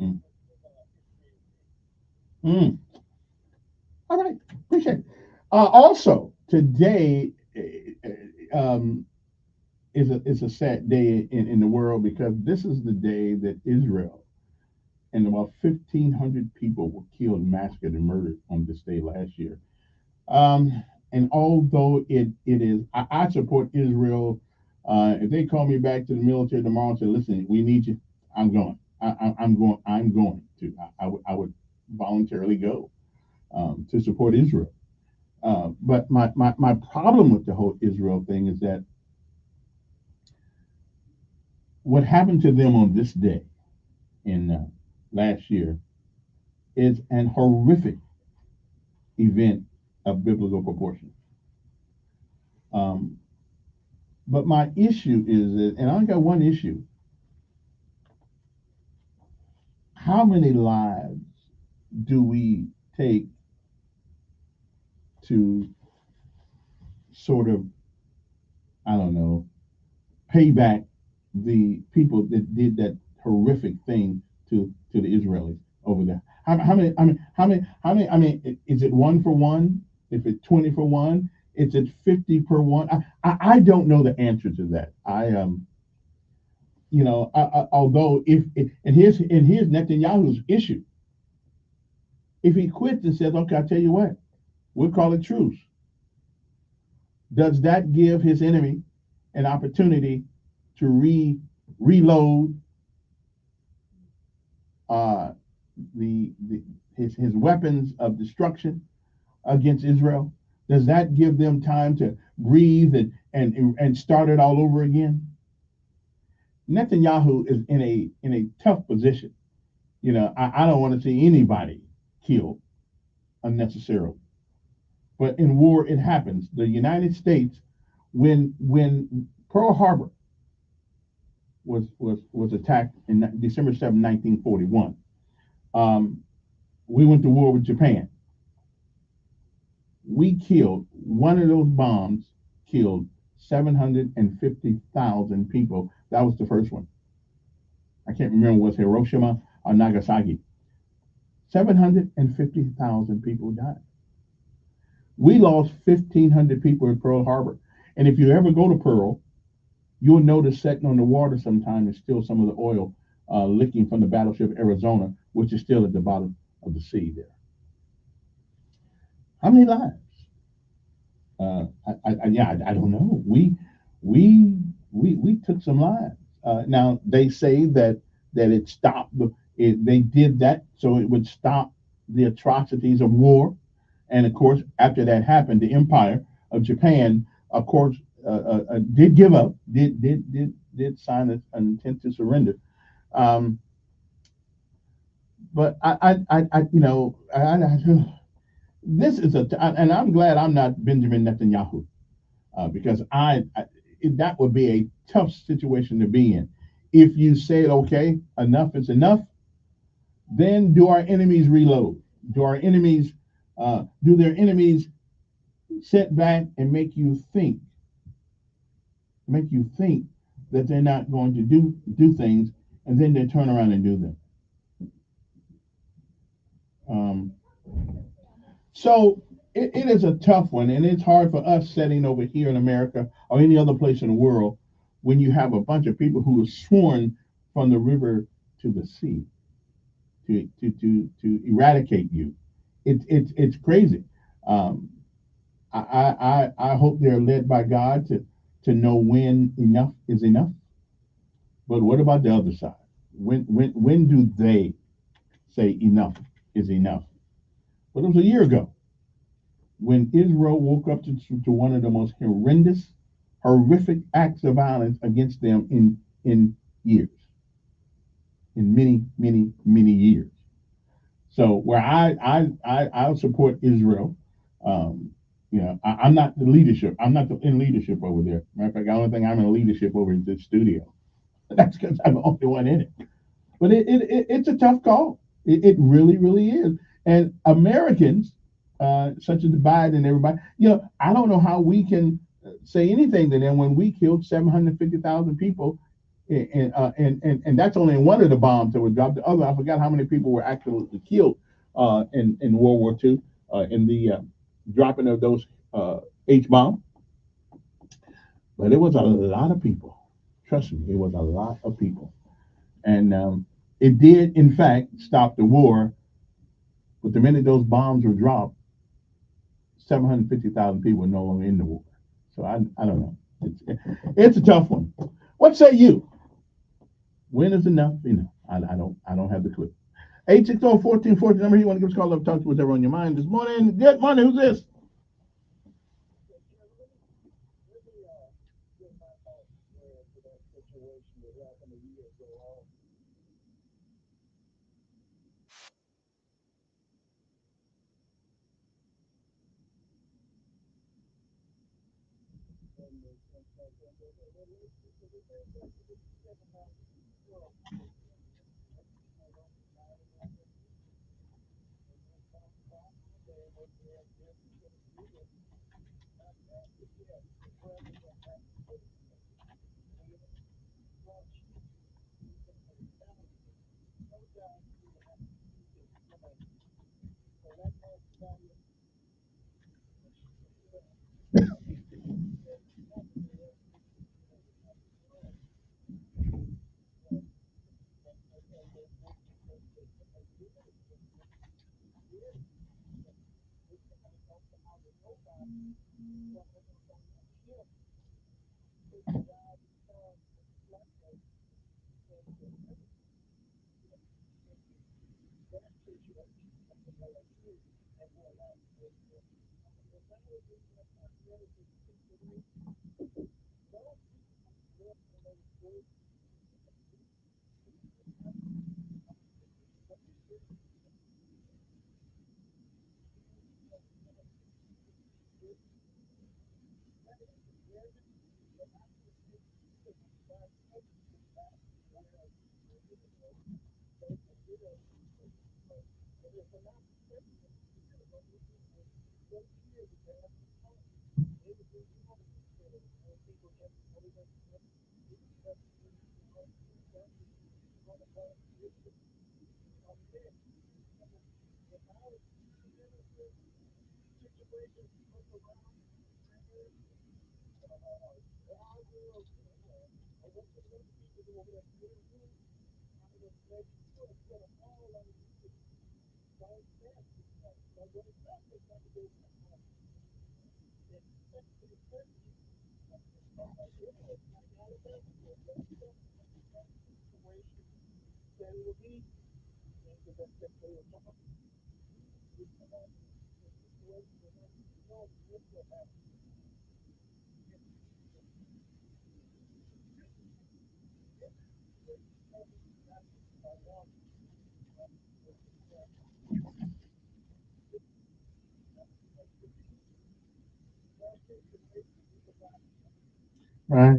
Mm. Mm. All right, appreciate it. Also, today is a sad day in the world because this is the day that Israel and about 1,500 people were killed, massacred, and murdered on this day last year. And although it is, I support Israel. If they call me back to the military tomorrow and say, "Listen, we need you," I'm going. I'm going. I'm going to. I would voluntarily go to support Israel. But my problem with the whole Israel thing is that what happened to them on this day in last year is an horrific event of biblical proportion. But my issue is that, and I only got one issue. How many lives do we take to sort of, I don't know, pay back the people that did that horrific thing to the Israelis over there? How many? I mean, is it 1 for 1? If it's 20 for 1, is it 50 per 1? I don't know the answer to that. Although and here's Netanyahu's issue. If he quits and says, okay, I'll tell you what, we'll call it truce. Does that give his enemy an opportunity to reload his weapons of destruction against Israel? Does that give them time to breathe and start it all over again? Netanyahu is in a tough position. I don't want to see anybody killed unnecessarily. But in war, it happens. The United States, when Pearl Harbor was attacked in December 7, 1941, we went to war with Japan. One of those bombs killed 750,000 people. That was the first one. I can't remember, was Hiroshima or Nagasaki. 750,000 people died. We lost 1,500 people at Pearl Harbor. And if you ever go to Pearl, you'll notice sitting on the water sometimes is still some of the oil leaking from the battleship Arizona, which is still at the bottom of the sea there. How many lives? I don't know. We took some lives. Now they say that it stopped. They did that so it would stop the atrocities of war. And of course, after that happened, the Empire of Japan, of course, did give up, did sign an intent to surrender. But this is and I'm glad I'm not Benjamin Netanyahu, because that would be a tough situation to be in. If you said, okay, enough is enough, then do our enemies reload? Do their enemies sit back and make you think that they're not going to do things, and then they turn around and do them? So it is a tough one, and it's hard for us sitting over here in America or any other place in the world when you have a bunch of people who are sworn from the river to the sea to eradicate you. It's crazy. I hope they're led by God to know when enough is enough. But what about the other side? When do they say enough is enough? Well, it was a year ago when Israel woke up to one of the most horrific acts of violence against them in years, in many years. So where I'll support Israel. I'm not the leadership. I'm not in leadership over there. Matter of fact, the only thing I'm in leadership over is this studio. That's because I'm the only one in it. But it's a tough call. It really, really is. And Americans, such as Biden and everybody, I don't know how we can say anything to them when we killed 750,000 people, and that's only one of the bombs that was dropped. The other, I forgot how many people were actually killed in World War II in the dropping of those H-bomb. But it was a lot of people. Trust me, it was a lot of people. And it did, in fact, stop the war. But the minute those bombs were dropped, 750,000 people were no longer in the war. So I don't know. It's a tough one. What say you? When is enough enough? I don't have the clue. 860-1414 number. You want to give us a call up, talk to whatever on your mind this morning. Good morning. Who's this? Right.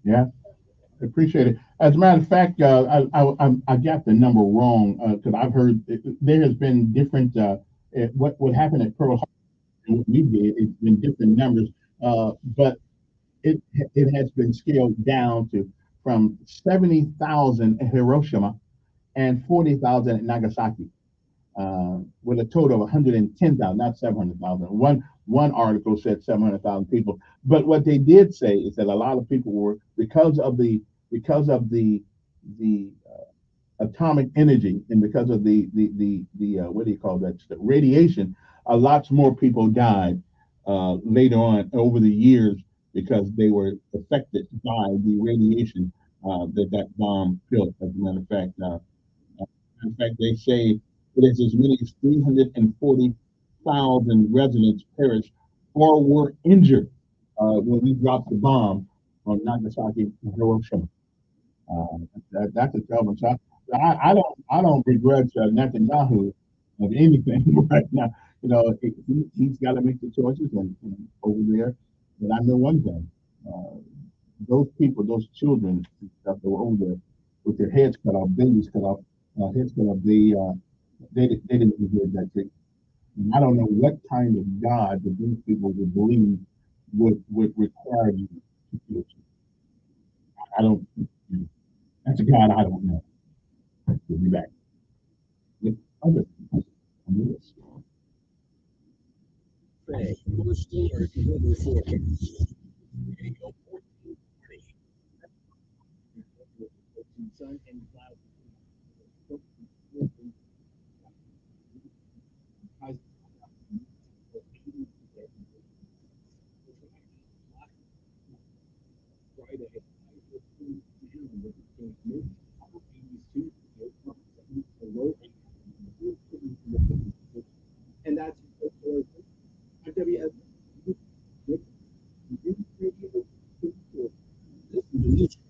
Yeah. Appreciate it. As a matter of fact, I got the number wrong because I've heard there has been different. What happened at Pearl Harbor and what we did, it's been different numbers, but it has been scaled down to from 70,000 at Hiroshima and 40,000 at Nagasaki, with a total of 110,000, not 700,000. One article said 700,000 people, but what they did say is that a lot of people were because of the atomic energy and because of the what do you call that, the radiation. A lots more people died later on over the years because they were affected by the radiation that bomb killed. As a matter of fact, they say it is as many as 340,000 residents perished or were injured when we dropped the bomb on Nagasaki and Hiroshima. That's a terrible shot. I don't begrudge Netanyahu of anything right now. He's got to make the choices and over there. But I know one thing: those people, those children that were over there with their heads cut off, babies cut off, heads cut off, they didn't deserve that treatment. And I don't know what kind of God that these people would believe would require you to do it. I don't. That's a God I don't know. We'll be back with other on this. First alert, weather forecast. Radio 1440. Sun and clouds. Friday.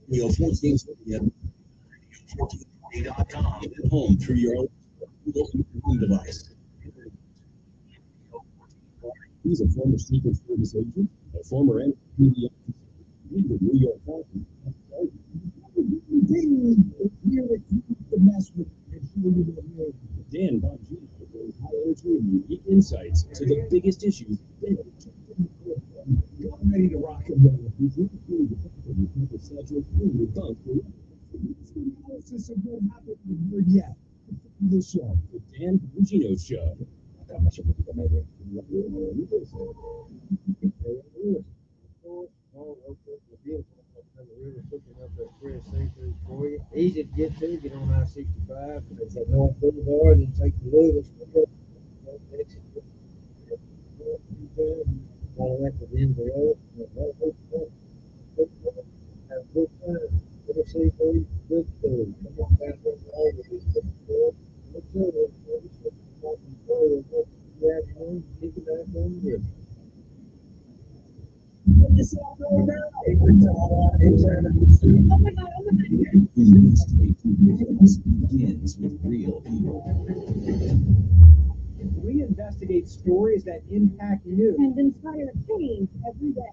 Radio 1440 1440.com at home through your own home device. He's a former Secret Service agent, a former NPD, the New York Times. Here to mess with Dan Bongino brings high energy and unique insights to the biggest issues. Get ready to rock and roll. He's really detective with Cedric and the bunk. Analysis of what happened we've heard yet. This show, the Dan Bongino Show. Easy to get to, get on I-65, it's that North Boulevard, and take the Lewis. All that to the end of the road. Have a good time. Good seafood, good food. Come on back with all of these. Begins with real people. We investigate stories that impact you and inspire change every day.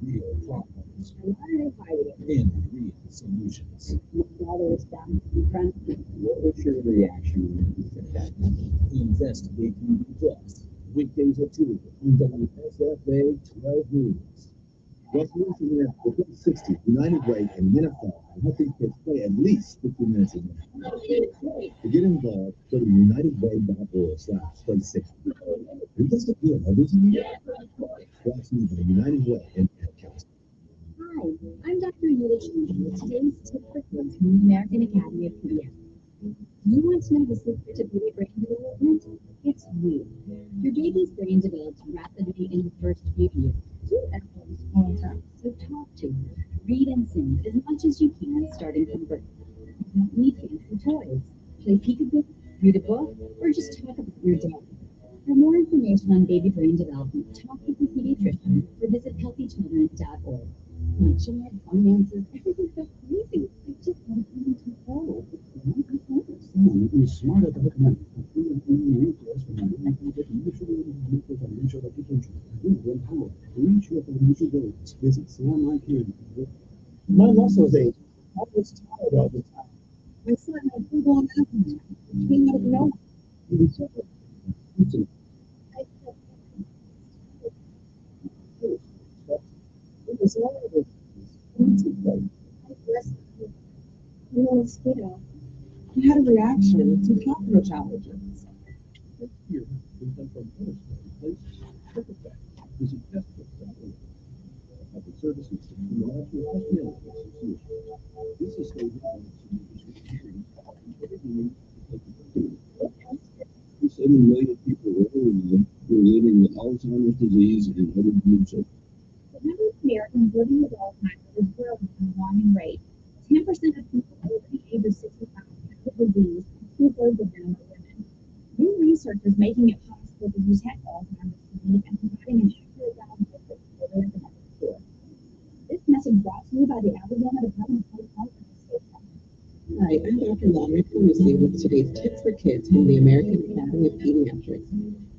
Real problems And why are they hiding it? and real solutions. My father is down in front of me. What was your reaction when you said that? Investigate TV Plus. Weekdays at 2 on WSFA 12 News. West Michigan with 160 United Way and Minnesota and helping kids play at least 50 minutes a day. To get involved, go to unitedway.org/play60. And just appeal every single brought to you by United Way and Council. Hi, I'm Dr. Yulia Chan with today's tip for kids from the American Academy of Pediatrics. You want to know the secret to baby brain development? It's you. Your baby's brain develops rapidly in the first few years. Do at home all the time. So talk to her, read and sing as much as you can starting from birth. You don't need fancy toys. Play peekaboo, read a book, or just talk about your day. For more information on baby brain development, talk with a pediatrician or visit healthychildren.org. My child, finances, everything's so crazy. I just want to control. You're smart about money. Reach your financial goals. Visit My muscles ache. I was tired all the time. My son had full-blown asthma. It came out of nowhere. It was all of it. You know, mosquito. I had a reaction to cockroach allergens. Here, we come from Harrisburg, places, Perfect. Visit Testbook.org. Public services to the National Hospital Association. This is state $7 million people worldwide who are living with Alzheimer's disease and other dementia. The number of Americans living with Alzheimer's is growing at an alarming rate. 10% of people over the age of 65 have the disease, and 2/3 of them are women. New research is making it possible to detect Alzheimer's disease and providing an accurate diagnosis earlier than ever before. This message brought to you by the Alabama Department of Public Health and the State Department. Hi, I'm Dr. Laura Carusi with today's Tips for Kids from the American Academy of Pediatrics.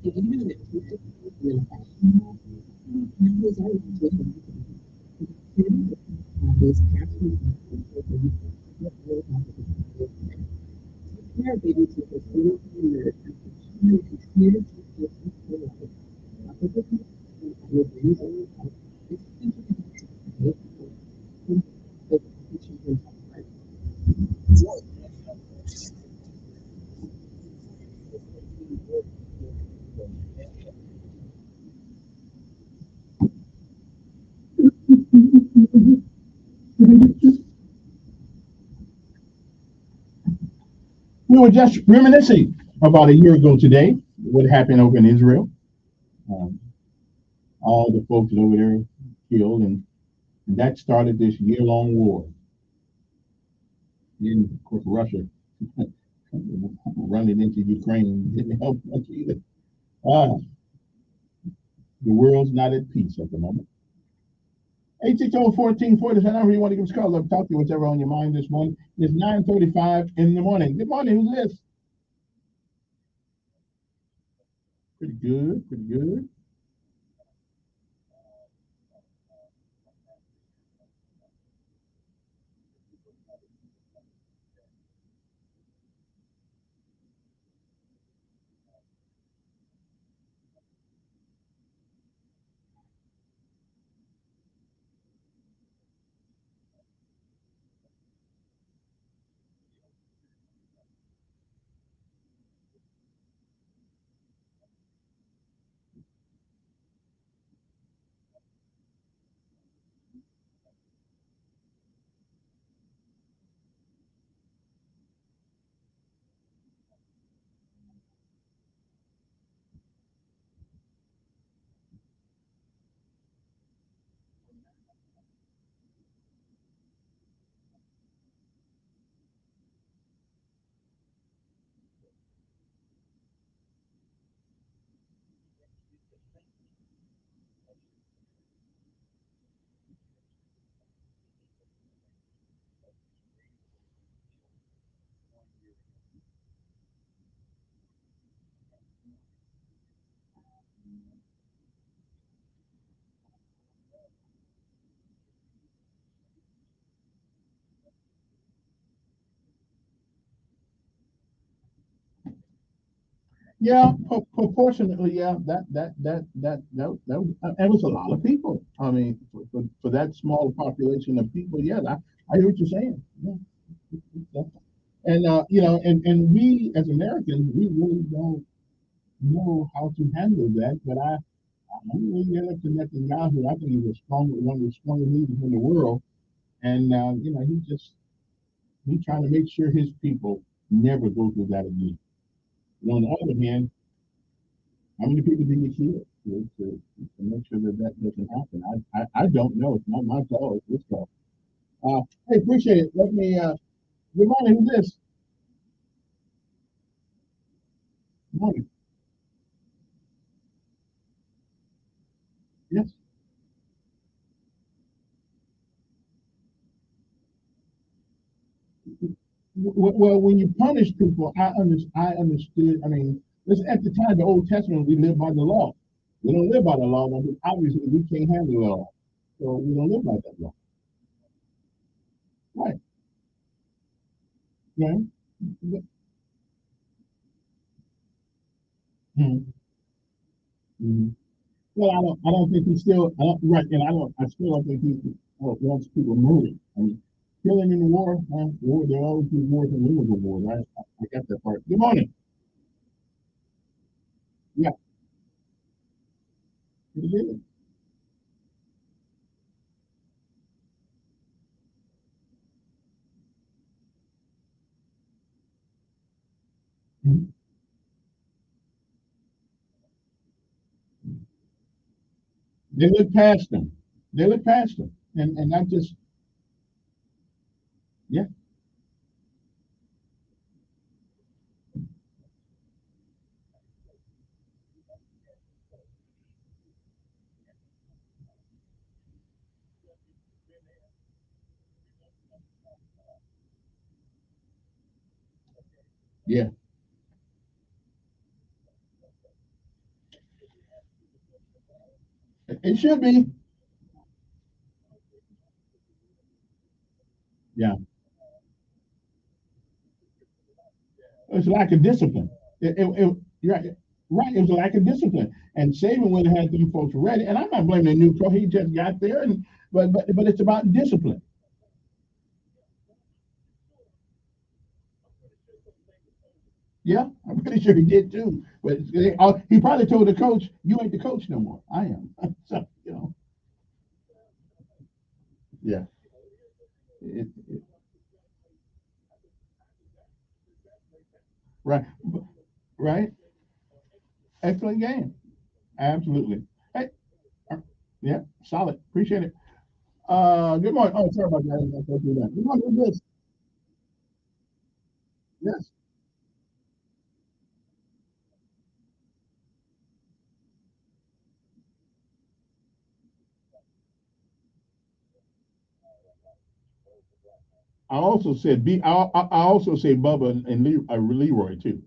Did you know that 50% families are lactation Our baby take a single minute after trying to clear to get into life. We were just reminiscing about a year ago today, what happened over in Israel. All the folks over there killed, and that started this year-long war. Then, of course, Russia running into Ukraine didn't help much either. The world's not at peace at the moment. 860-1440 is the number you want to give us a call. I'll talk to you whatever on your mind this morning. It's 9:35 in the morning. Good morning. Who's this? Pretty good. Pretty good. Yeah, proportionately, yeah. That was a lot of people. I mean, for that small population of people, yeah, I hear what you're saying. Yeah. Yeah. And and we as Americans, we really don't know how to handle that. But I'm really looking at the guy who I think is one of the strongest leaders in the world, and he's trying to make sure his people never go through that again. And on the other hand, how many people did you kill to make sure that that doesn't happen? I don't know. It's not my call. It's his call. Hey, appreciate it. Let me. Good morning. Who's this? Good morning. Yes. Well, when you punish people, I understood. I mean, listen, at the time, the Old Testament, we live by the law. We don't live by the law, because obviously we can't handle the law, so we don't live by that law. Right. Right. Mhm. Mhm. Well, I don't think he still, I don't, right, and I still don't think he wants people murdered. I mean, killing in the war, there always be wars and rumors of war, right? I got that part. Good morning. Yeah, it is. Mhm. They look past them. They look past them, and that just, yeah, yeah, it should be. Yeah, it's a lack of discipline. Right, right. It was a lack of discipline, and Saban would have had them folks ready. And I'm not blaming the new coach. He just got there, and but it's about discipline. Yeah, I'm pretty sure he did too. But he probably told the coach, "You ain't the coach no more. I am." So yeah, it, right, right. Excellent game. Absolutely. Hey, uh, yeah, solid. Appreciate it. Good morning. Oh, sorry about that. I didn't go through that. Good morning. Who's this? Yes. I also said I also say Bubba and Leroy too.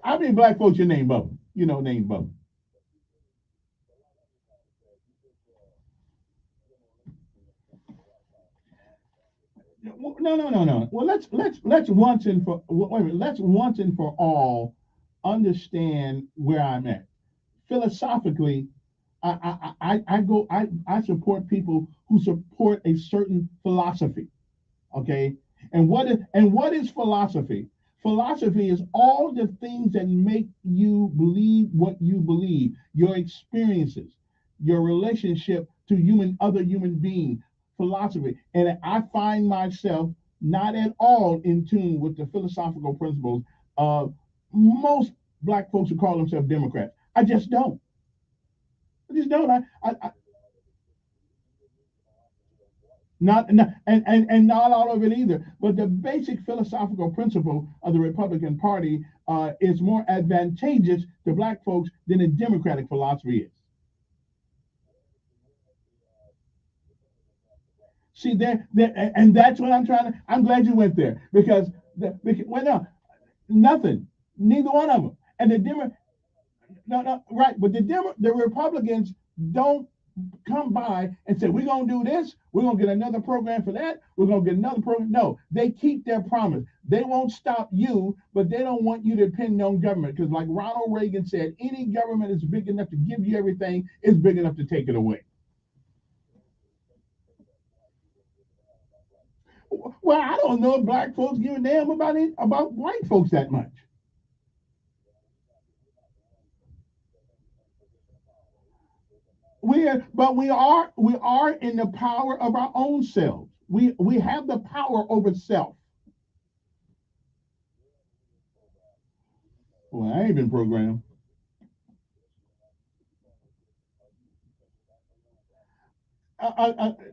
How many black folks you name Bubba? You know, name Bubba. No. Well, let's once and for wait a minute. Let's once and for all understand where I'm at. Philosophically, I support people who support a certain philosophy. Okay, and what is philosophy? Philosophy is all the things that make you believe what you believe, your experiences, your relationship to other human beings, philosophy. And I find myself not at all in tune with the philosophical principles of most black folks who call themselves Democrats. I just don't. I just don't. And not all of it either. But the basic philosophical principle of the Republican Party is more advantageous to black folks than the Democratic philosophy is. See there, and that's what I'm trying to. I'm glad you went there because well, no, nothing, neither one of them, and the no, right, but the Republicans don't come by and say, we're going to do this, we're going to get another program for that, we're going to get another program. No, they keep their promise. They won't stop you, but they don't want you to depend on government because, like Ronald Reagan said, any government is big enough to give you everything is big enough to take it away. Well, I don't know if black folks give a damn about white folks that much. But we are in the power of our own selves. We have the power over self. Well, I ain't been programmed.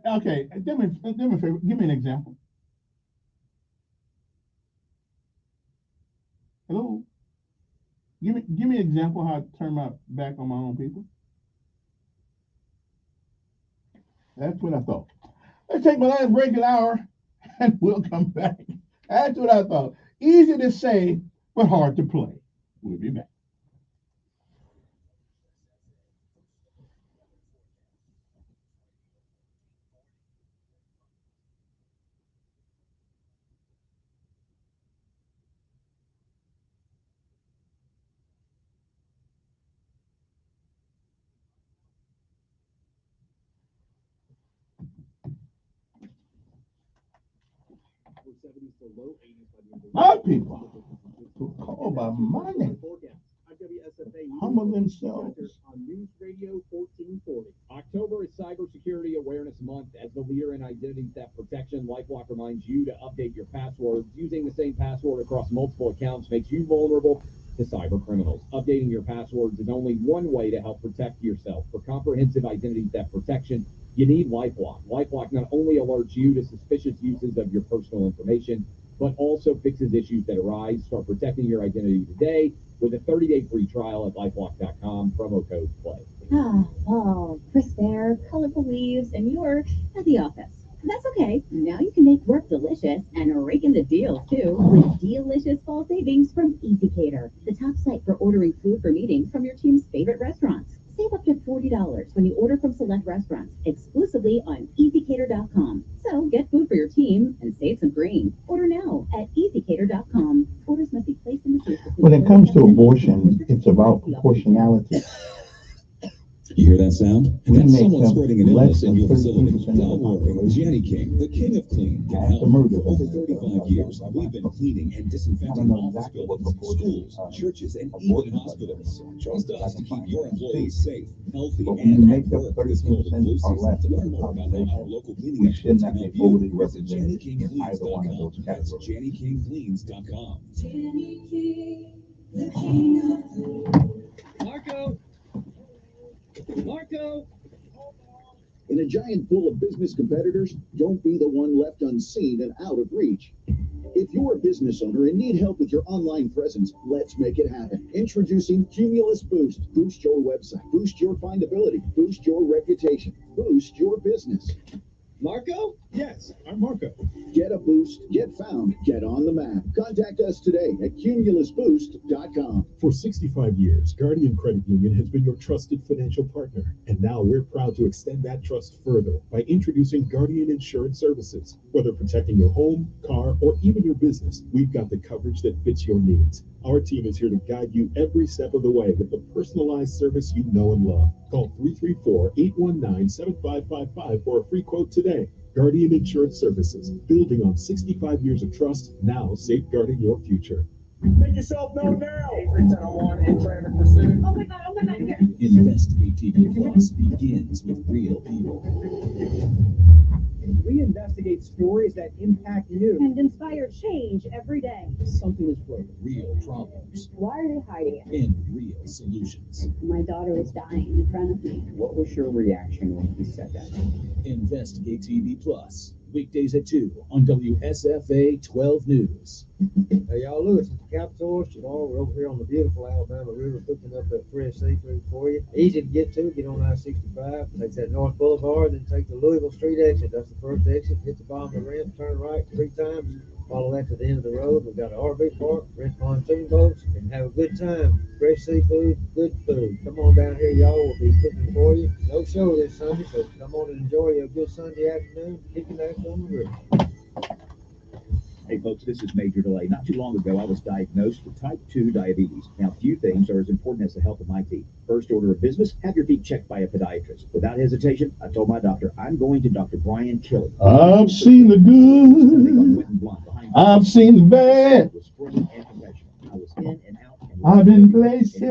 Okay, give me a favor. Give me an example. Hello. Give me an example how I turn my back on my own people. That's what I thought. Let's take my last break an hour, and we'll come back. That's what I thought. Easy to say, but hard to play. We'll be back. My people who call by my name humble themselves. On News Radio 1440. October is Cybersecurity Awareness Month. As the leader in identity theft protection, LifeLock reminds you to update your passwords. Using the same password across multiple accounts makes you vulnerable to cyber criminals. Updating your passwords is only one way to help protect yourself. For comprehensive identity theft protection, you need LifeLock. LifeLock not only alerts you to suspicious uses of your personal information, but also fixes issues that arise. Start protecting your identity today with a 30-day free trial at lifelock.com, promo code PLAY. Oh, crisp air, colorful leaves, and you're at the office. That's okay. Now you can make work delicious and rake in the deals too with delicious fall savings from EasyCater, the top site for ordering food for meetings from your team's favorite restaurants. Save up to $40 when you order from select restaurants exclusively on EasyCater.com. So get food for your team and save some green. Order now at EasyCater.com. Orders must be placed in the case. When it comes to abortion, it's about proportionality. You hear that sound? We That's make someone them spreading an less illness in than your 13% facility. of the Don't worry. population. Jenny King, the king of clean, can help. For over 35 years, we've been cleaning and disinfecting office buildings, schools, churches, and even hospitals. Trust us to keep your employees safe, healthy, But when you and make at up work this cold and 13% flu or season. less To of learn the more about how our population, local cleaning we should experts not can be help overly you, visit represented in either one of those JennyKingCleans.com. That's categories. JennyKingCleans.com. Jenny King, the king of clean. Marco! Marco! In a giant pool of business competitors, don't be the one left unseen and out of reach. If you're a business owner and need help with your online presence, let's make it happen. Introducing Cumulus Boost. Boost your website, boost your findability, boost your reputation, boost your business. Marco? Yes, I'm Marco. Get a boost, get found, get on the map. Contact us today at cumulusboost.com. For 65 years, Guardian Credit Union has been your trusted financial partner, and now we're proud to extend that trust further by introducing Guardian Insurance Services. Whether protecting your home, car, or even your business, we've got the coverage that fits your needs. Our team is here to guide you every step of the way with the personalized service you know and love. Call 334-819-7555 for a free quote today. Guardian Insurance Services, building on 65 years of trust, now safeguarding your future. Make yourself known now. 31001 in traffic pursuit. Oh my God, here. Investigate TV Plus begins with real people. We investigate stories that impact you And inspire change every day. Something is broken. Real problems Why are they hiding it? and real solutions. My daughter is dying in front of me. What was your reaction when he said that? Investigate TV Plus, weekdays at 2 on WSFA 12 News. Hey, y'all, Lewis at the Capitol. We're over here on the beautiful Alabama River cooking up that fresh seafood for you. Easy to get to. Get on I-65. Take that North Boulevard, then take the Louisville Street exit. That's the first exit. Hit the bottom of the ramp, turn right 3 times. Follow that to the end of the road. We've got an RV park, rent pontoon boats, and have a good time. Fresh seafood, good food. Come on down here, y'all. We'll be cooking for you. No show this Sunday, so come on and enjoy a good Sunday afternoon. Kicking ass on the river. Hey folks, this is Major Delay. Not too long ago, I was diagnosed with type 2 diabetes. Now, few things are as important as the health of my feet. First order of business, have your feet checked by a podiatrist. Without hesitation, I told my doctor, I'm going to Dr. Brian Kelly. I've seen the good. I've seen the bad. I was in and out. I've been places.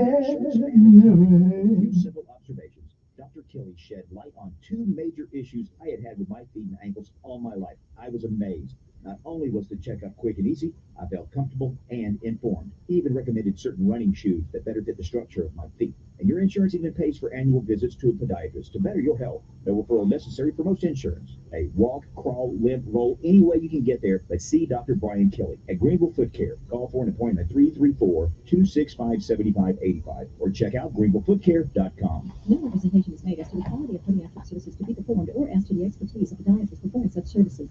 Simple observations. Dr. Kelly shed light on 2 major issues I had with my feet and ankles all my life. I was amazed. Not only was the checkup quick and easy, I felt comfortable and informed. He even recommended certain running shoes that better fit the structure of my feet. And your insurance even pays for annual visits to a podiatrist to better your health. No referral necessary for most insurance. Hey, walk, crawl, limp, roll, any way you can get there. Let's see Dr. Brian Kelly at Greenville Foot Care. Call for an appointment 334-265-7585 or check out greenvillefootcare.com. No representation is made as to the quality of podiatric services to be performed or as to the expertise of podiatrists performing such services.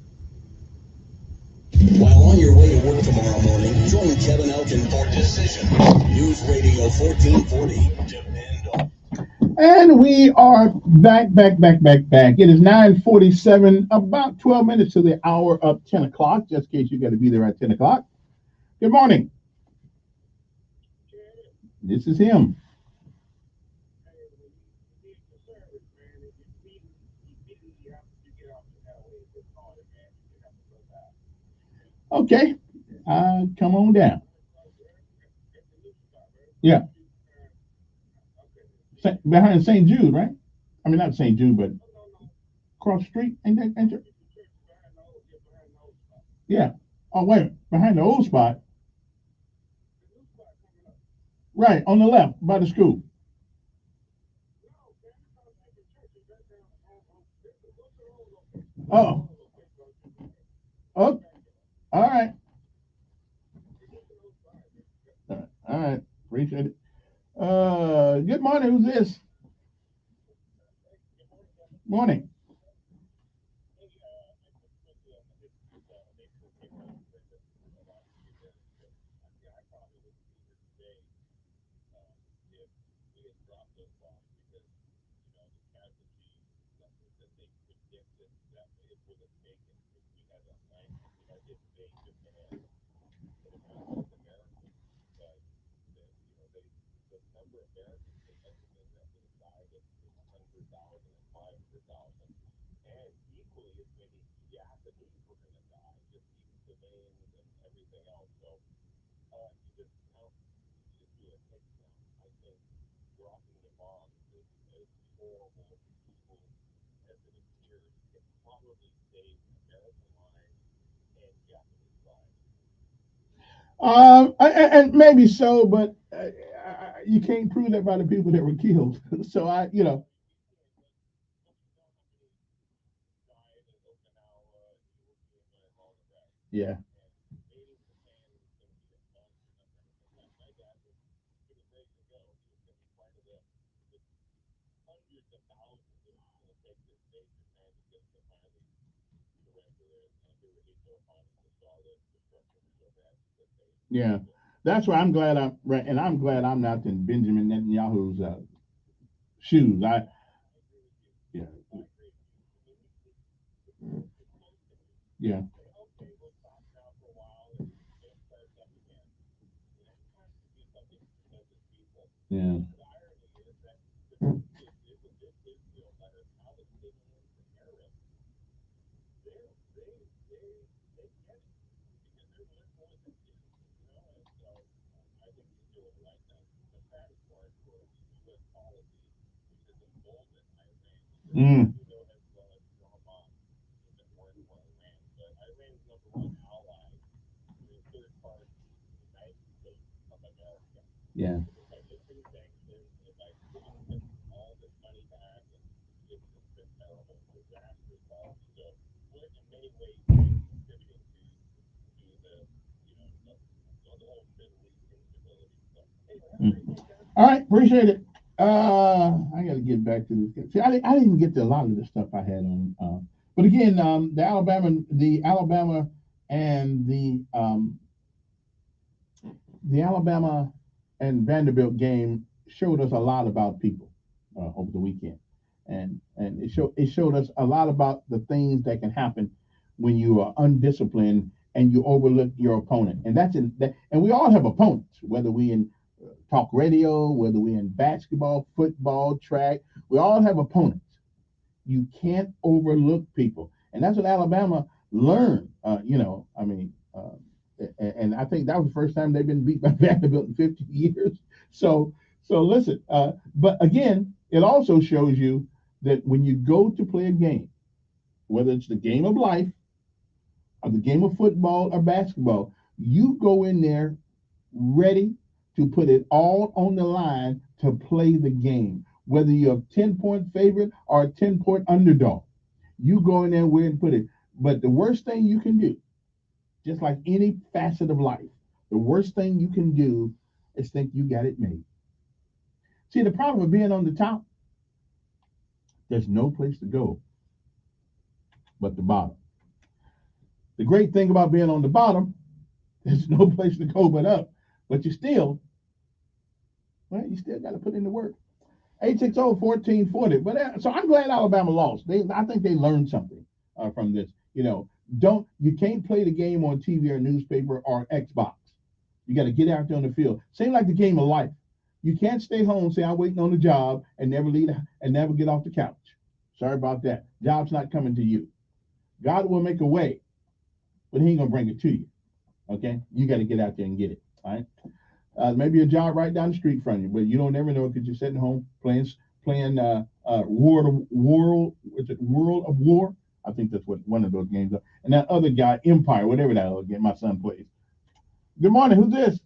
While on your way to work tomorrow morning, join Kevin Elkins for Decision. News Radio 1440. Depend on. And we are back. It is 9:47, about 12 minutes to the hour of 10 o'clock, just in case you got to be there at 10 o'clock. Good morning. This is him. Okay, come on down. Yeah. Behind St. Jude, right? I mean, not St. Jude, but across the street. Ain't that? Yeah. Oh, wait, behind the old spot. Right, on the left, by the school. Oh. Oh, all right. All right, appreciate it. Good morning. Who's this? Morning. And maybe so, but you can't prove that by the people that were killed. So Yeah. Yeah. That's why I'm glad I'm right, and I'm glad I'm not in Benjamin Netanyahu's shoes. Yeah, yeah, yeah. Mm. Yeah. Mm. All right, appreciate it. I got to get back to this. See, I didn't get to a lot of the stuff I had on. But again, and the Alabama and Vanderbilt game showed us a lot about people over the weekend, and it showed us a lot about the things that can happen when you are undisciplined and you overlook your opponent, and and we all have opponents, whether we in talk radio, whether we in basketball, football, track, we all have opponents. You can't overlook people, and that's what Alabama learned. And I think that was the first time they've been beat by Vanderbilt in 50 years. So, so listen. But again, it also shows you that when you go to play a game, whether it's the game of life or the game of football or basketball, you go in there ready to put it all on the line to play the game. Whether you're a 10-point favorite or a 10-point underdog, you go in there where and put it. But the worst thing you can do, just like any facet of life, the worst thing you can do is think you got it made. See, the problem with being on the top, there's no place to go but the bottom. The great thing about being on the bottom, there's no place to go but up. But you still got to put in the work. 860-1440. But so I'm glad Alabama lost. I think they learned something from this. You can't play the game on TV or newspaper or Xbox. You got to get out there on the field. Same like the game of life. You can't stay home and say I'm waiting on a job and never leave and never get off the couch. Sorry about that. Job's not coming to you. God will make a way, but He ain't gonna bring it to you. Okay, you got to get out there and get it. All right. Maybe a job right down the street from you, but you don't ever know because you're sitting home playing World of War. I think that's what one of those games are. And that other guy, Empire, whatever that other game my son plays. Good morning. Who's this?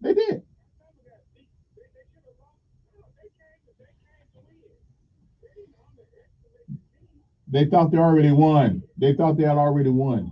They did. They thought they already won. They thought they had already won.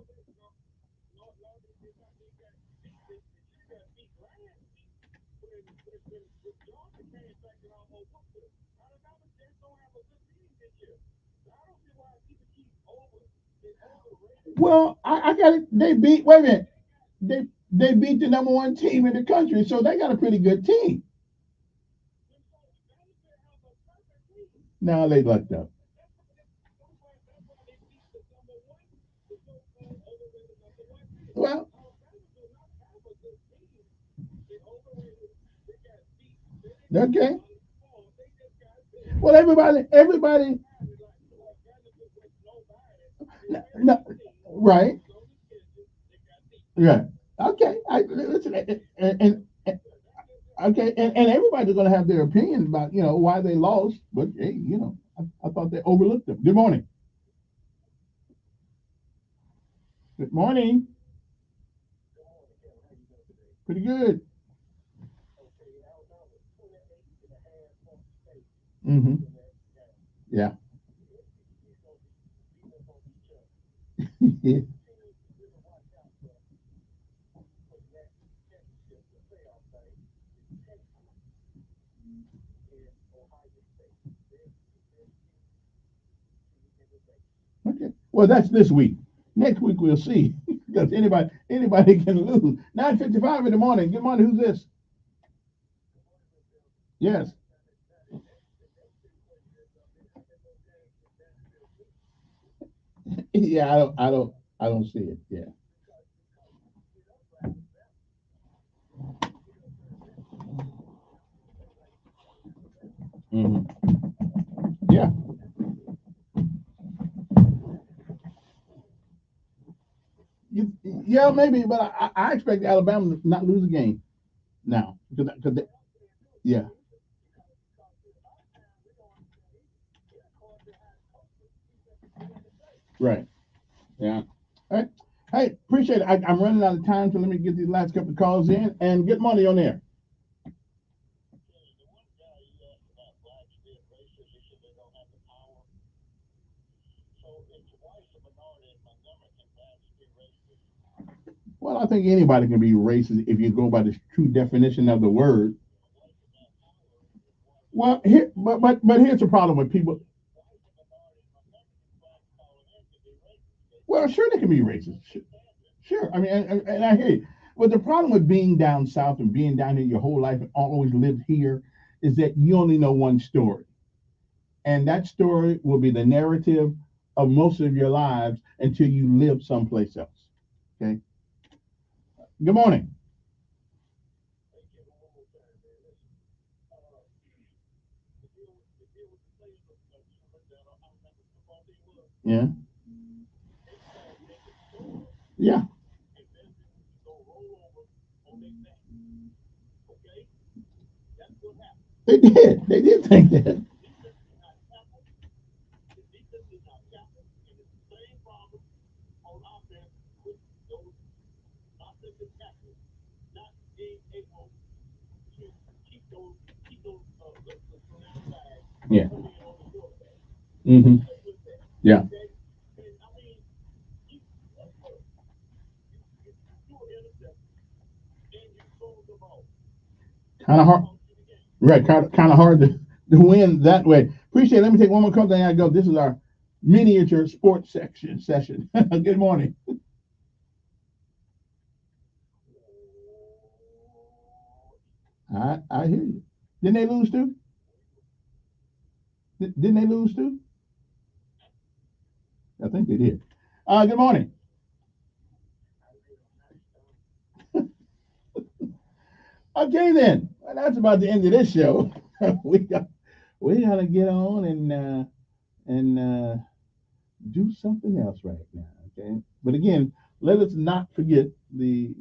Well, I got it. They beat. Wait a minute. They beat the number one team in the country, so they got a pretty good team. Now they lucked up. Well, okay. Well, everybody. No, right. Yeah. Okay. Listen, okay, and everybody's going to have their opinion about why they lost, but hey, I thought they overlooked them. Good morning. Good morning. Pretty good. Mm-hmm. Yeah. Yeah. Okay. Well, that's this week. Next week we'll see because anybody can lose. 9:55 in the morning. Good morning. Who's this? Yes. Yeah. I don't see it. Yeah. Hmm. Yeah. Yeah, maybe, but I expect Alabama to not lose a game now because yeah. Right. Yeah. All right. Hey, appreciate it. I'm running out of time, so let me get these last couple of calls in. And good morning on there. Well, I think anybody can be racist if you go by the true definition of the word. Well, here, but here's the problem with people. Well, sure, they can be racist. Sure. I mean, and I hear you. But the problem with being down south and being down here your whole life and always lived here is that you only know one story. And that story will be the narrative of most of your lives until you live someplace else. Okay. Good morning. Yeah. Yeah. They did. They did think that. Yeah. Hmm. Yeah. Kind of hard. Right. Kind of hard to win that way. Appreciate it. Let me take one more call. Then I go. This is our miniature sports section session. Good morning. I hear you. Didn't they lose too? Didn't they lose too? I think they did. Good morning. Okay then. Well, that's about the end of this show. we got we gotta get on and do something else right now. Okay. But again, let us not forget the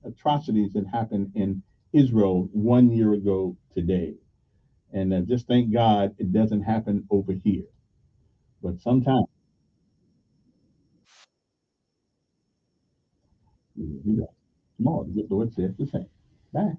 atrocities that happened in Israel 1 year ago today, and just thank God it doesn't happen over here. But sometimes you know, small to get the word says the same. Bye.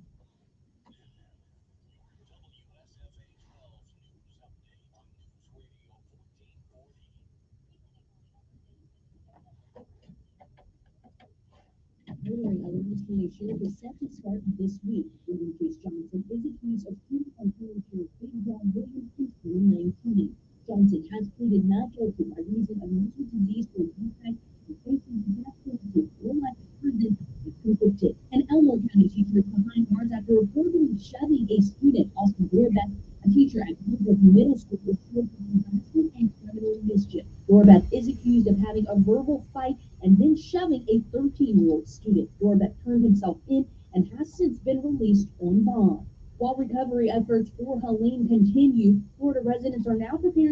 Literary Elements County Sheriff is set to start this week. William Case Johnson is accused of two and Sheriff Big John Williams in 2019. Johnson has pleaded not guilty by reason of mental disease or defect and facing the death penalty or life in prison if convicted. An Elmore County teacher is behind bars after reportedly shoving a student. Austin Doorbeth, a teacher at Gilbert Middle School, is charged with harassment and criminal mischief. Doorbeth is accused of having a verbal fight and then shoving a 13-year-old student. Doorbeth turned himself in and has since been released on bond. While recovery efforts for Helene continue, Florida residents are now preparing